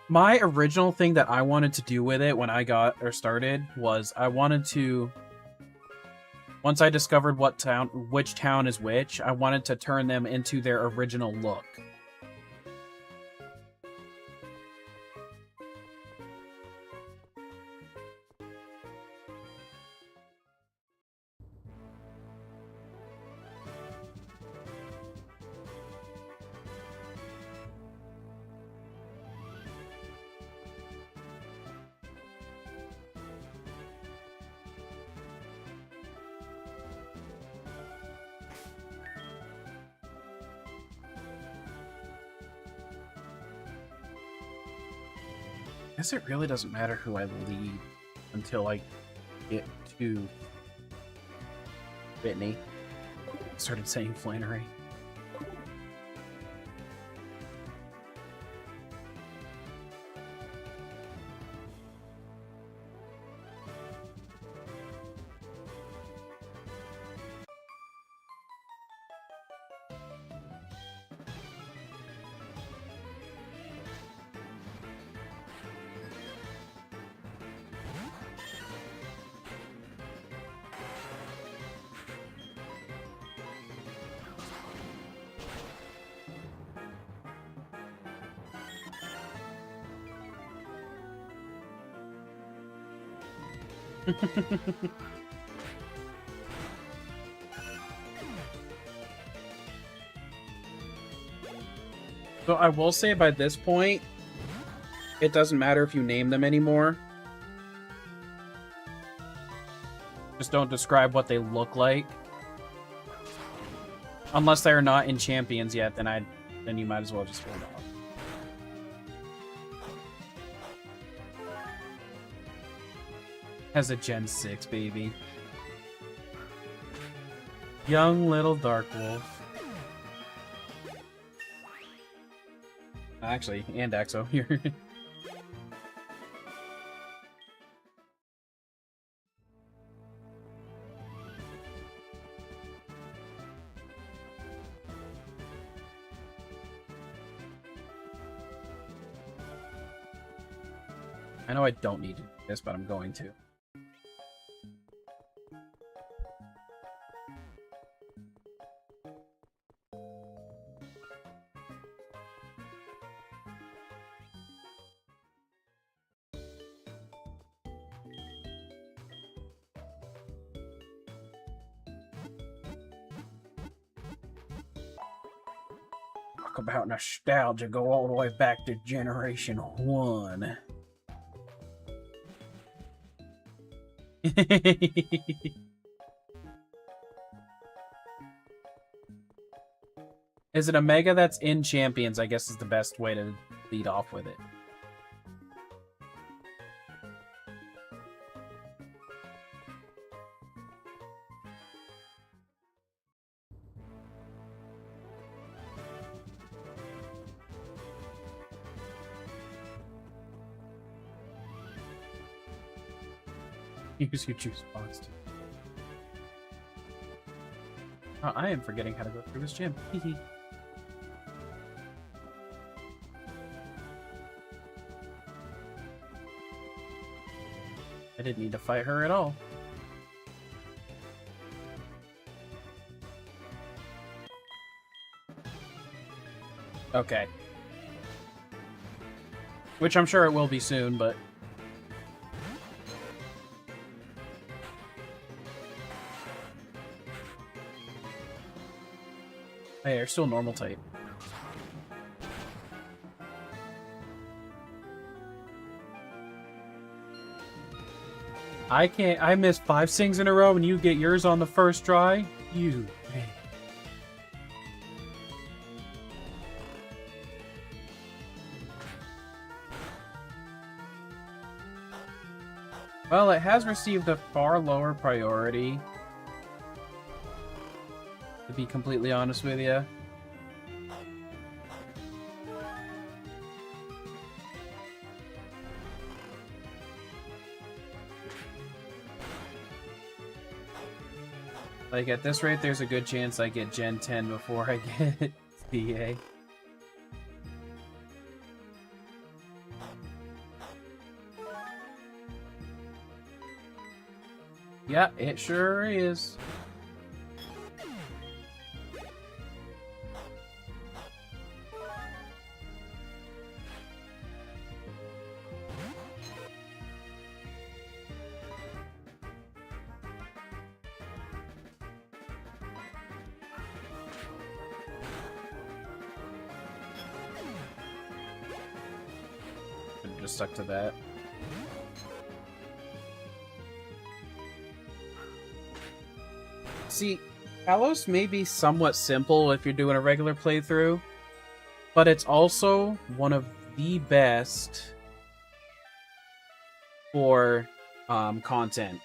My original thing that I wanted to do with it when I got or started was I wanted to, once I discovered which town is which, I wanted to turn them into their original look. I guess it really doesn't matter who I lead until I get to Whitney. Started saying Flannery. So I will say by this point, it doesn't matter if you name them anymore. Just don't describe what they look like. Unless they're not in champions yet, then you might as well just hold off. Has a Gen 6, baby. Young little Dark Wolf. Actually, and Axo here. I know I don't need to do this, but I'm going to. Talk about nostalgia, go all the way back to Generation 1. Is it a Mega that's in Champions? I guess is the best way to lead off with it. Use your juice box too. Oh, I am forgetting how to go through this gym. Hehe. I didn't need to fight her at all. Okay. Which I'm sure it will be soon, but... Hey, they're still normal type. I missed 5 sings in a row and you get yours on the first try? You, man. Well, it has received a far lower priority. To be completely honest with you. Like, at this rate, there's a good chance I get Gen 10 before I get CA. Yeah, it sure is. Just stuck to that. See, Kalos may be somewhat simple if you're doing a regular playthrough, but it's also one of the best for content.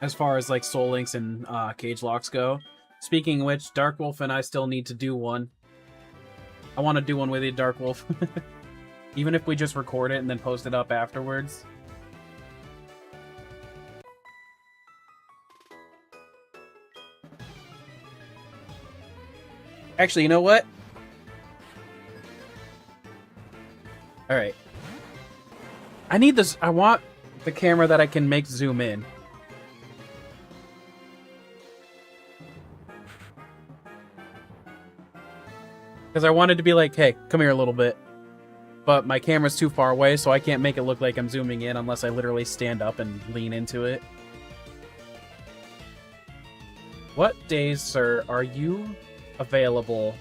As far as like Soul Links and Cage Locks go. Speaking of which, Dark Wolf and I still need to do one. I want to do one with you, Dark Wolf. Even if we just record it and then post it up afterwards. Actually, you know what? Alright. I need this. I want the camera that I can make zoom in. Because I wanted to be like, hey, come here a little bit. But my camera's too far away, so I can't make it look like I'm zooming in unless I literally stand up and lean into it. What days, sir, are you available?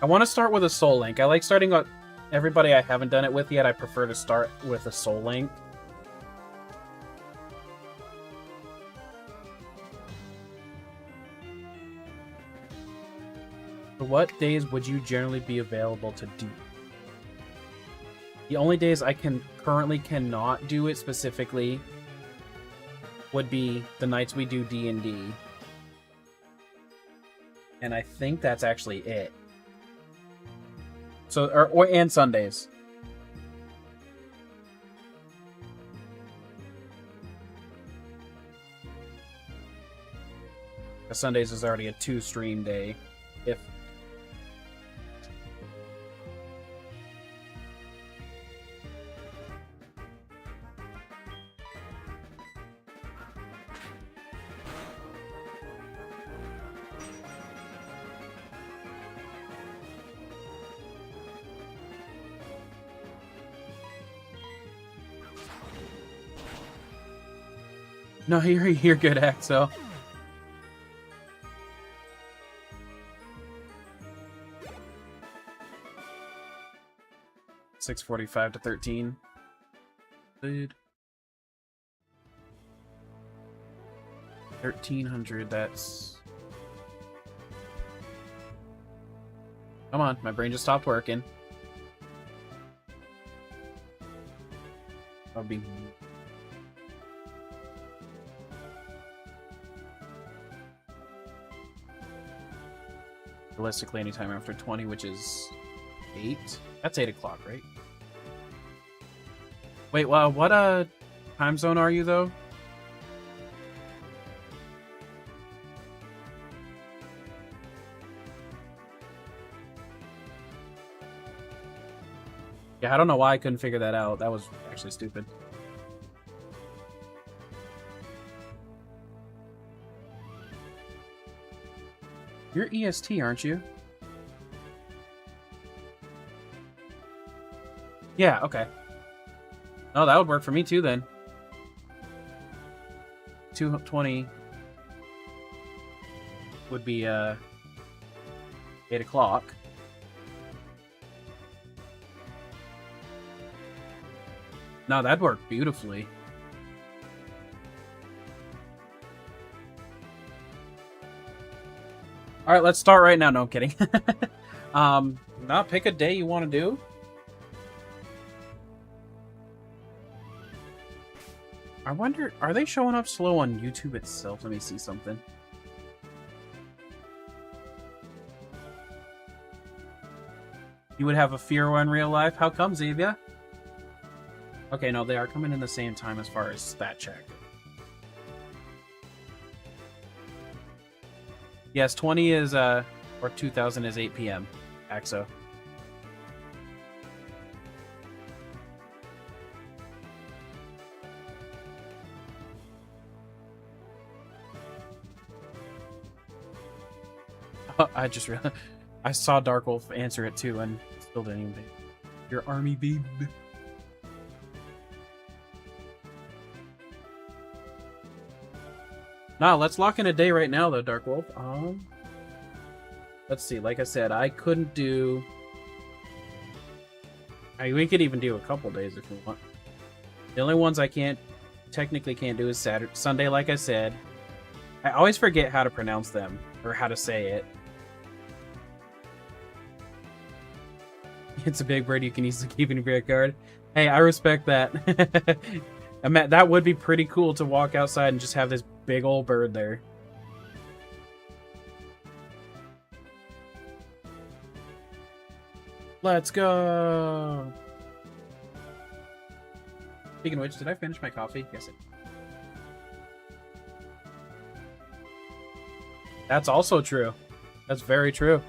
I want to start with a Soul Link. I like starting with everybody I haven't done it with yet. I prefer to start with a Soul Link. So what days would you generally be available to do? The only days I currently cannot do it specifically would be the nights we do D&D. And I think that's actually it. So, and Sundays. Sundays is already a 2-stream day. If no, you're good, Axel. $6:45 to 13. Dude. 1,300, that's... Come on, my brain just stopped working. That'll be... Realistically, anytime after 20, which is 8. That's 8 o'clock, right? Wait, well, what time zone are you, though? Yeah, I don't know why I couldn't figure that out. That was actually stupid. You're EST, aren't you? Yeah, okay. Oh, that would work for me too, then. 2:20 would be 8 o'clock. No, that'd work beautifully. All right, let's start right now. No, I'm kidding. Now pick a day you want to do. I wonder, are they showing up slow on YouTube itself? Let me see something. You would have a fear in real life? How come, Xavier? Okay, no, they are coming in the same time as far as stat check. Yes, 20 is, or 2000 is 8 p.m. Axo. I just realized I saw Dark Wolf answer it too, and still didn't even. Your army, babe. Nah, let's lock in a day right now, though, Dark Wolf. Let's see. Like I said, I couldn't do. We could even do a couple days if we want. The only ones I technically can't do is Saturday, Sunday. Like I said, I always forget how to pronounce them or how to say it. It's a big bird you can easily keep in your backyard. Hey, I respect that. I mean, that would be pretty cool to walk outside and just have this big old bird there. Let's go! Speaking of which, did I finish my coffee? Yes, I did. That's also true. That's very true.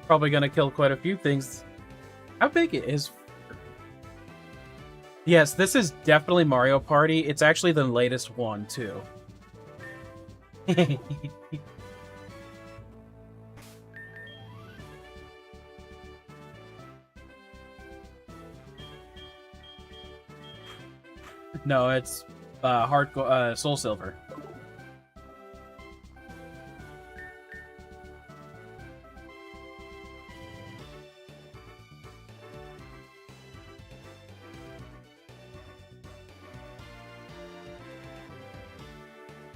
Probably gonna kill quite a few things. How big it is? Yes, this is definitely Mario Party. It's actually the latest one, too. No, it's Soul Silver.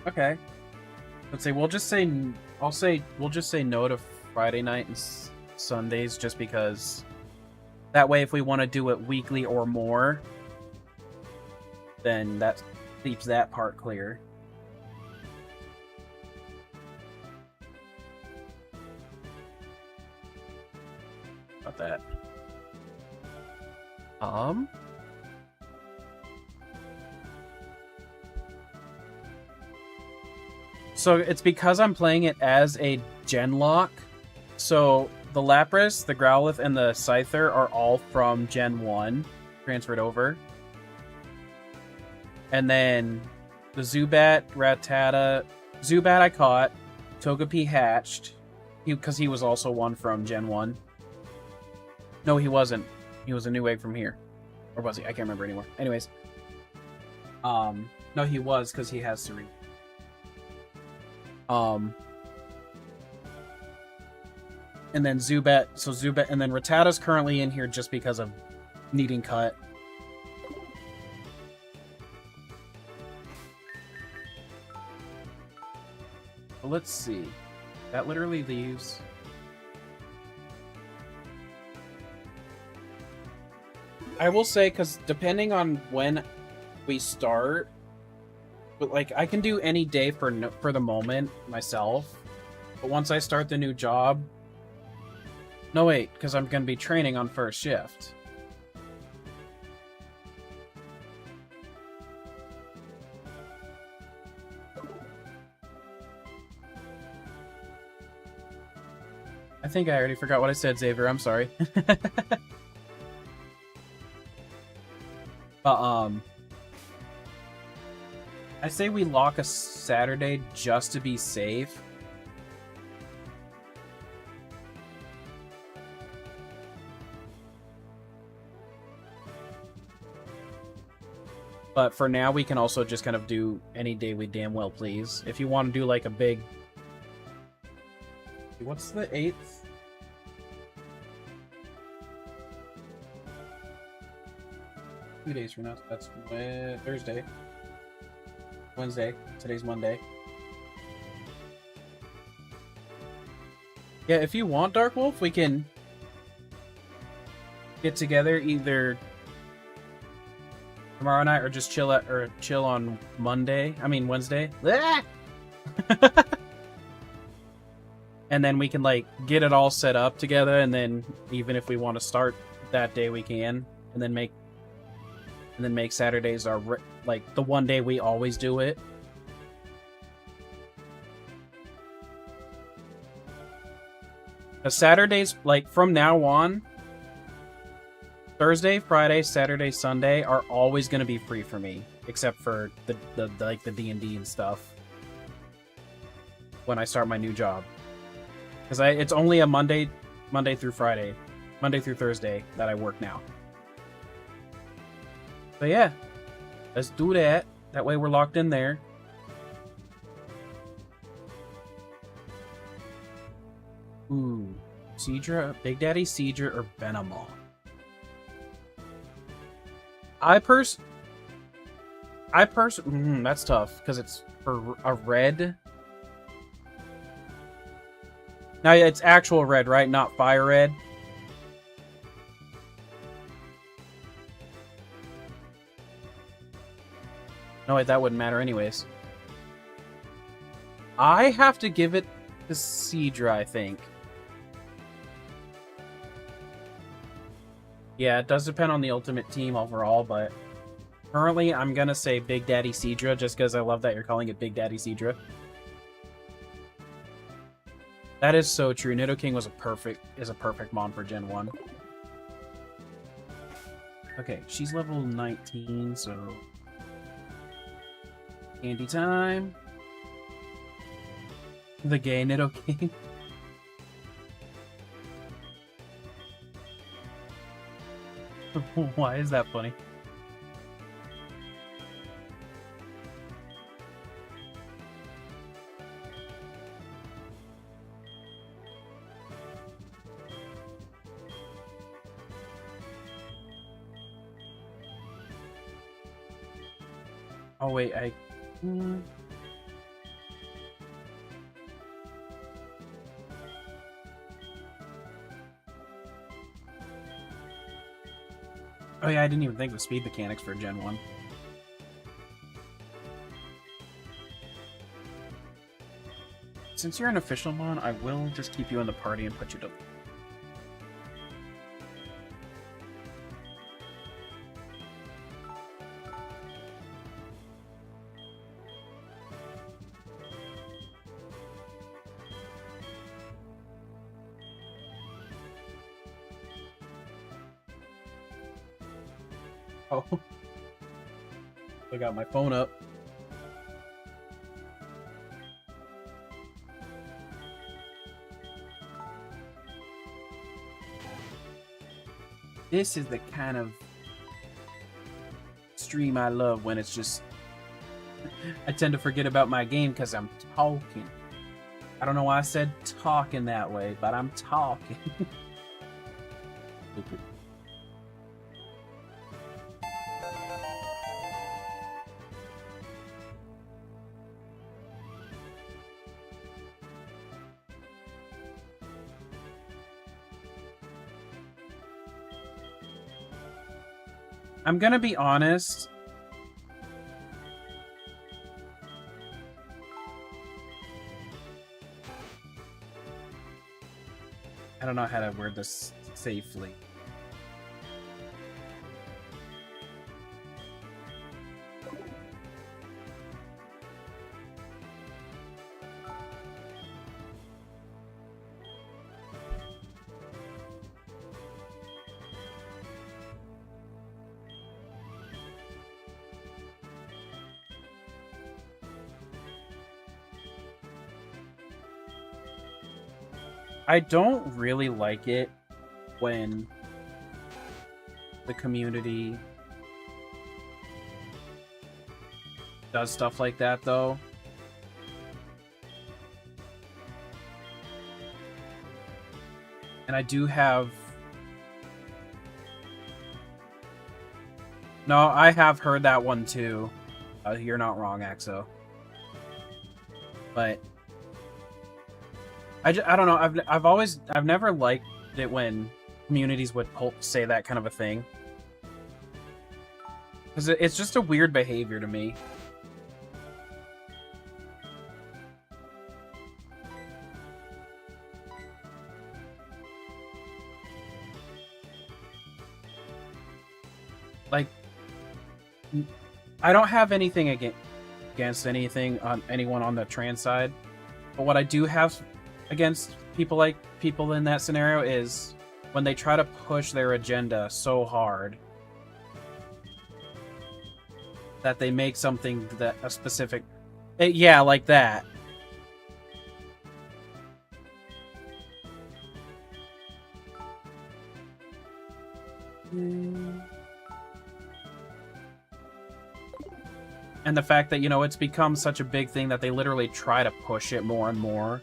Okay. Let's say we'll just say we'll just say no to Friday night and Sundays just because that way if we want to do it weekly or more, then that keeps that part clear. About that. So it's because I'm playing it as a Genlocke. So the Lapras, the Growlithe, and the Scyther are all from Gen 1 transferred over. And then the Zubat, Rattata... Zubat I caught. Togepi hatched. Because he was also one from Gen 1. No, he wasn't. He was a new egg from here. Or was he? I can't remember anymore. Anyways. No, he was, because he has Serene. And then Zubat, and then Rattata's currently in here just because of needing cut. But let's see. That literally leaves... I will say, because depending on when we start, but like I can do any day for the moment myself. But once I start the new job, no wait, because I'm gonna be training on first shift. I think I already forgot what I said, Xavier. I'm sorry. But I say we lock a Saturday just to be safe. But for now, we can also just kind of do any day we damn well please. If you want to do like a big... What's the 8th? Days from now. That's Thursday. Wednesday. Today's Monday. Yeah, if you want, Dark Wolf, we can get together either tomorrow night or just chill on Monday. I mean Wednesday. And then we can like get it all set up together, and then even if we want to start that day, we can, and then make Saturdays our like the one day we always do it. Because Saturdays, like from now on, Thursday, Friday, Saturday, Sunday are always going to be free for me, except for the like the D&D and stuff. When I start my new job, because it's only a Monday through Friday, Monday through Thursday that I work now. So yeah, let's do that. That way we're locked in there. Ooh, Seadra, Big Daddy Seadra, or Venomoth. That's tough because it's for a red. Now it's actual red, right? Not fire red. No, wait, that wouldn't matter anyways. I have to give it to Seadra, I think. Yeah, it does depend on the ultimate team overall, but currently I'm gonna say Big Daddy Seadra just because I love that you're calling it Big Daddy Seadra. That is so true. Nidoking is a perfect mon for Gen 1. Okay, she's level 19, so candy time. The gay Nidoking. Why is that funny? Oh wait, Oh yeah, I didn't even think of the speed mechanics for Gen 1. Since you're an official mon, I will just keep you in the party and put you to... Oh. I got my phone up. This is the kind of stream I love when it's just... I tend to forget about my game because I'm talking. I don't know why I said talking that way, but I'm talking. I'm gonna be honest. I don't know how to word this safely. I don't really like it when the community does stuff like that, though. And I do have... No, I have heard that one too. You're not wrong, Axo. But... I don't know, I've never liked it when communities would say that kind of a thing. Because it's just a weird behavior to me. Like, I don't have anything against anyone on the trans side, but what I do have against people in that scenario is when they try to push their agenda so hard that they make something that a specific... yeah, like that. And the fact that, you know, it's become such a big thing that they literally try to push it more and more.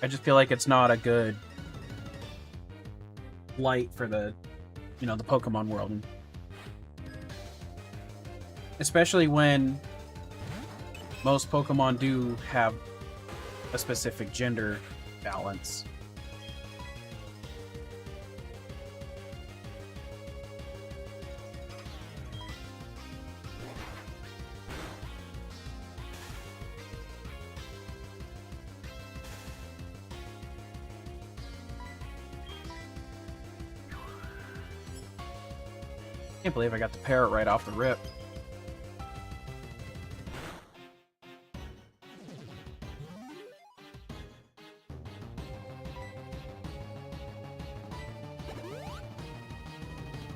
I just feel like it's not a good light for the, you know, the Pokemon world. Especially when most Pokemon do have a specific gender balance. Can't believe I got the parrot right off the rip.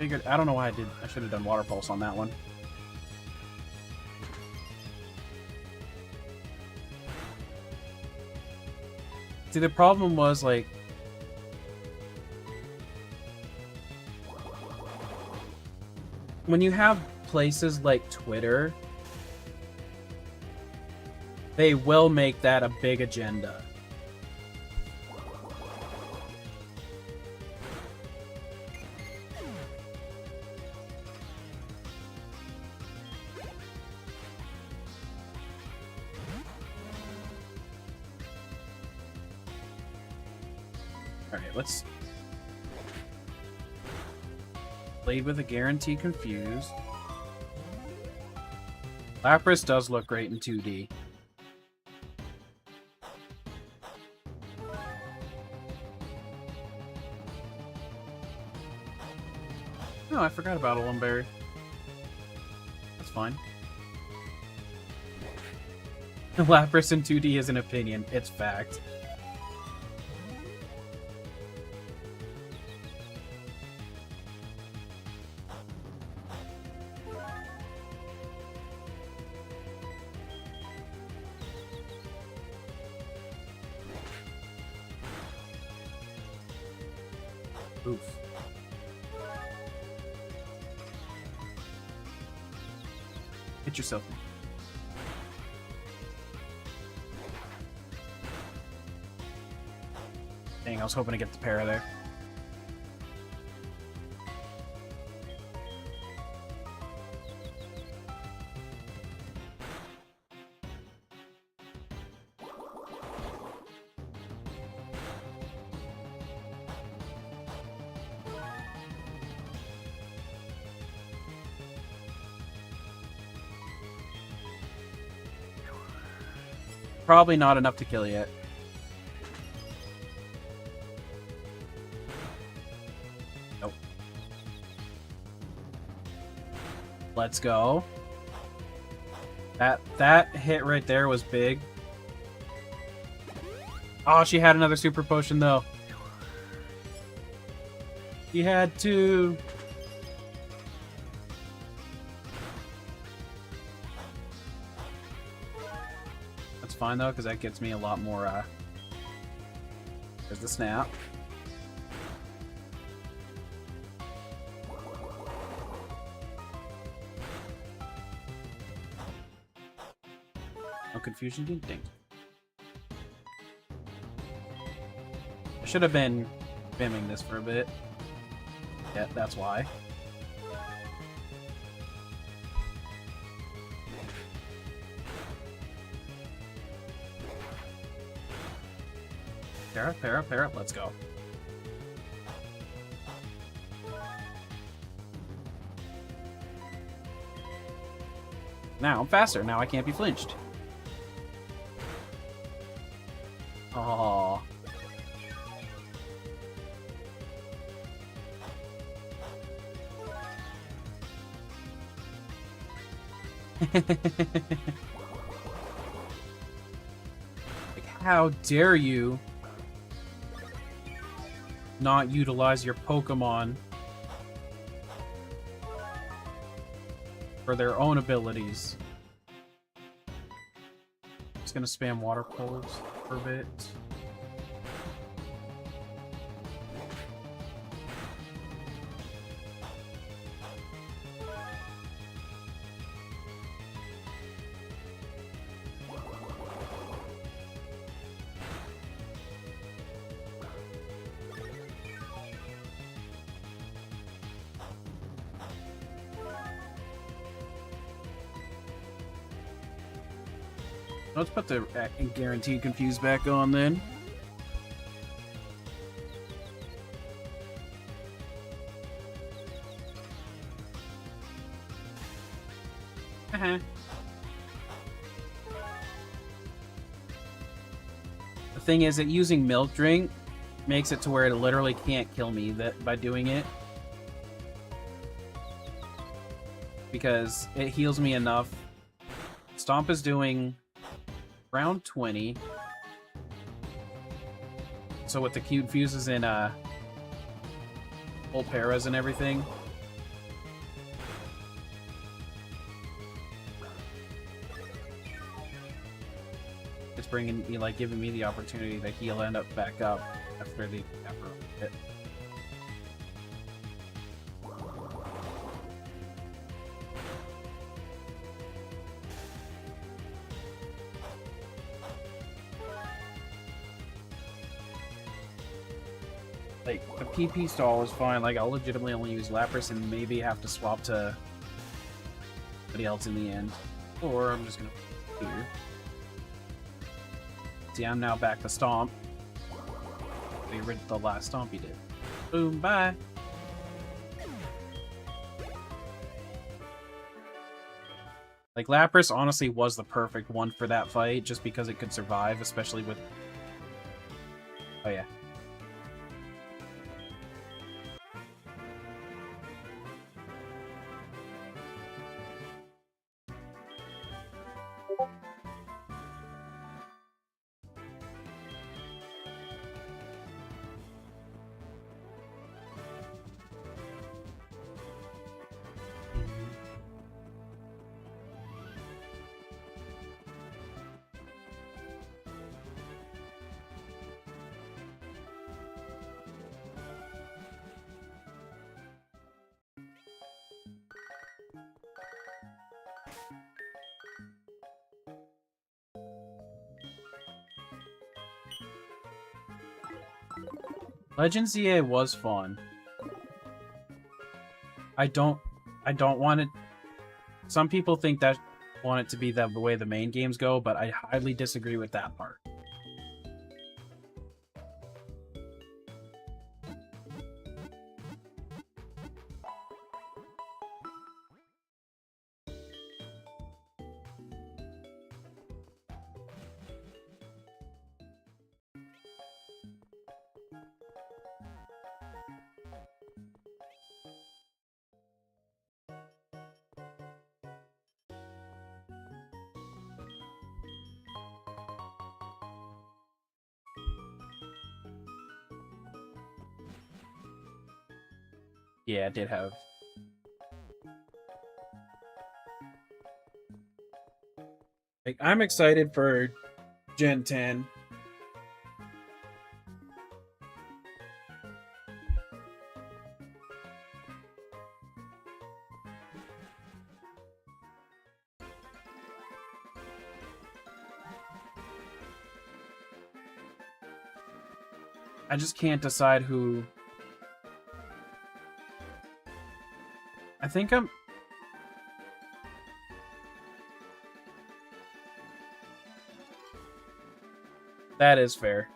Figured, I don't know why I should have done Water Pulse on that one. See, the problem was, like, when you have places like Twitter, they will make that a big agenda. Alright, let's... Played with a guarantee confuse. Lapras does look great in 2D. Oh, I forgot about a Lumberry. That's fine. Lapras in 2D is an opinion. It's fact. Oof. Hit yourself. Dang, I was hoping to get the para there. Probably not enough to kill yet. Nope. Let's go. That hit right there was big. Oh, she had another super potion though. She had to. Fine though, because that gets me a lot more. There's the snap. No confusion, ding. I should have been bimming this for a bit. Yeah, that's why. Para, let's go. Now I'm faster. Now I can't be flinched. Oh. Like, how dare you not utilize your Pokemon for their own abilities. Just gonna spam water poles for a bit. Let's put the guaranteed confuse back on then. The thing is that using Milk Drink makes it to where it literally can't kill me by doing it. Because it heals me enough. Stomp is doing round 20. So with the cute fuses in full paras and everything. It's bringing me, like, giving me the opportunity to heal and up back up after the hit. Like, the PP stall is fine. Like, I'll legitimately only use Lapras and maybe have to swap to somebody else in the end. Or I'm just gonna here. See, I'm now back to Stomp. The last Stomp he did. Boom, bye. Like, Lapras honestly was the perfect one for that fight, just because it could survive, especially with... Oh, yeah. Legends EA was fun. I don't want it... Some people think that want it to be the way the main games go, but I highly disagree with that part. Yeah, it did have... Like, I'm excited for Gen 10. I just can't decide who... I think I'm... That is fair.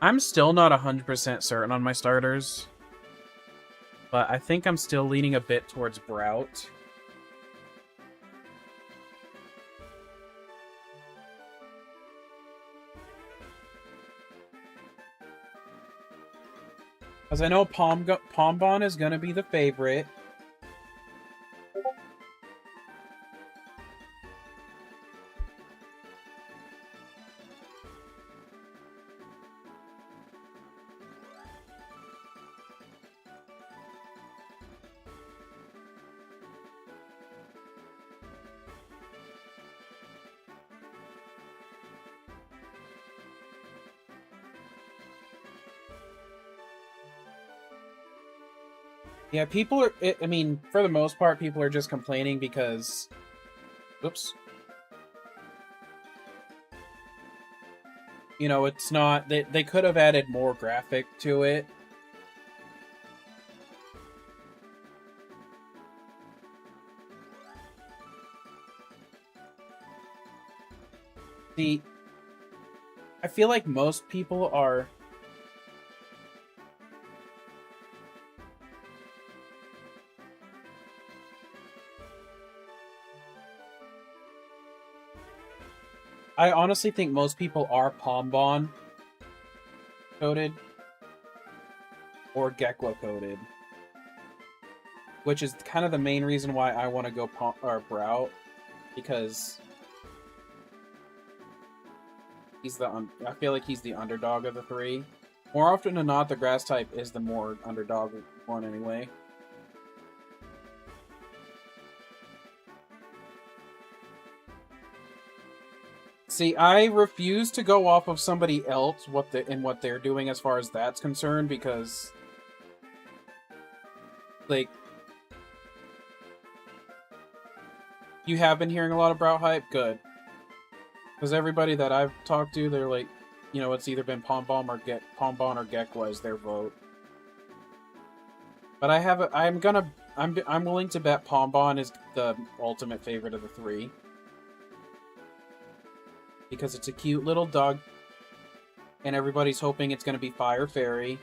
I'm still not 100% certain on my starters, but I think I'm still leaning a bit towards Brout. Because I know Pombon is going to be the favorite. Yeah, people are... I mean, for the most part, people are just complaining because... Oops. You know, it's not... They could have added more graphic to it. I feel like most people are... I honestly think most people are Pombon coded or Geklo coded, which is kind of the main reason why I want to go Brout, because he's I feel like he's the underdog of the three. More often than not, the grass type is the more underdog one anyway. See, I refuse to go off of somebody else what they're doing as far as that's concerned, because like you have been hearing a lot of Brout hype, good. Because everybody that I've talked to, they're like, you know, it's either been Pombon or Gekwa as their vote. But I'm willing to bet Pombon is the ultimate favorite of the three. Because it's a cute little dog, and everybody's hoping it's going to be Fire Fairy.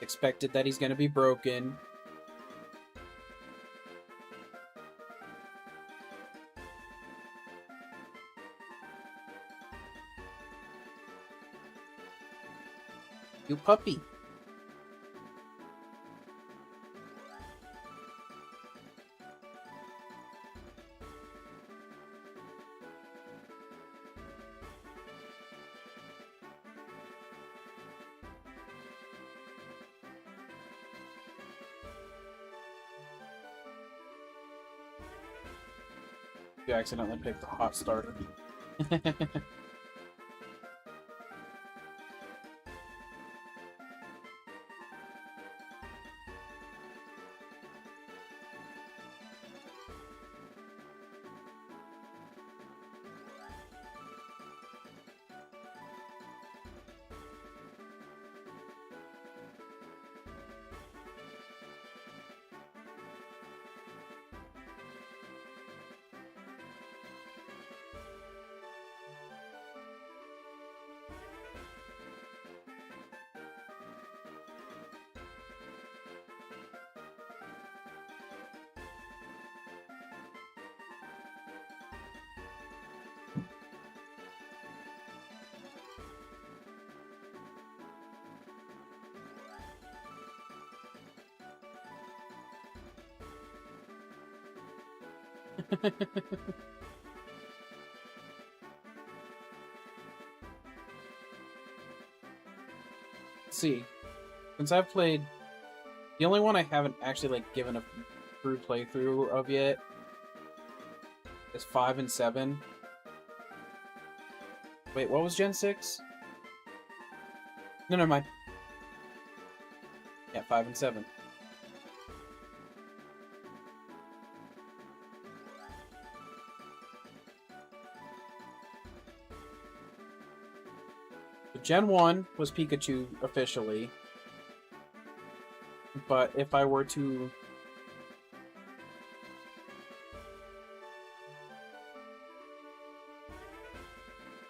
Expected that he's gonna be broken. You puppy. You accidentally picked the hot starter. Let's see. Since I've played... The only one I haven't actually, like, given a true playthrough of yet is 5 and 7. Wait, what was Gen 6? No, never mind. Yeah, 5 and 7. Gen 1 was Pikachu officially. But if I were to...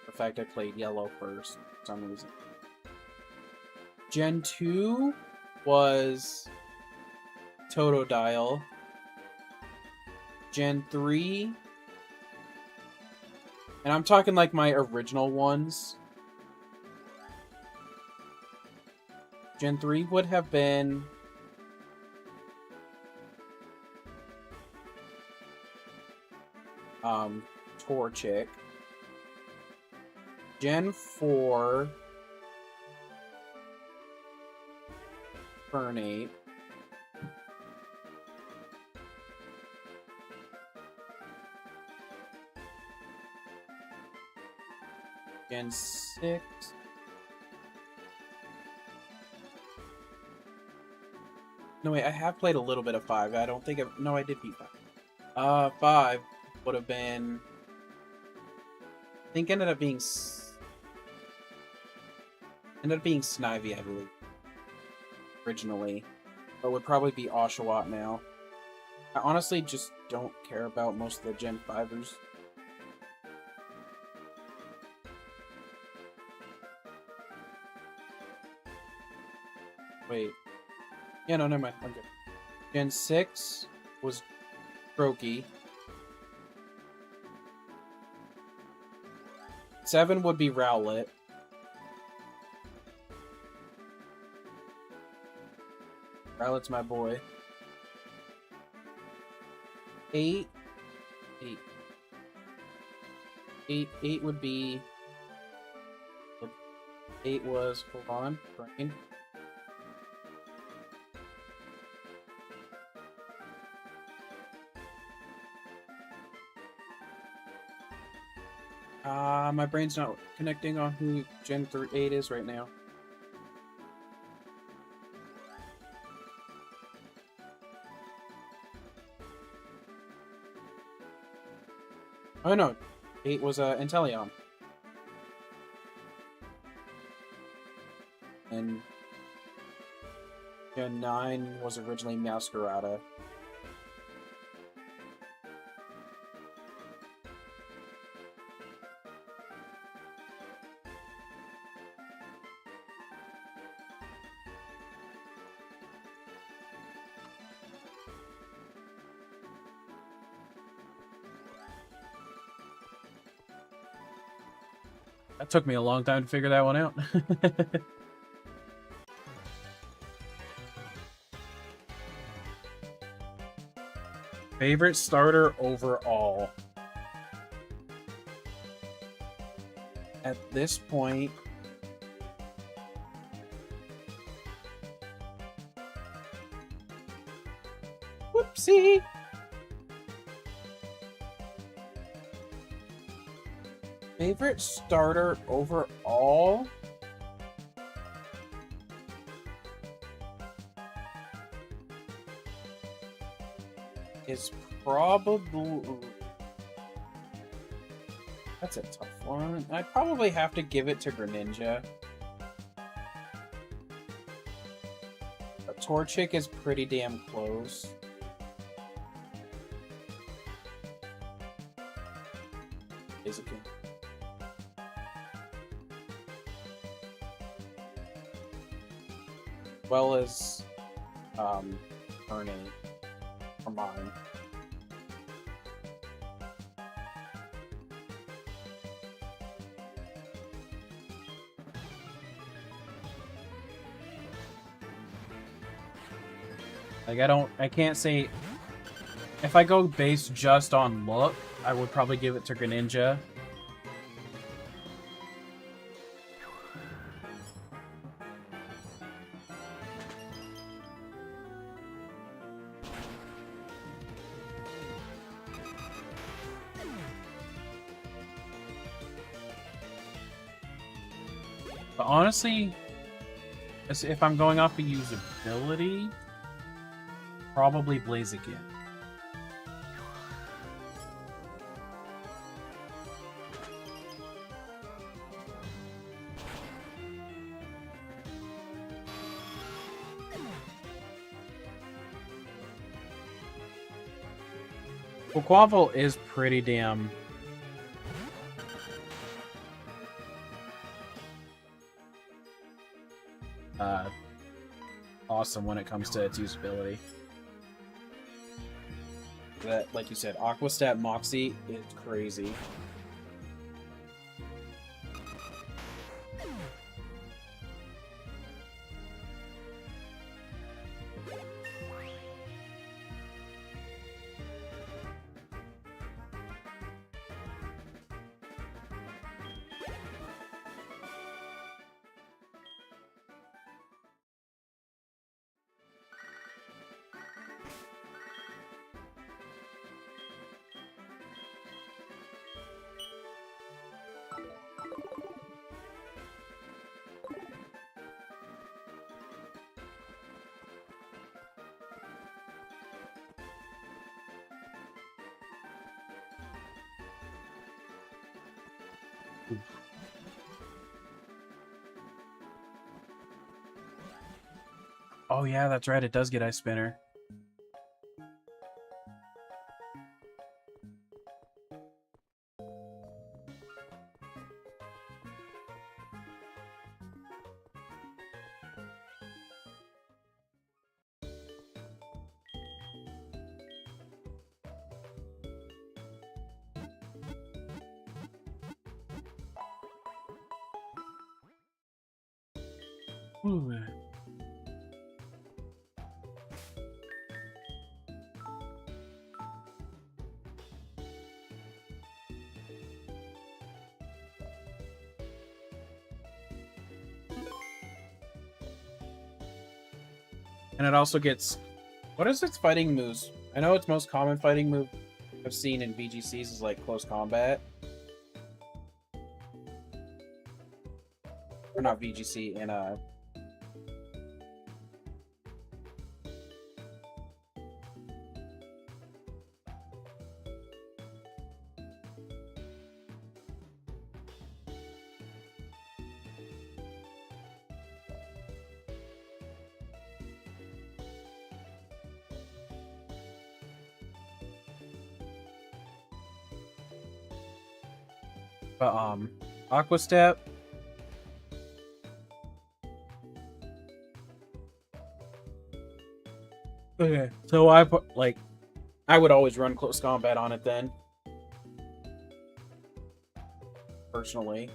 The fact I played Yellow first, for some reason. Gen 2 was Totodile. Gen 3... And I'm talking like my original ones. Gen 3 would have been... Torchic. Gen 4... Fernate. Gen 6... No, wait, I have played a little bit of 5. I don't think I've... No, I did beat 5. 5 would have been... I think ended up being Snivy, I believe. Originally. But would probably be Oshawott now. I honestly just don't care about most of the Gen 5ers. Wait. Yeah, no, never mind. I'm good. Gen 6 was Brokey. 7 would be Rowlet. Rowlet's my boy. 8 would be... 8 was... Hold on. Brain. My brain's not connecting on who Gen 8 is right now. Oh no, 8 was Inteleon. And Gen 9 was originally Masquerada. That took me a long time to figure that one out. Favorite starter overall? At this point... Whoopsie! Favorite starter overall? Is probably... That's a tough one. I'd probably have to give it to Greninja. But Torchic is pretty damn close. Basically. Well as Ernie for mine. Like I can't say if I go based just on look, I would probably give it to Greninja. But honestly, if I'm going off of usability, probably Blaziken. Well, Quavel is pretty damn... awesome when it comes to its usability. That, like you said, Aquastat Moxie is crazy. Oh yeah, that's right, it does get Ice Spinner. Ooh. And it also gets... What is its fighting moves? I know its most common fighting move I've seen in VGCs is like close combat. Or not VGC, in Aqua Step. Okay, so I put, like, I would always run close combat on it then. Personally.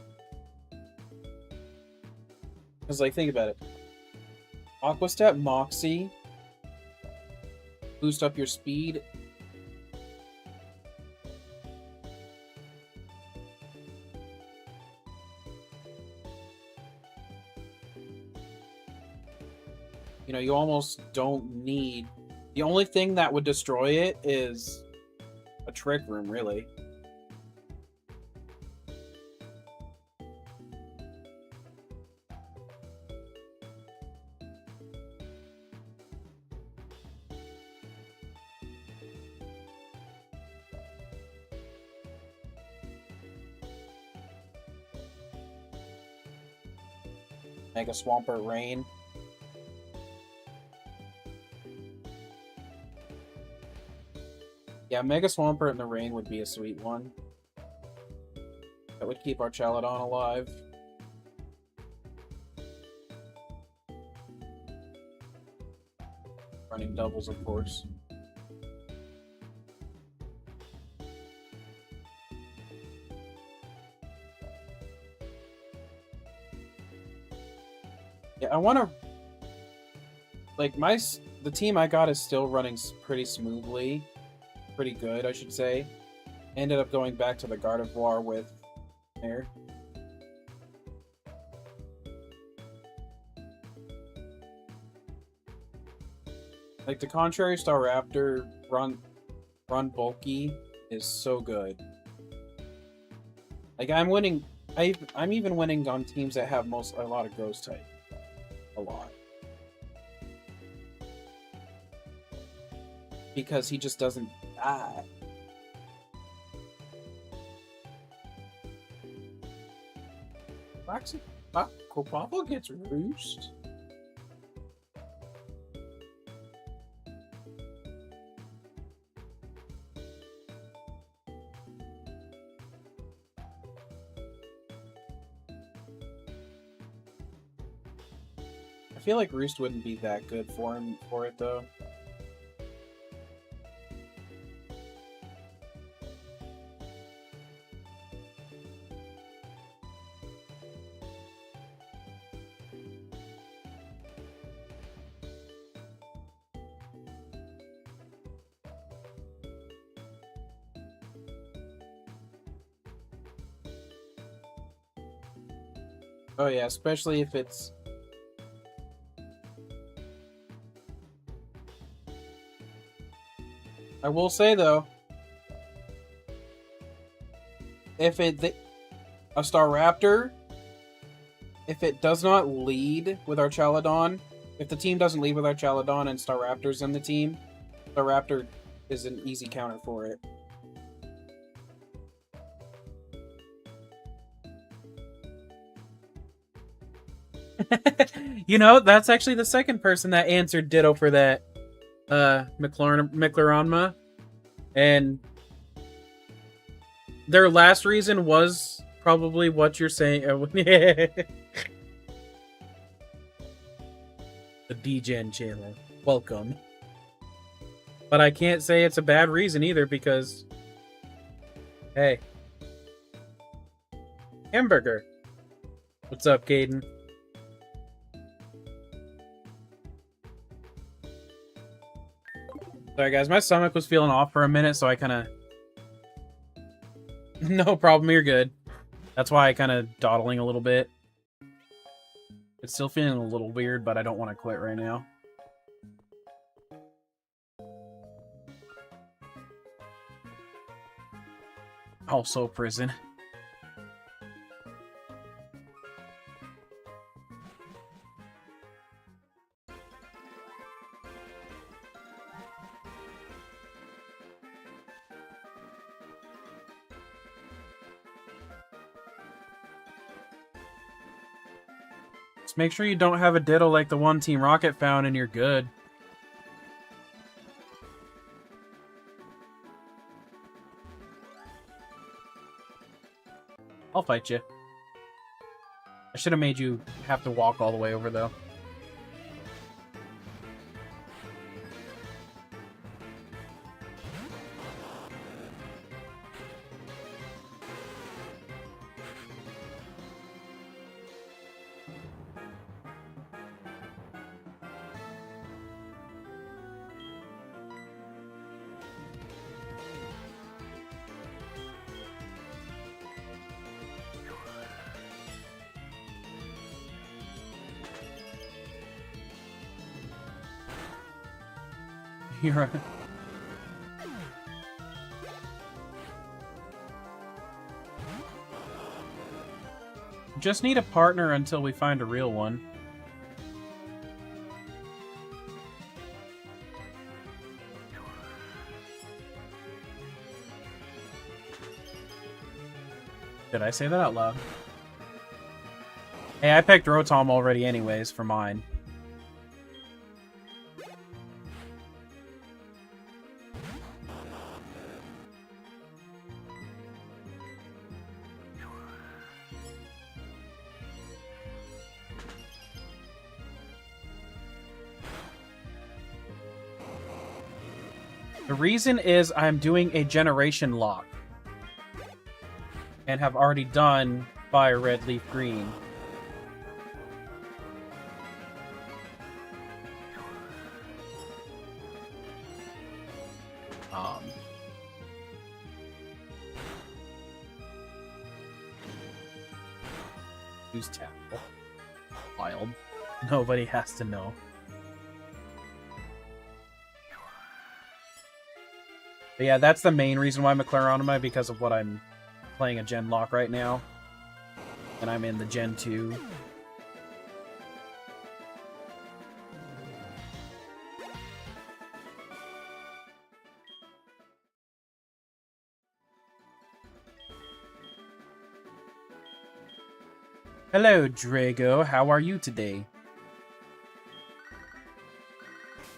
Because, like, think about it. Aqua Step, Moxie, boost up your speed. You know, you almost don't need... The only thing that would destroy it is a Trick Room, really. Mega Swampert Rain. Yeah, Mega Swampert in the rain would be a sweet one. That would keep our Chaladon alive. Running doubles, of course. Yeah, I want to... Like, the team I got is still running pretty smoothly. Pretty good, I should say. Ended up going back to the Gardevoir with Air. Like, the Contrary Staraptor run bulky is so good. Like, I'm winning... I'm even winning on teams that have a lot of Ghost type. A lot. Because he just doesn't die. Copapa gets roost. I feel like Roost wouldn't be that good for it though. Oh yeah, especially if it's... I will say though, if a Staraptor, if it does not lead with our Chaladon, if the team doesn't lead with our Chaladon and Staraptor's in the team, Staraptor is an easy counter for it. You know, that's actually the second person that answered ditto for that, McLaronma. And their last reason was probably what you're saying. The DGen channel. Welcome. But I can't say it's a bad reason either because... Hey. Hamburger. What's up, Caden? Sorry guys, my stomach was feeling off for a minute, so I kind of... No problem, you're good. That's why I kind of dawdling a little bit. It's still feeling a little weird, but I don't want to quit right now. Also prison. Just make sure you don't have a Ditto like the one Team Rocket found and you're good. I'll fight you. I should have made you have to walk all the way over, though. You're a... Just need a partner until we find a real one. Did I say that out loud? Hey, I picked Rotom already anyways for mine. The reason is I'm doing a generation lock. And have already done Fire Red, Leaf Green. Use Tackle. Wild. Nobody has to know. But yeah, that's the main reason why I'm a Claronima, because of what I'm playing a Genlocke right now. And I'm in the Gen 2. Hello, Drago. How are you today?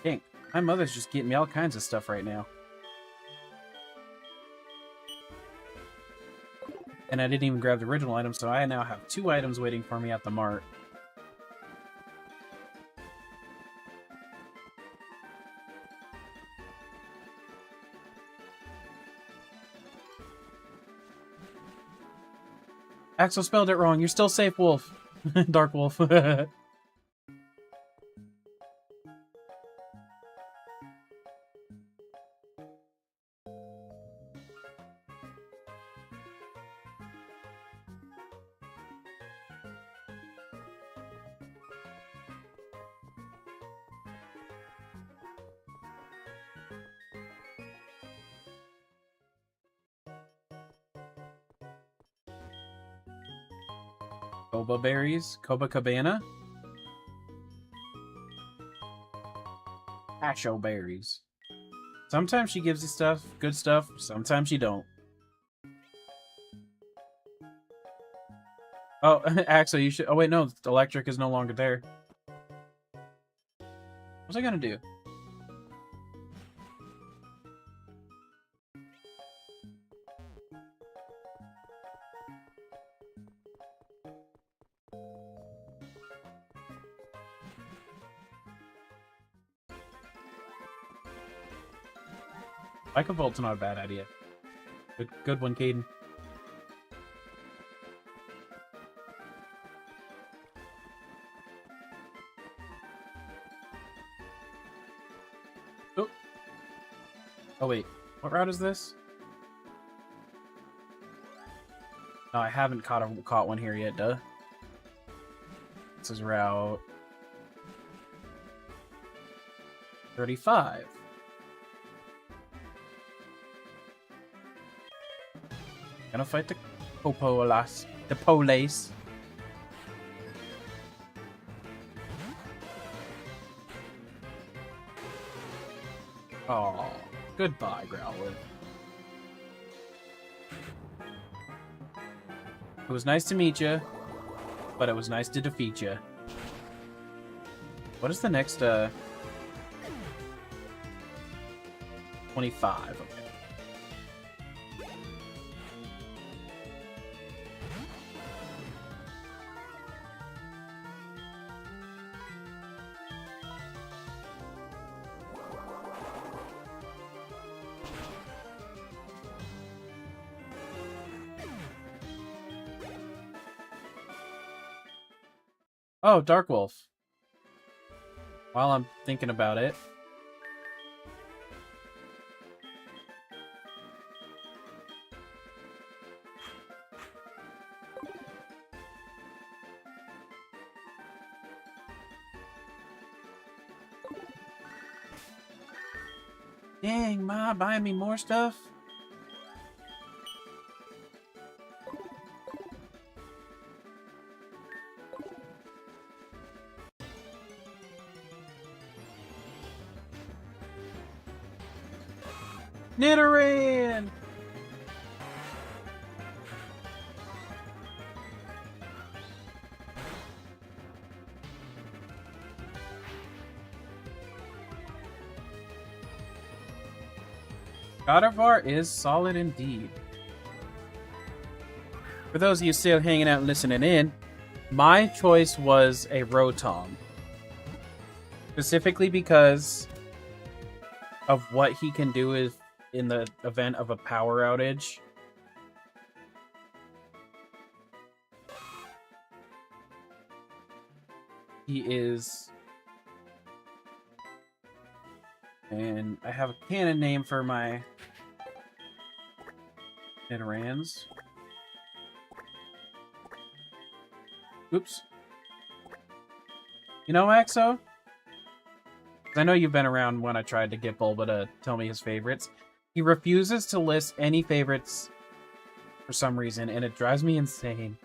Dang, my mother's just getting me all kinds of stuff right now. And I didn't even grab the original item, so I now have 2 items waiting for me at the mart. Axel spelled it wrong. You're still safe, Wolf. Dark Wolf. Koba berries? Copacabana? Pasho berries. Sometimes she gives you stuff, good stuff, sometimes she don't. Oh, Axel, you should... Oh, wait, no. Electric is no longer there. What was I gonna do? Micro Volt's not a bad idea. Good one, Caden. Oh. Oh, wait. What route is this? No, I haven't caught one here yet, duh. This is route 35. Gonna fight the Popolas. The Polace. Oh, goodbye, Growlithe. It was nice to meet you, but it was nice to defeat you. What is the next, 25, okay. Oh, Dark Wolf. While I'm thinking about it. Dang, Ma, buying me more stuff? Nidoran! Gardevoir is solid indeed. For those of you still hanging out and listening in, my choice was a Rotom. Specifically because of what he can do in the event of a power outage. He is... And I have a canon name for my Nidorans. Oops. You know, Axo? 'Cause I know you've been around when I tried to get Bulba to tell me his favorites. He refuses to list any favorites for some reason, and it drives me insane.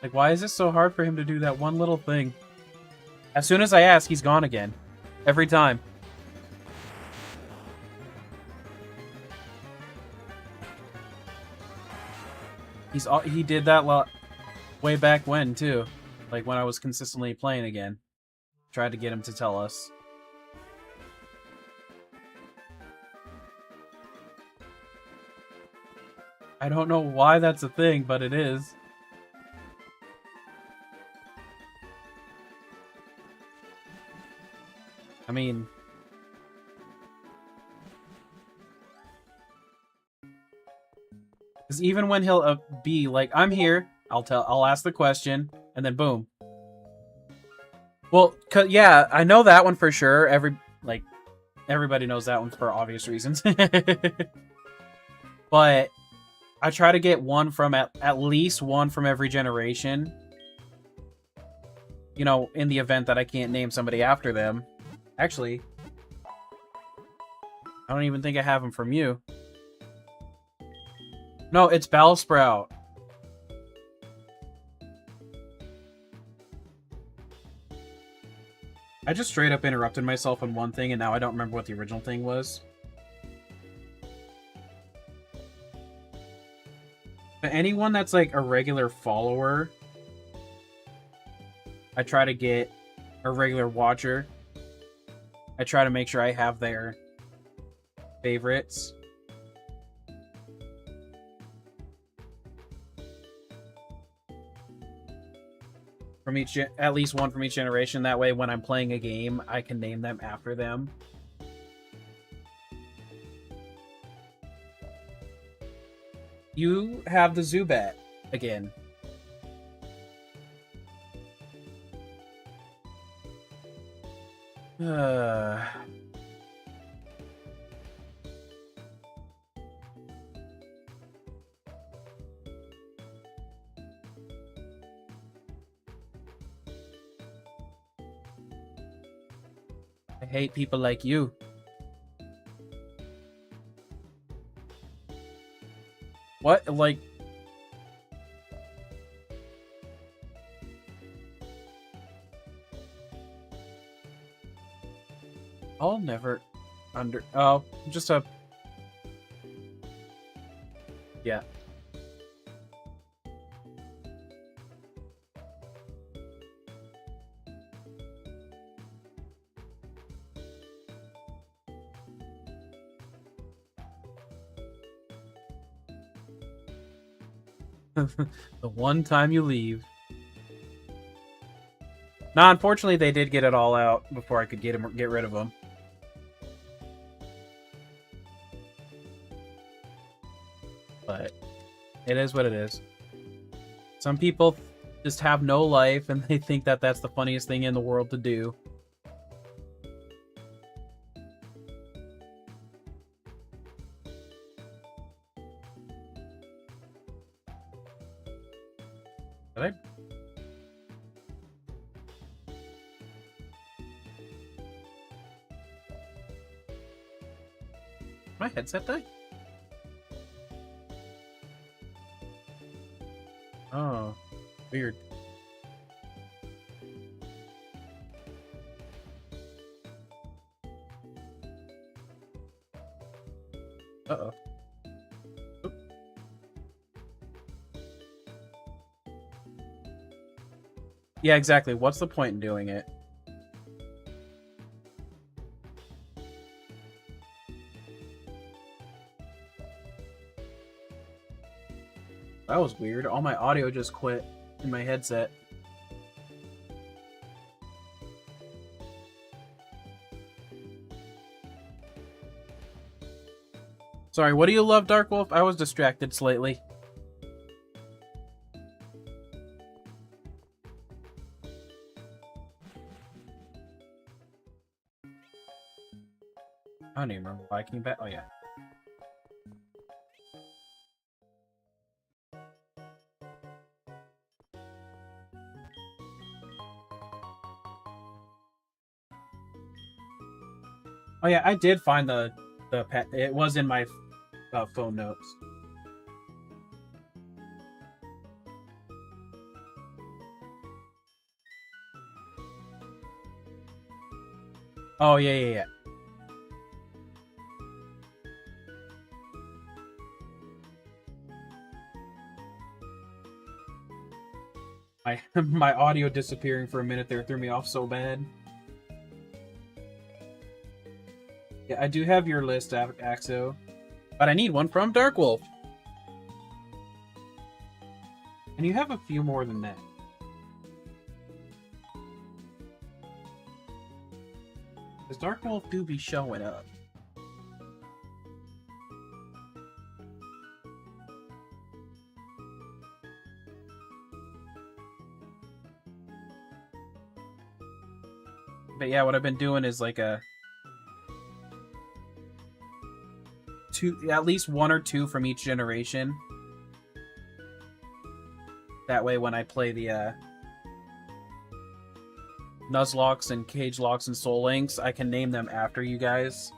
Like, why is it so hard for him to do that one little thing? As soon as I ask, he's gone again. Every time. He did that way back when, too. Like, when I was consistently playing again. Tried to get him to tell us. I don't know why that's a thing, but it is. I mean... Because even when he'll be like, I'm here, I'll ask the question, and then boom. Well, yeah, I know that one for sure. Everybody knows that one for obvious reasons. But I try to get one from at least one from every generation. You know, in the event that I can't name somebody after them. Actually, I don't even think I have them from you. No, it's Bellsprout. I just straight up interrupted myself on one thing, and now I don't remember what the original thing was. But anyone that's like a regular follower, I try to get a regular watcher. I try to make sure I have their favorites. From at least one from each generation. That way, when I'm playing a game, I can name them after them. You have the Zubat again. I hate people like you. What? Like... I'll never Oh, just a... Yeah. The one time you leave. Nah, unfortunately, they did get it all out before I could get rid of them. But it is what it is. Some people just have no life, and they think that that's the funniest thing in the world to do. Did I? my headset die? Oh, weird. Uh-oh. Oop. Yeah, exactly. What's the point in doing it? That was weird. All my audio just quit in my headset. Sorry, what do you love, Dark Wolf? I was distracted slightly. I don't even remember why I came back. Oh, yeah. Oh, yeah, I did find the pet. It was in my phone notes. Oh, yeah. My audio disappearing for a minute there threw me off so bad. Yeah, I do have your list, Axo. But I need one from Dark Wolf. And you have a few more than that. Because Dark Wolf do be showing up. But yeah, what I've been doing is like a... at least one or two from each generation. That way when I play the Nuzlocks and Cage Locks and Soul Links, I can name them after you guys.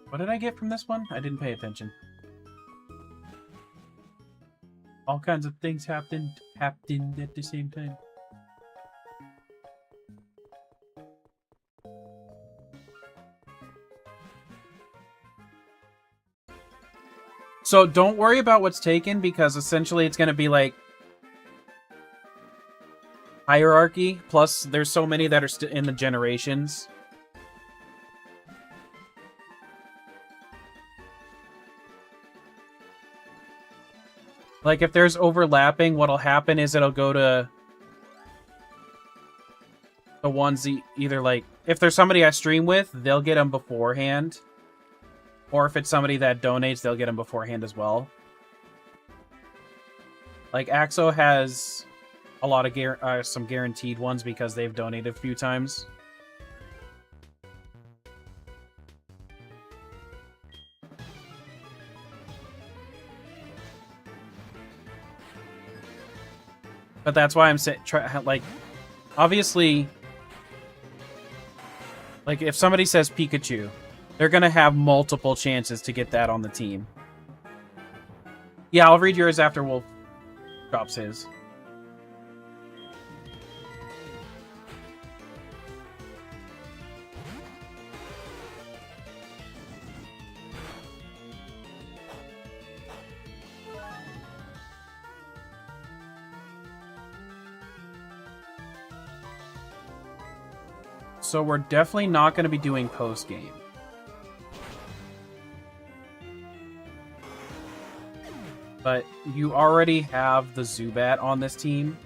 What did I get from this one? I didn't pay attention. All kinds of things happened at the same time. So don't worry about what's taken, because essentially it's going to be like hierarchy, plus there's so many that are still in the generations. Like, if there's overlapping, what'll happen is it'll go to the ones either, like, if there's somebody I stream with, they'll get them beforehand. Or if it's somebody that donates, they'll get them beforehand as well. Like, Axo has a lot of some guaranteed ones because they've donated a few times. But that's why I'm saying, like, obviously, like, if somebody says Pikachu, they're going to have multiple chances to get that on the team. Yeah, I'll read yours after Wolf drops his. So we're definitely not going to be doing post-game. But you already have the Zubat on this team.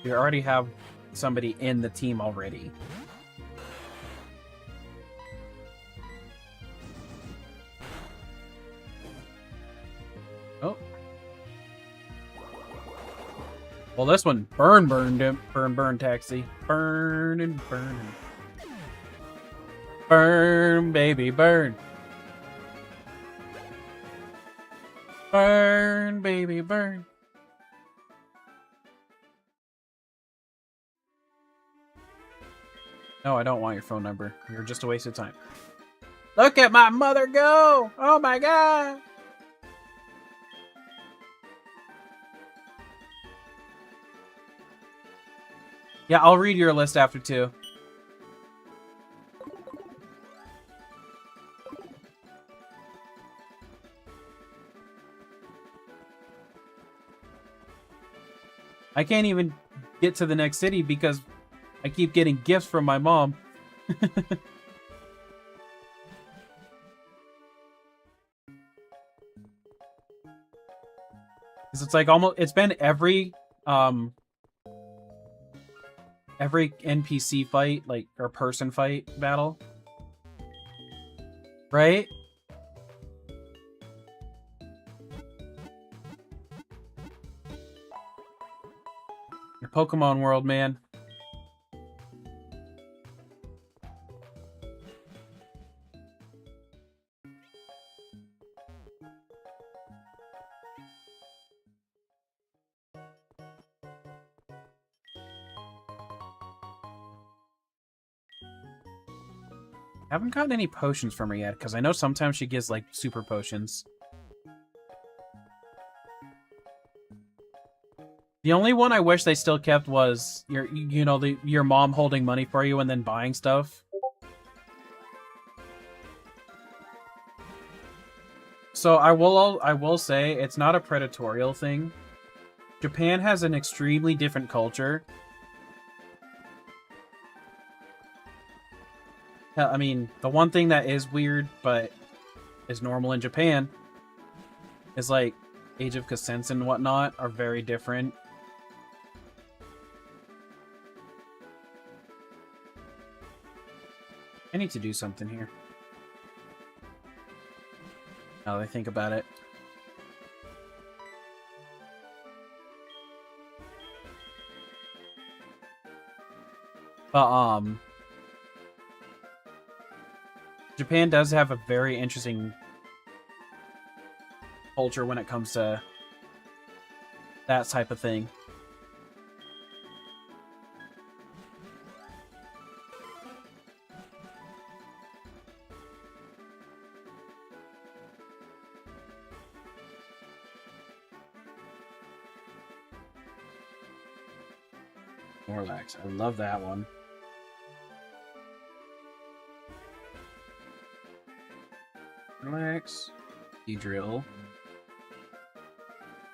You already have somebody in the team already. Oh. Well, this one, burn taxi. Burn and burn. Burn, baby, burn. Burn, baby, burn. No, I don't want your phone number. You're just a waste of time. Look at my mother go! Oh my god! Yeah, I'll read your list after too. I can't even get to the next city because I keep getting gifts from my mom. It's like almost, it's been every NPC fight, like, or person fight battle. Right? Your Pokemon world, man. Haven't gotten any potions from her yet, because I know sometimes she gives, like, super potions. The only one I wish they still kept was your mom holding money for you and then buying stuff. So I will say it's not a predatorial thing. Japan has an extremely different culture. I mean, the one thing that is weird but is normal in Japan is like age of consent and whatnot are very different. I need to do something here. Now that I think about it. But, Japan does have a very interesting culture when it comes to that type of thing. Snorlax. I love that one. Snorlax. Beedrill.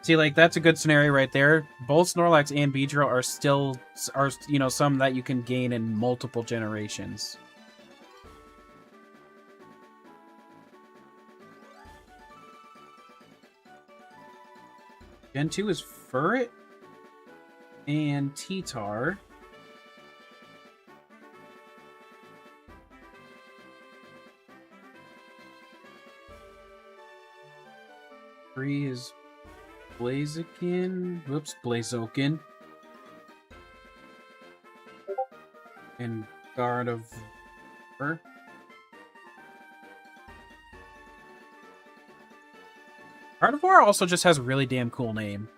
See, like, that's a good scenario right there. Both Snorlax and Beedrill are still, some that you can gain in multiple generations. Gen 2 is Furret and T-Tar. Three is Blaziken. Whoops, Blazoken. And Gardevoir. Gardevoir also just has a really damn cool name.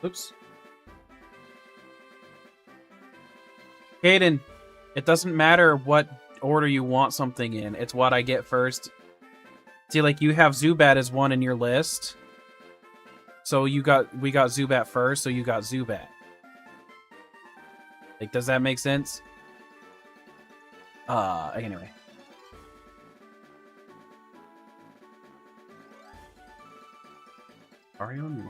Oops. Caden, it doesn't matter what order you want something in. It's what I get first. See, like, you have Zubat as one in your list. So we got Zubat first, so you got Zubat. Like, does that make sense? Anyway. Arion?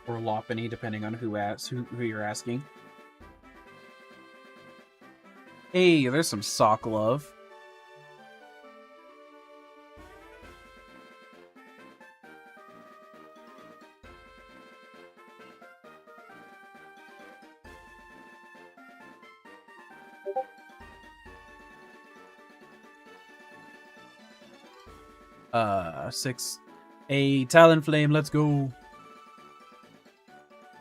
Or Loppany, depending on who you're asking. Hey, there's some sock love. Six. A Talonflame, let's go.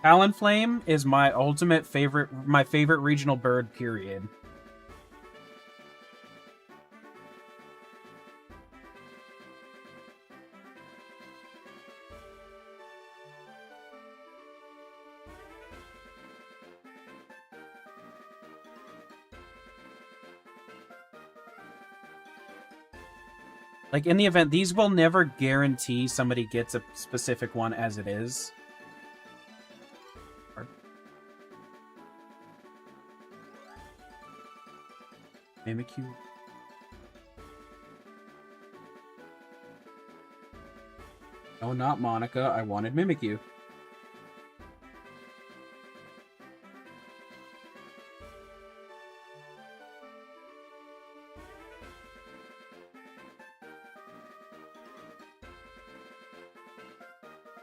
Talonflame is my favorite regional bird, period. Like, in the event, these will never guarantee somebody gets a specific one as it is. Mimikyu. No, not Monica. I wanted Mimikyu.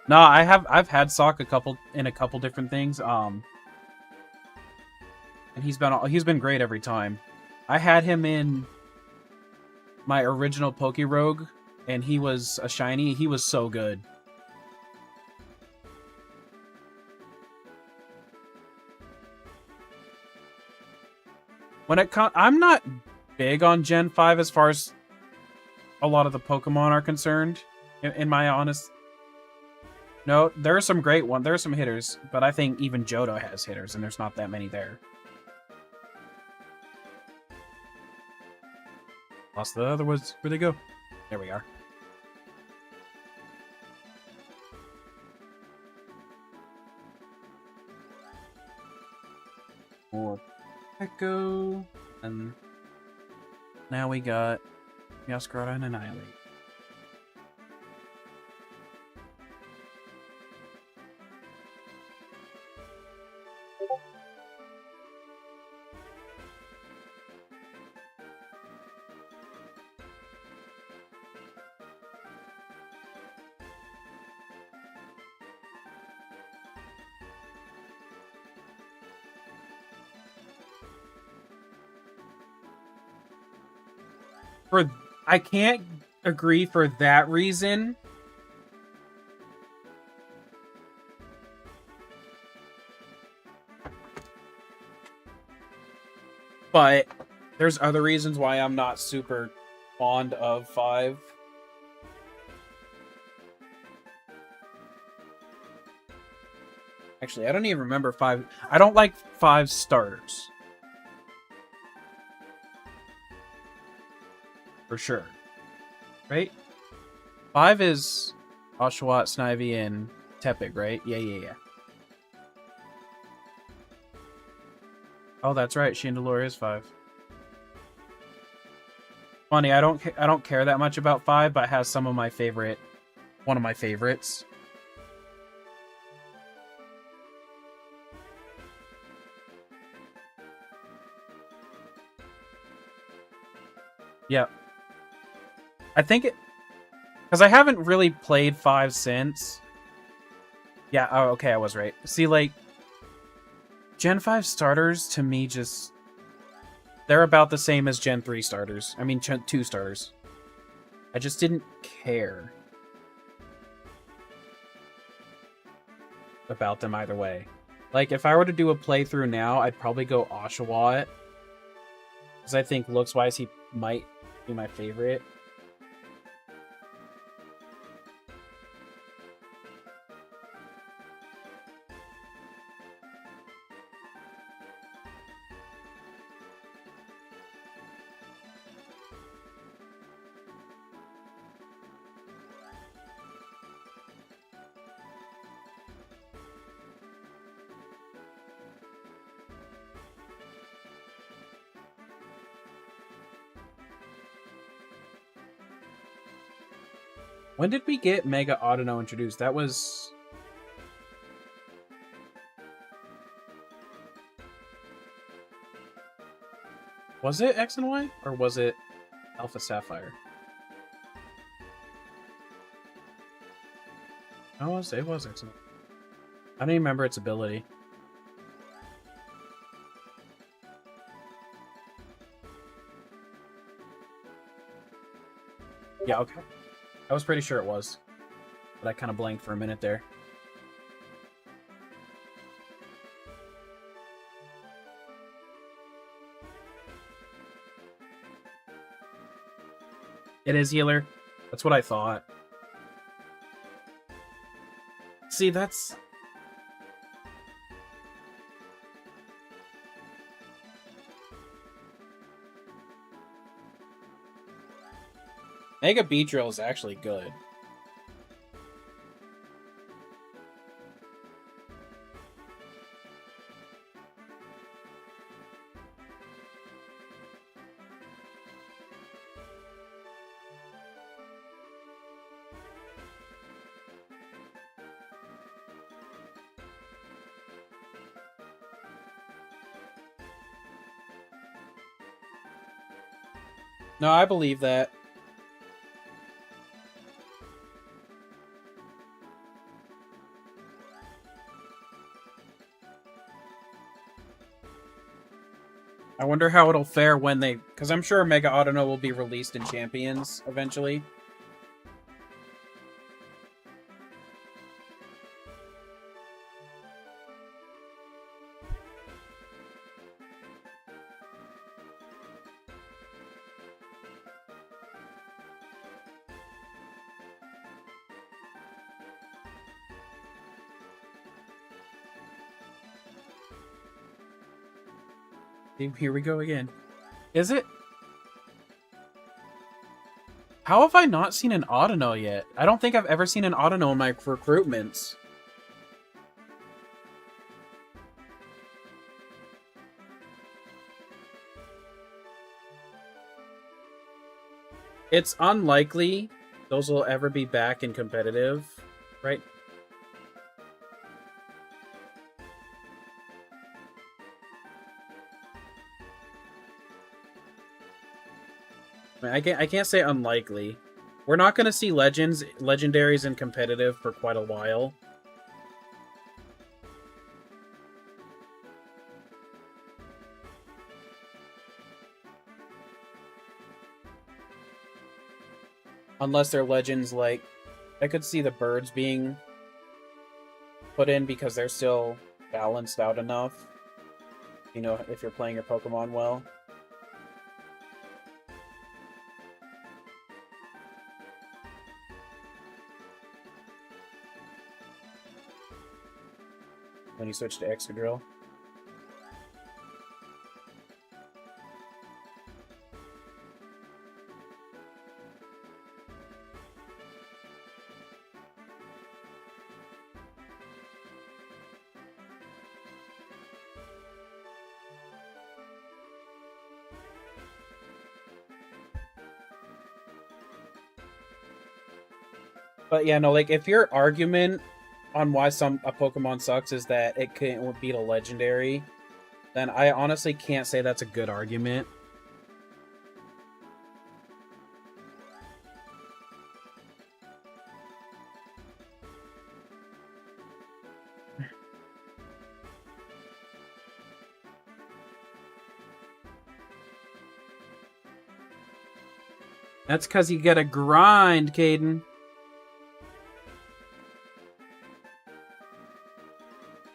No, I've had Sock in a couple different things. And he's been great every time. I had him in my original Pokerogue, and he was a shiny. He was so good. I'm not big on Gen 5 as far as a lot of the Pokemon are concerned, in my honest... No, there are some great ones. There are some hitters, but I think even Johto has hitters, and there's not that many there. Lost the other ones. Where'd they go? There we are. More Echo, and now we got Meowscarada and Annihilate. I can't agree for that reason. But there's other reasons why I'm not super fond of 5. Actually, I don't even remember 5. I don't like 5 starters. For sure. Right? 5 is Oshawott, Snivy, and Tepig, right? Yeah. Oh, that's right. Chandelure is 5. Funny, I don't care that much about 5, but it has one of my favorites. Yep. I think it... Because I haven't really played 5 since. Yeah, oh, okay, I was right. See, like... Gen 5 starters, to me, just... They're about the same as Gen 3 starters. I mean, Gen 2 starters. I just didn't care about them either way. Like, if I were to do a playthrough now, I'd probably go Oshawott. Because I think looks-wise, he might be my favorite. When did we get Mega Audino introduced? That was... Was it X and Y? Or was it Alpha Sapphire? No, it was X and Y. I don't even remember its ability. Yeah, okay. I was pretty sure it was. But I kind of blanked for a minute there. It is healer. That's what I thought. See, that's... Mega Beedrill is actually good. No, I believe that. I wonder how it'll fare when they... Because I'm sure Mega Audino will be released in Champions eventually. Here we go again. Is it? How have I not seen an Audino yet? I don't think I've ever seen an Audino in my recruitments. It's unlikely those will ever be back in competitive, right? I can't say unlikely. We're not going to see legendaries in competitive for quite a while. Unless they're legends like... I could see the birds being put in because they're still balanced out enough. You know, if you're playing your Pokemon well. When you switch to Excadrill. But yeah, no, like, if your argument on why a Pokemon sucks is that it can't beat a legendary, then I honestly can't say that's a good argument. That's because you gotta grind, Caden.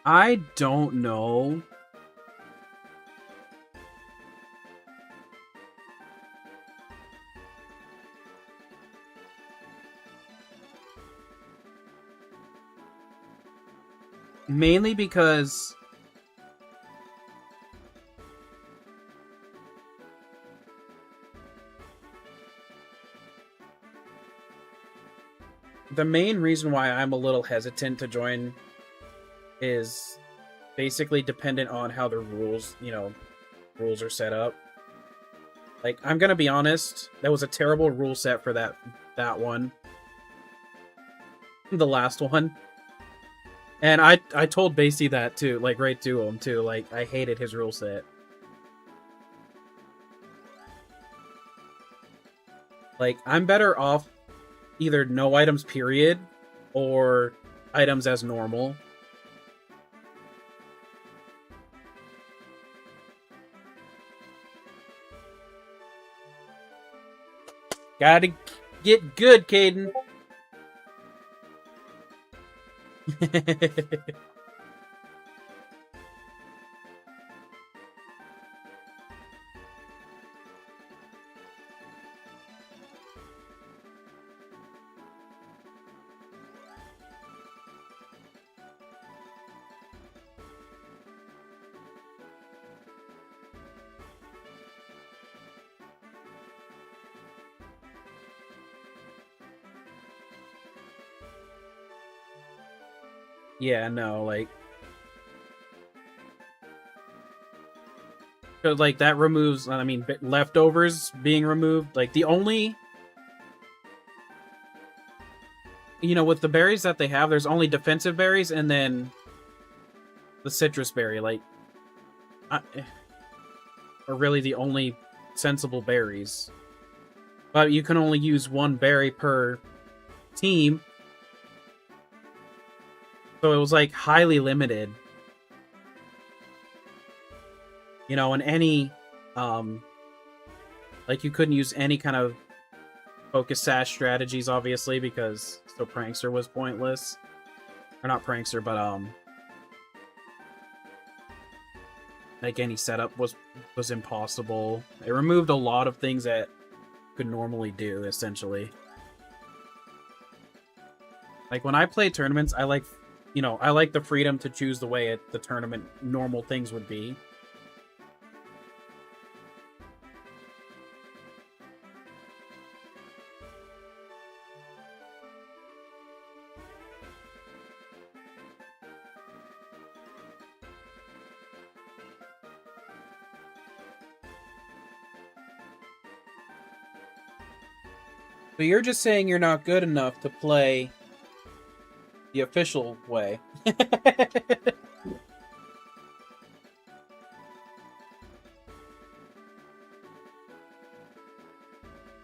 I don't know. Mainly because... the main reason why I'm a little hesitant to join is basically dependent on how the rules, rules are set up. Like, I'm gonna be honest, that was a terrible rule set for that one. The last one. And I told Basie that too, like, right to him too, like, I hated his rule set. Like, I'm better off either no items, period, or items as normal. Gotta get good, Caden. Yeah, no, like... So, like, that removes, I mean, leftovers being removed. Like, the only... You know, with the berries that they have, there's only defensive berries and then the citrus berry. Like, are really the only sensible berries. But you can only use one berry per team. So it was, like, highly limited. You know, and any... like, you couldn't use any kind of focus sash strategies, obviously, because so Prankster was pointless. Or not Prankster, but, like, any setup was impossible. It removed a lot of things that could normally do, essentially. Like, when I play tournaments, I like, you know, I like the freedom to choose the way the tournament normal things would be. But you're just saying you're not good enough to play the official way.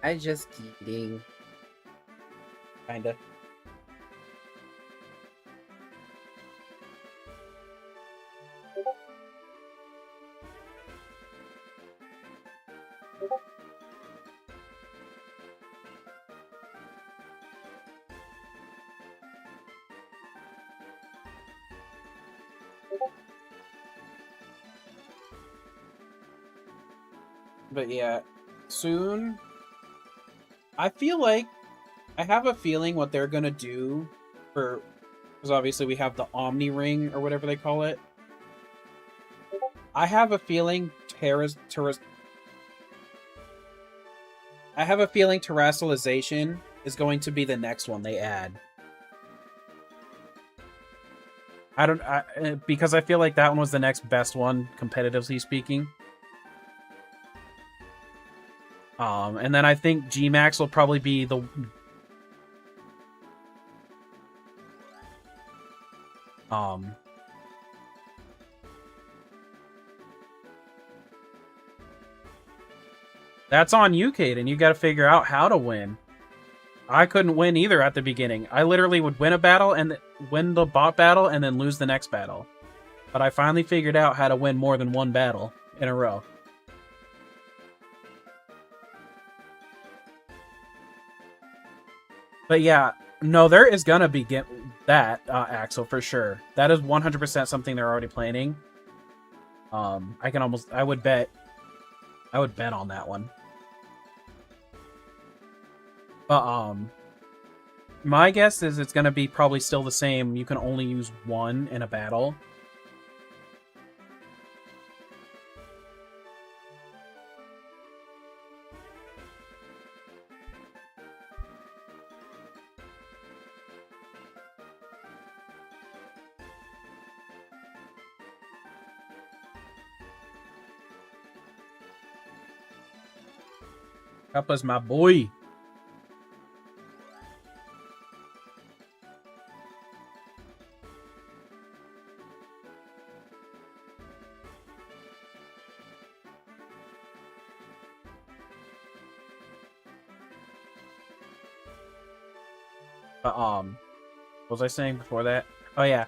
I just kidding. Kinda. But yeah, soon. I feel like I have a feeling what they're gonna do for, because obviously we have the Omni Ring or whatever they call it. I have a feeling terrestrialization is going to be the next one they add. Because I feel like that one was the next best one, competitively speaking. And then I think Gmax will probably be the... That's on you, Caden. You gotta figure out how to win. I couldn't win either at the beginning. I literally would win a battle and win the bot battle and then lose the next battle. But I finally figured out how to win more than one battle in a row. But yeah, no, there is gonna be that, Axel, for sure. That is 100% something they're already planning. I would bet on that one. But, my guess is it's gonna be probably still the same. You can only use one in a battle. Kappa's my boy. But, what was I saying before that? Oh, yeah.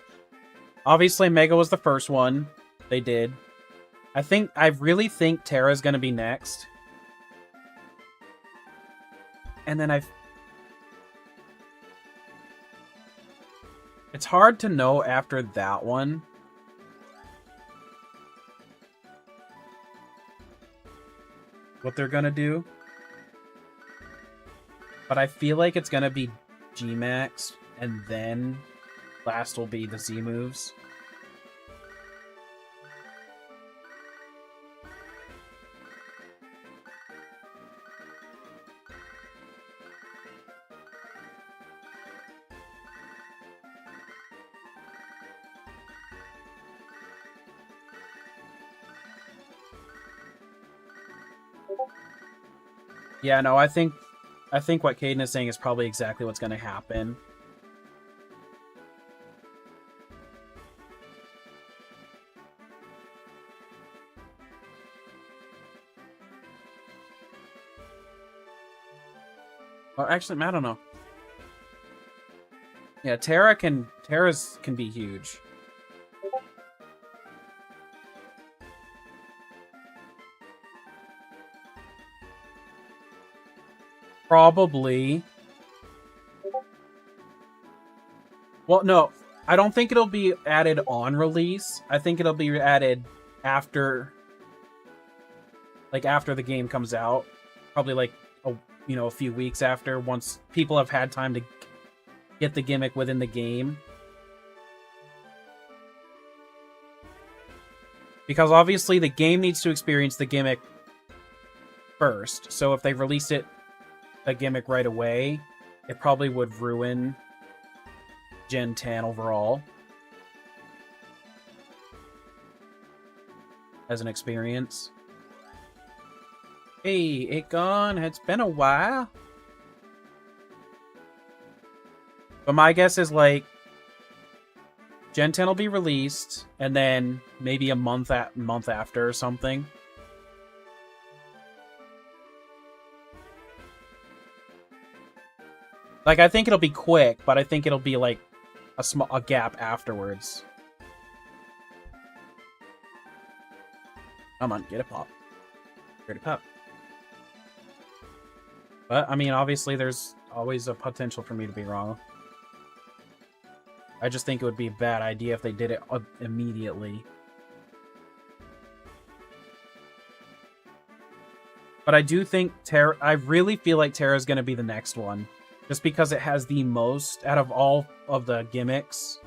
Obviously, Mega was the first one they did. I really think Terra's gonna be next. And then it's hard to know after that one. What they're gonna do. But I feel like it's gonna be G-Max, and then last will be the Z moves. Yeah, no, I think what Caden is saying is probably exactly what's gonna happen. Or actually, I don't know. Yeah, Terra's can be huge. Probably. Well, no, I don't think it'll be added on release. I think it'll be added after, like after the game comes out. Probably like a few weeks after, once people have had time to get the gimmick within the game. Because obviously the game needs to experience the gimmick first. So if they released a gimmick right away, it probably would ruin Gen 10 overall as an experience. Hey, Akon, it's been a while. But my guess is like Gen 10 will be released, and then maybe a month after or something. Like, I think it'll be quick, but I think it'll be like a gap afterwards. Come on, get a pop. Get a pop. But, I mean, obviously there's always a potential for me to be wrong. I just think it would be a bad idea if they did it immediately. But I do think I really feel like Terra's going to be the next one. Just because it has the most, out of all of the gimmicks,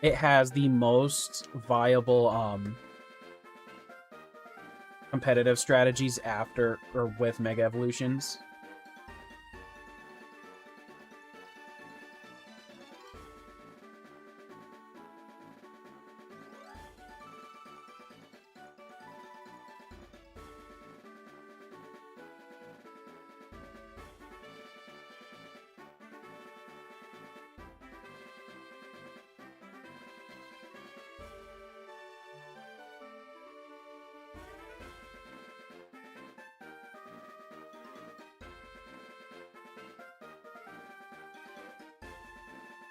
it has the most viable competitive strategies after or with Mega Evolutions.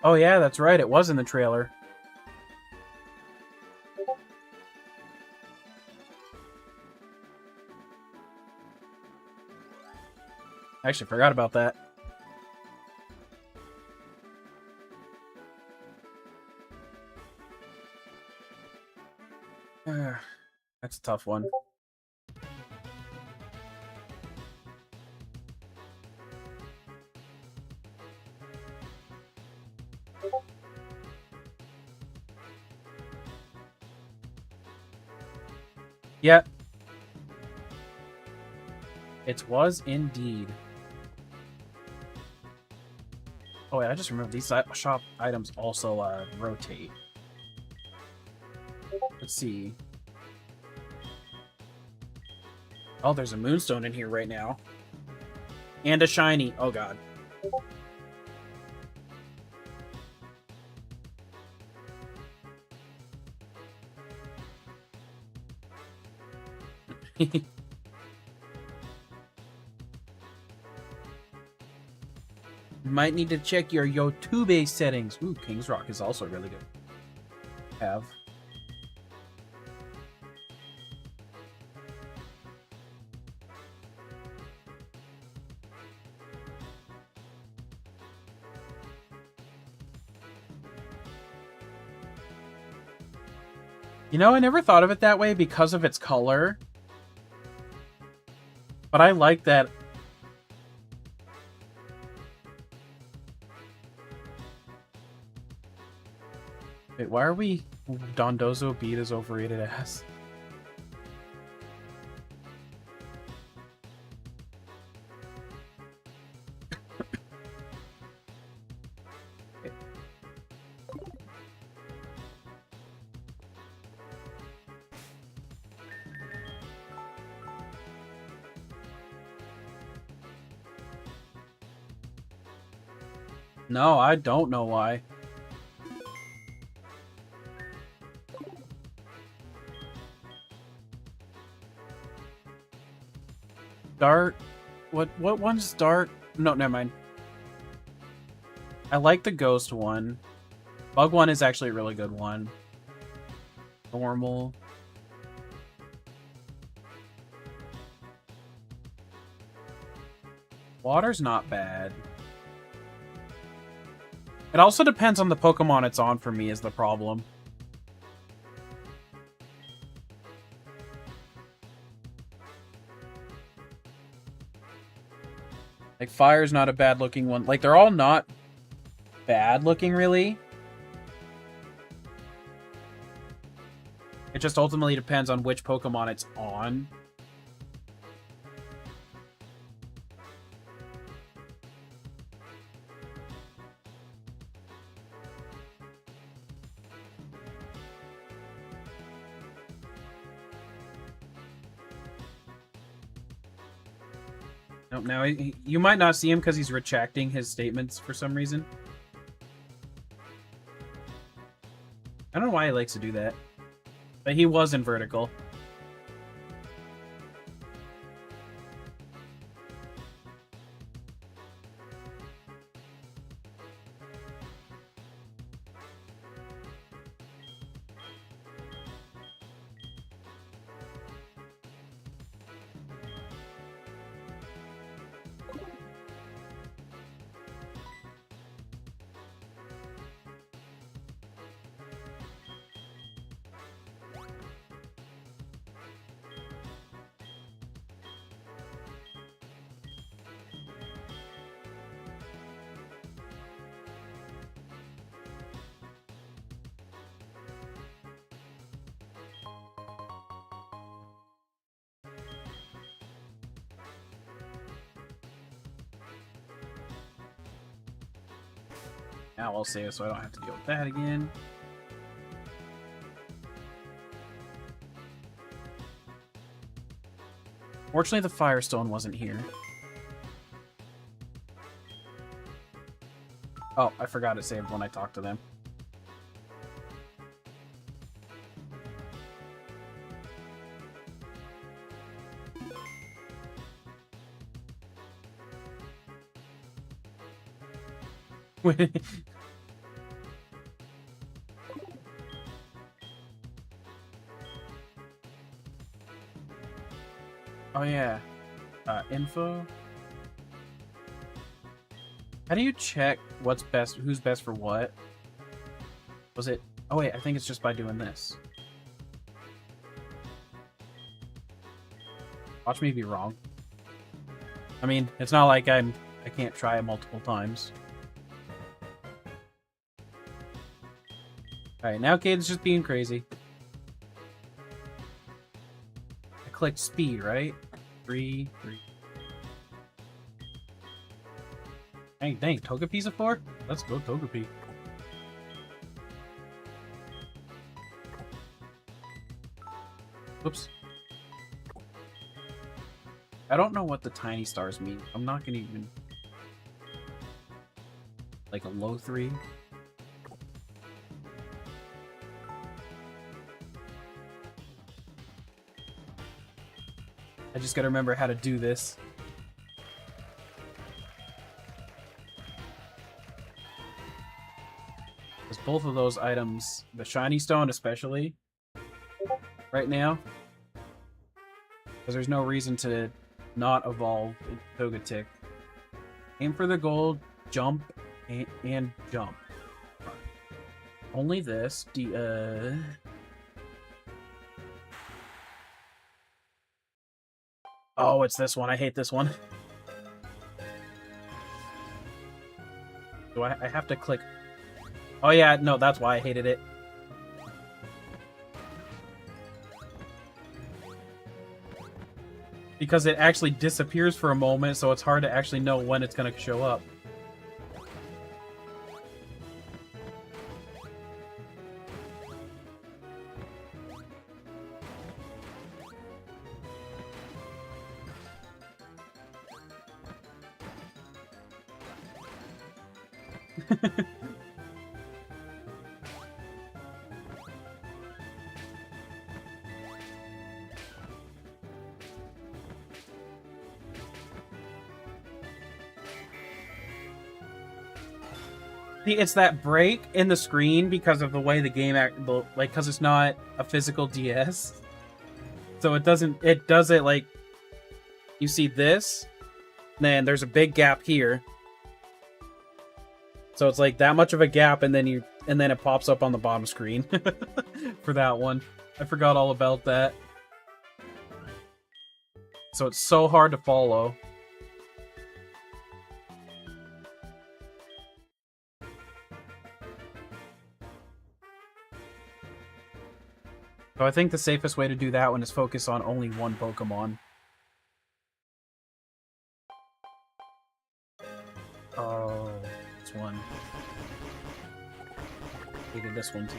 Oh yeah, that's right. It was in the trailer. I actually forgot about that. That's a tough one. Yep. It was indeed. Oh wait, I just remembered these shop items also rotate. Let's see. Oh, there's a moonstone in here right now. And a shiny. Oh god. might need to check your Yotube settings. Ooh, King's Rock is also really good. Have. You know, I never thought of it that way because of its color. But I like that. Wait, why are we Dondozo beat as overrated ass? No, I don't know why. Dart? What one's Dart? No, never mind. I like the Ghost one. Bug one is actually a really good one. Normal. Water's not bad. It also depends on the Pokemon it's on for me is the problem. Like, Fire's not a bad looking one. Like, they're all not bad looking, really. It just ultimately depends on which Pokemon it's on. Oh, now you might not see him because he's retracting his statements for some reason. I don't know why he likes to do that. But he was in vertical. Now I'll save so I don't have to deal with that again. Fortunately, the Firestone wasn't here. Oh, I forgot it saved when I talked to them. Oh yeah, info. How do you check what's best, who's best for what? Was it? Oh wait, I think it's just by doing this. Watch me be wrong. I mean, it's not like I can't try it multiple times. Alright, now Cade's just being crazy. I clicked speed, right? 3. Dang, Togepi's a 4? Let's go Togepi. Oops. I don't know what the tiny stars mean. I'm not gonna even... Like a low 3? I just gotta remember how to do this. both of those items, the shiny stone especially, right now. Because there's no reason to not evolve Togetic. Aim for the gold, jump, and jump. Only this. Oh, it's this one. I hate this one. Do I have to click? Oh yeah, no, that's why I hated it. Because it actually disappears for a moment, so it's hard to actually know when it's going to show up. It's that break in the screen because of the way the game like, because it's not a physical DS. So it does it like, you see this, then there's a big gap here. So it's like that much of a gap, and then it pops up on the bottom screen for that one. I forgot all about that. So it's so hard to follow. So I think the safest way to do that one is focus on only one Pokemon. Oh, this one. Hated this one too.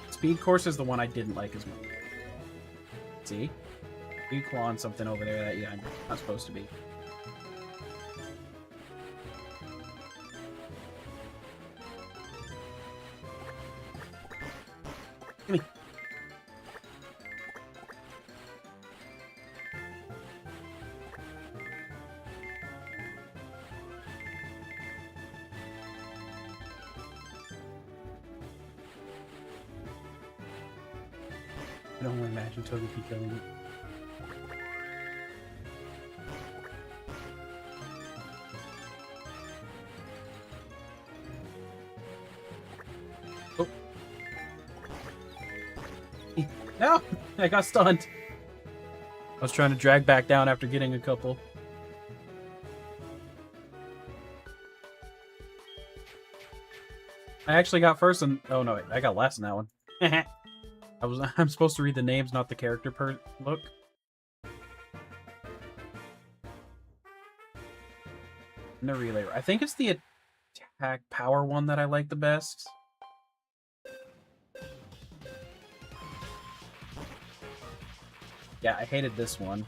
Speed Course is the one I didn't like as much. See? You claw on something over there that, yeah, I'm not supposed to be. Gimme. I don't want to imagine Togepi killing it. Oh. No! I got stunned. I was trying to drag back down after getting a couple. I actually got first and... Oh no, I got last in that one. I'm supposed to read the names, not the character look. And the relay. I think it's the attack power one that I like the best. Yeah, I hated this one.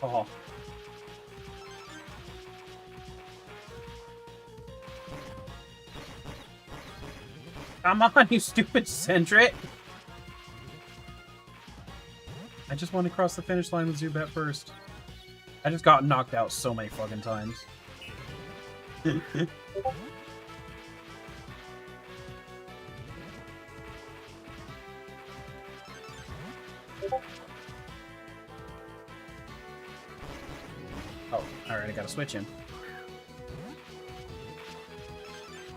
Oh. Come on, you stupid Sentret! I just want to cross the finish line with Zubat first. I just got knocked out so many fucking times. Oh, alright, I gotta switch him.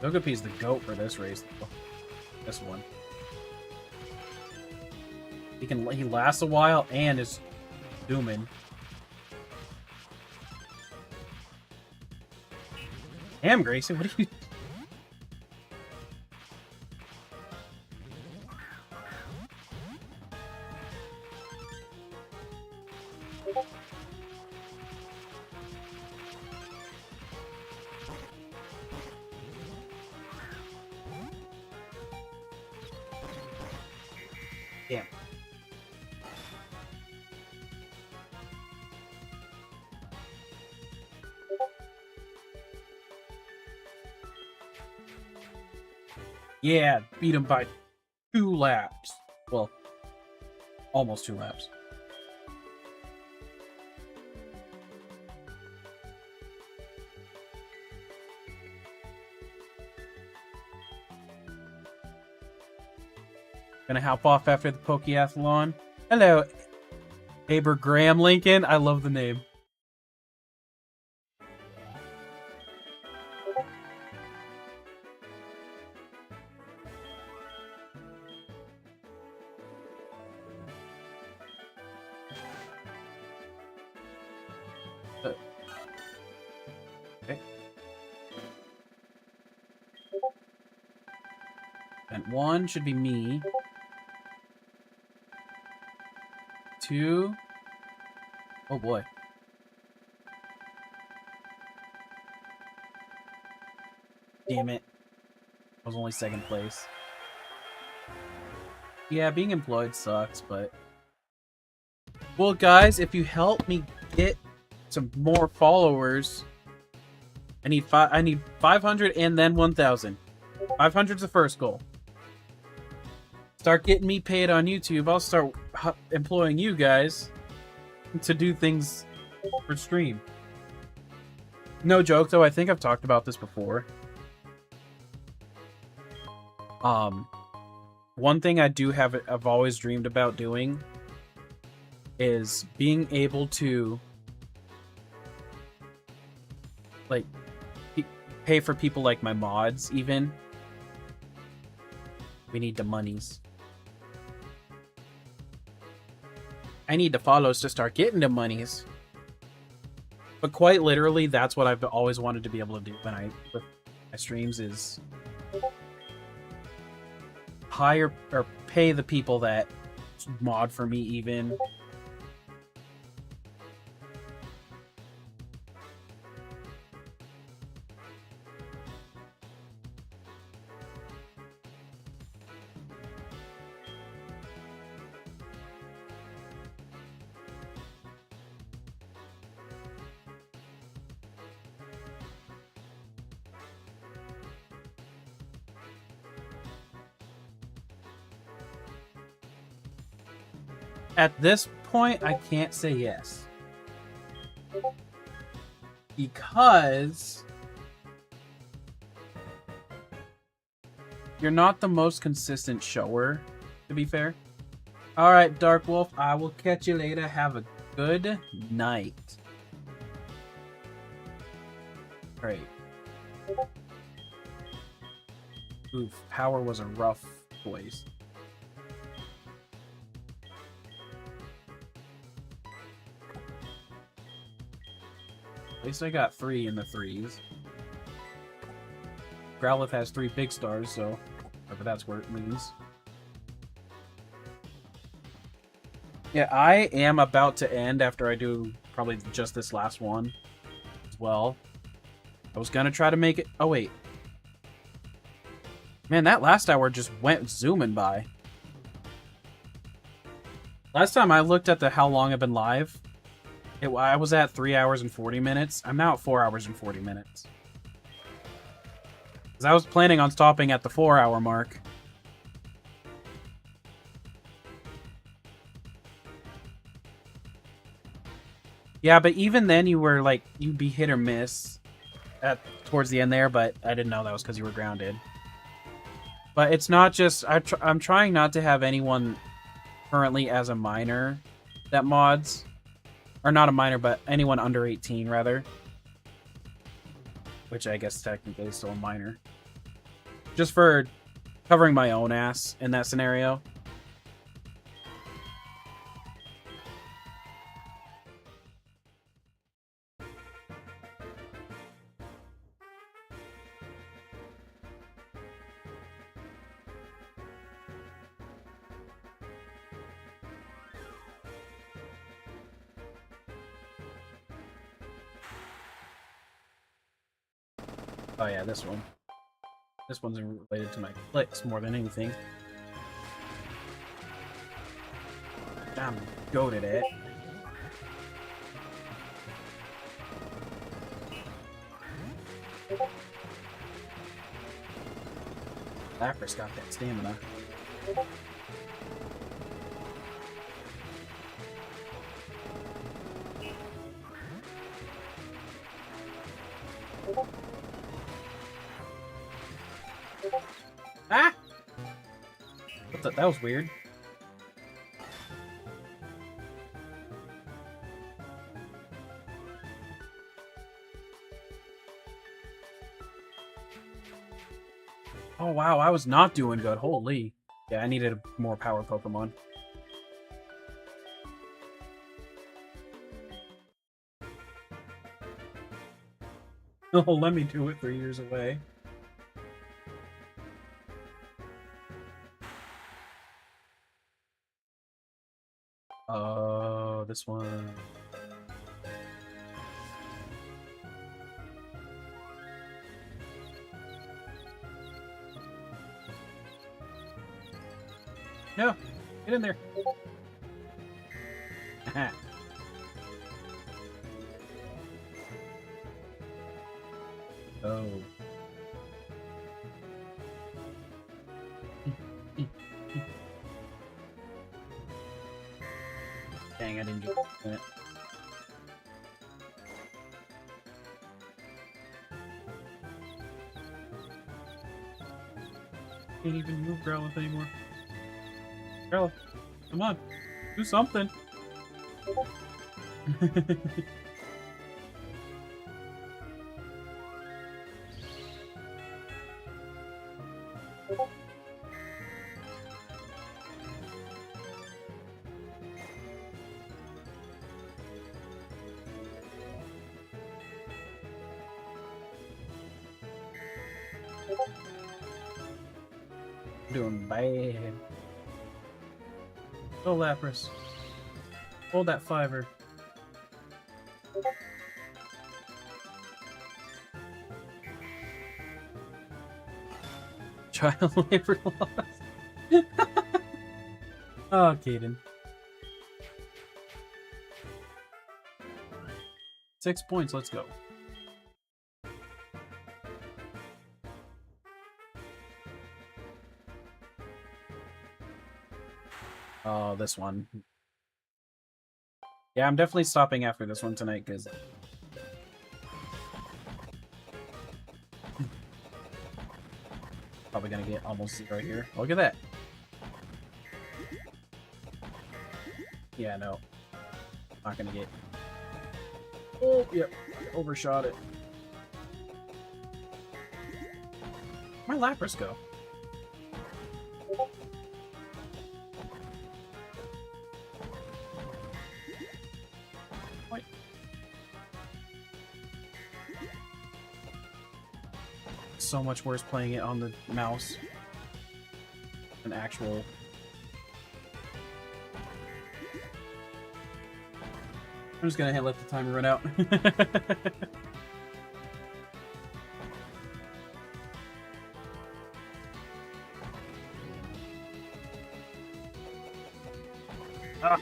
Togepi's the GOAT for this race, though. This one. He lasts a while and is zooming. Damn, Gracie, what are you... Damn. Yeah, beat him by 2 laps. Well, almost 2 laps. Gonna hop off after the Pokeathlon. Hello, Abraham Lincoln. I love the name. Okay. And 1 should be me. 2. Oh boy. Damn it. I was only 2nd place. Yeah, being employed sucks, but... Well, guys, if you help me get some more followers... I need 500 and then 1,000. 500's the first goal. Start getting me paid on YouTube. I'll start employing you guys to do things for stream. No joke, though. I think I've talked about this before. One thing I've always dreamed about doing is being able to, like, pay for people like my mods, even. We need the monies. I need the follows to start getting the monies. But quite literally, that's what I've always wanted to be able to do with my streams is hire or pay the people that mod for me even. At this point, I can't say yes. Because you're not the most consistent shower, to be fair. Alright, Dark Wolf, I will catch you later. Have a good night. Great. Oof, power was a rough choice. At least I got 3 in the 3s. Growlithe has 3 big stars, so whatever that's where it means. Yeah, I am about to end after I do probably just this last one as well. I was gonna try to make it... Oh, wait. Man, that last hour just went zooming by. Last time I looked at how long I've been live, I was at 3 hours and 40 minutes. I'm now at 4 hours and 40 minutes. Because I was planning on stopping at the 4-hour mark. Yeah, but even then you were like, you'd be hit or miss towards the end there, but I didn't know that was because you were grounded. But it's not just... I'm trying not to have anyone currently as a minor that mods. Or not a minor, but anyone under 18, rather. Which I guess technically is still a minor. Just for covering my own ass in that scenario. Oh yeah, this one. This one's related to my clicks more than anything. I'm goated at it. Lapras got that stamina. Ah! What the? That was weird. Oh wow, I was not doing good. Holy. Yeah, I needed a more power Pokemon. Oh, let me do it 3 years away. Oh, this one. No, get in there. Oh. Dang, I didn't get it. Can't even move Growlithe anymore. Growlithe, come on, do something. Doing bad. Go Lapras. Hold that fiver. Child labor laws. Oh, Caden. 6 points, let's go. Oh, this one. Yeah, I'm definitely stopping after this one tonight, because... Probably gonna get almost 0 here. Look at that. Yeah, no. Not gonna get... Oh, yep. Overshot it. Where'd my Lapras go? What? So much worse playing it on the mouse than actual... I'm just gonna let the timer run out. Ah.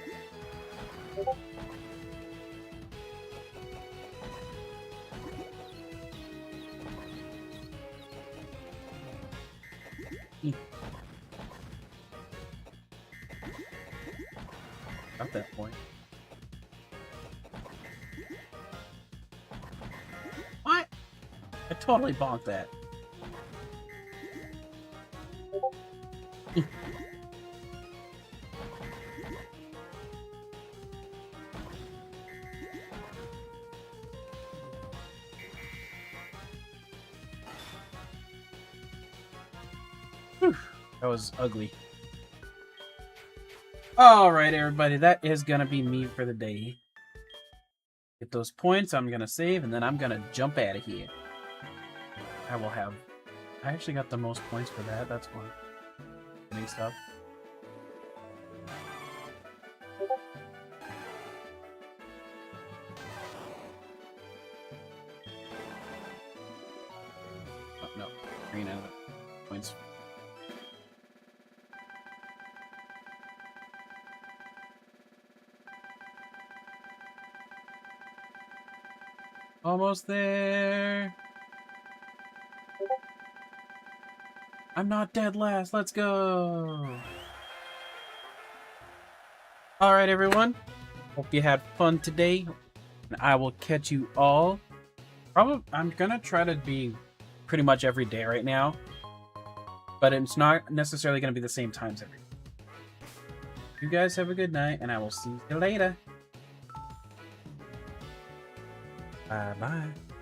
At that point. What? I totally bonked that. Whew, that was ugly. Alright, everybody, that is gonna be me for the day. Get those points, I'm gonna save, and then I'm gonna jump out of here. I will have... I actually got the most points for that, that's fun. Getting stuff. Oh, no. Green out of it. Points. Almost there. I'm not dead last. Let's go. All right, everyone. Hope you had fun today. And I will catch you all. Probably, I'm gonna try to be pretty much every day right now, but it's not necessarily gonna be the same times every day. You guys have a good night, and I will see you later. Bye bye.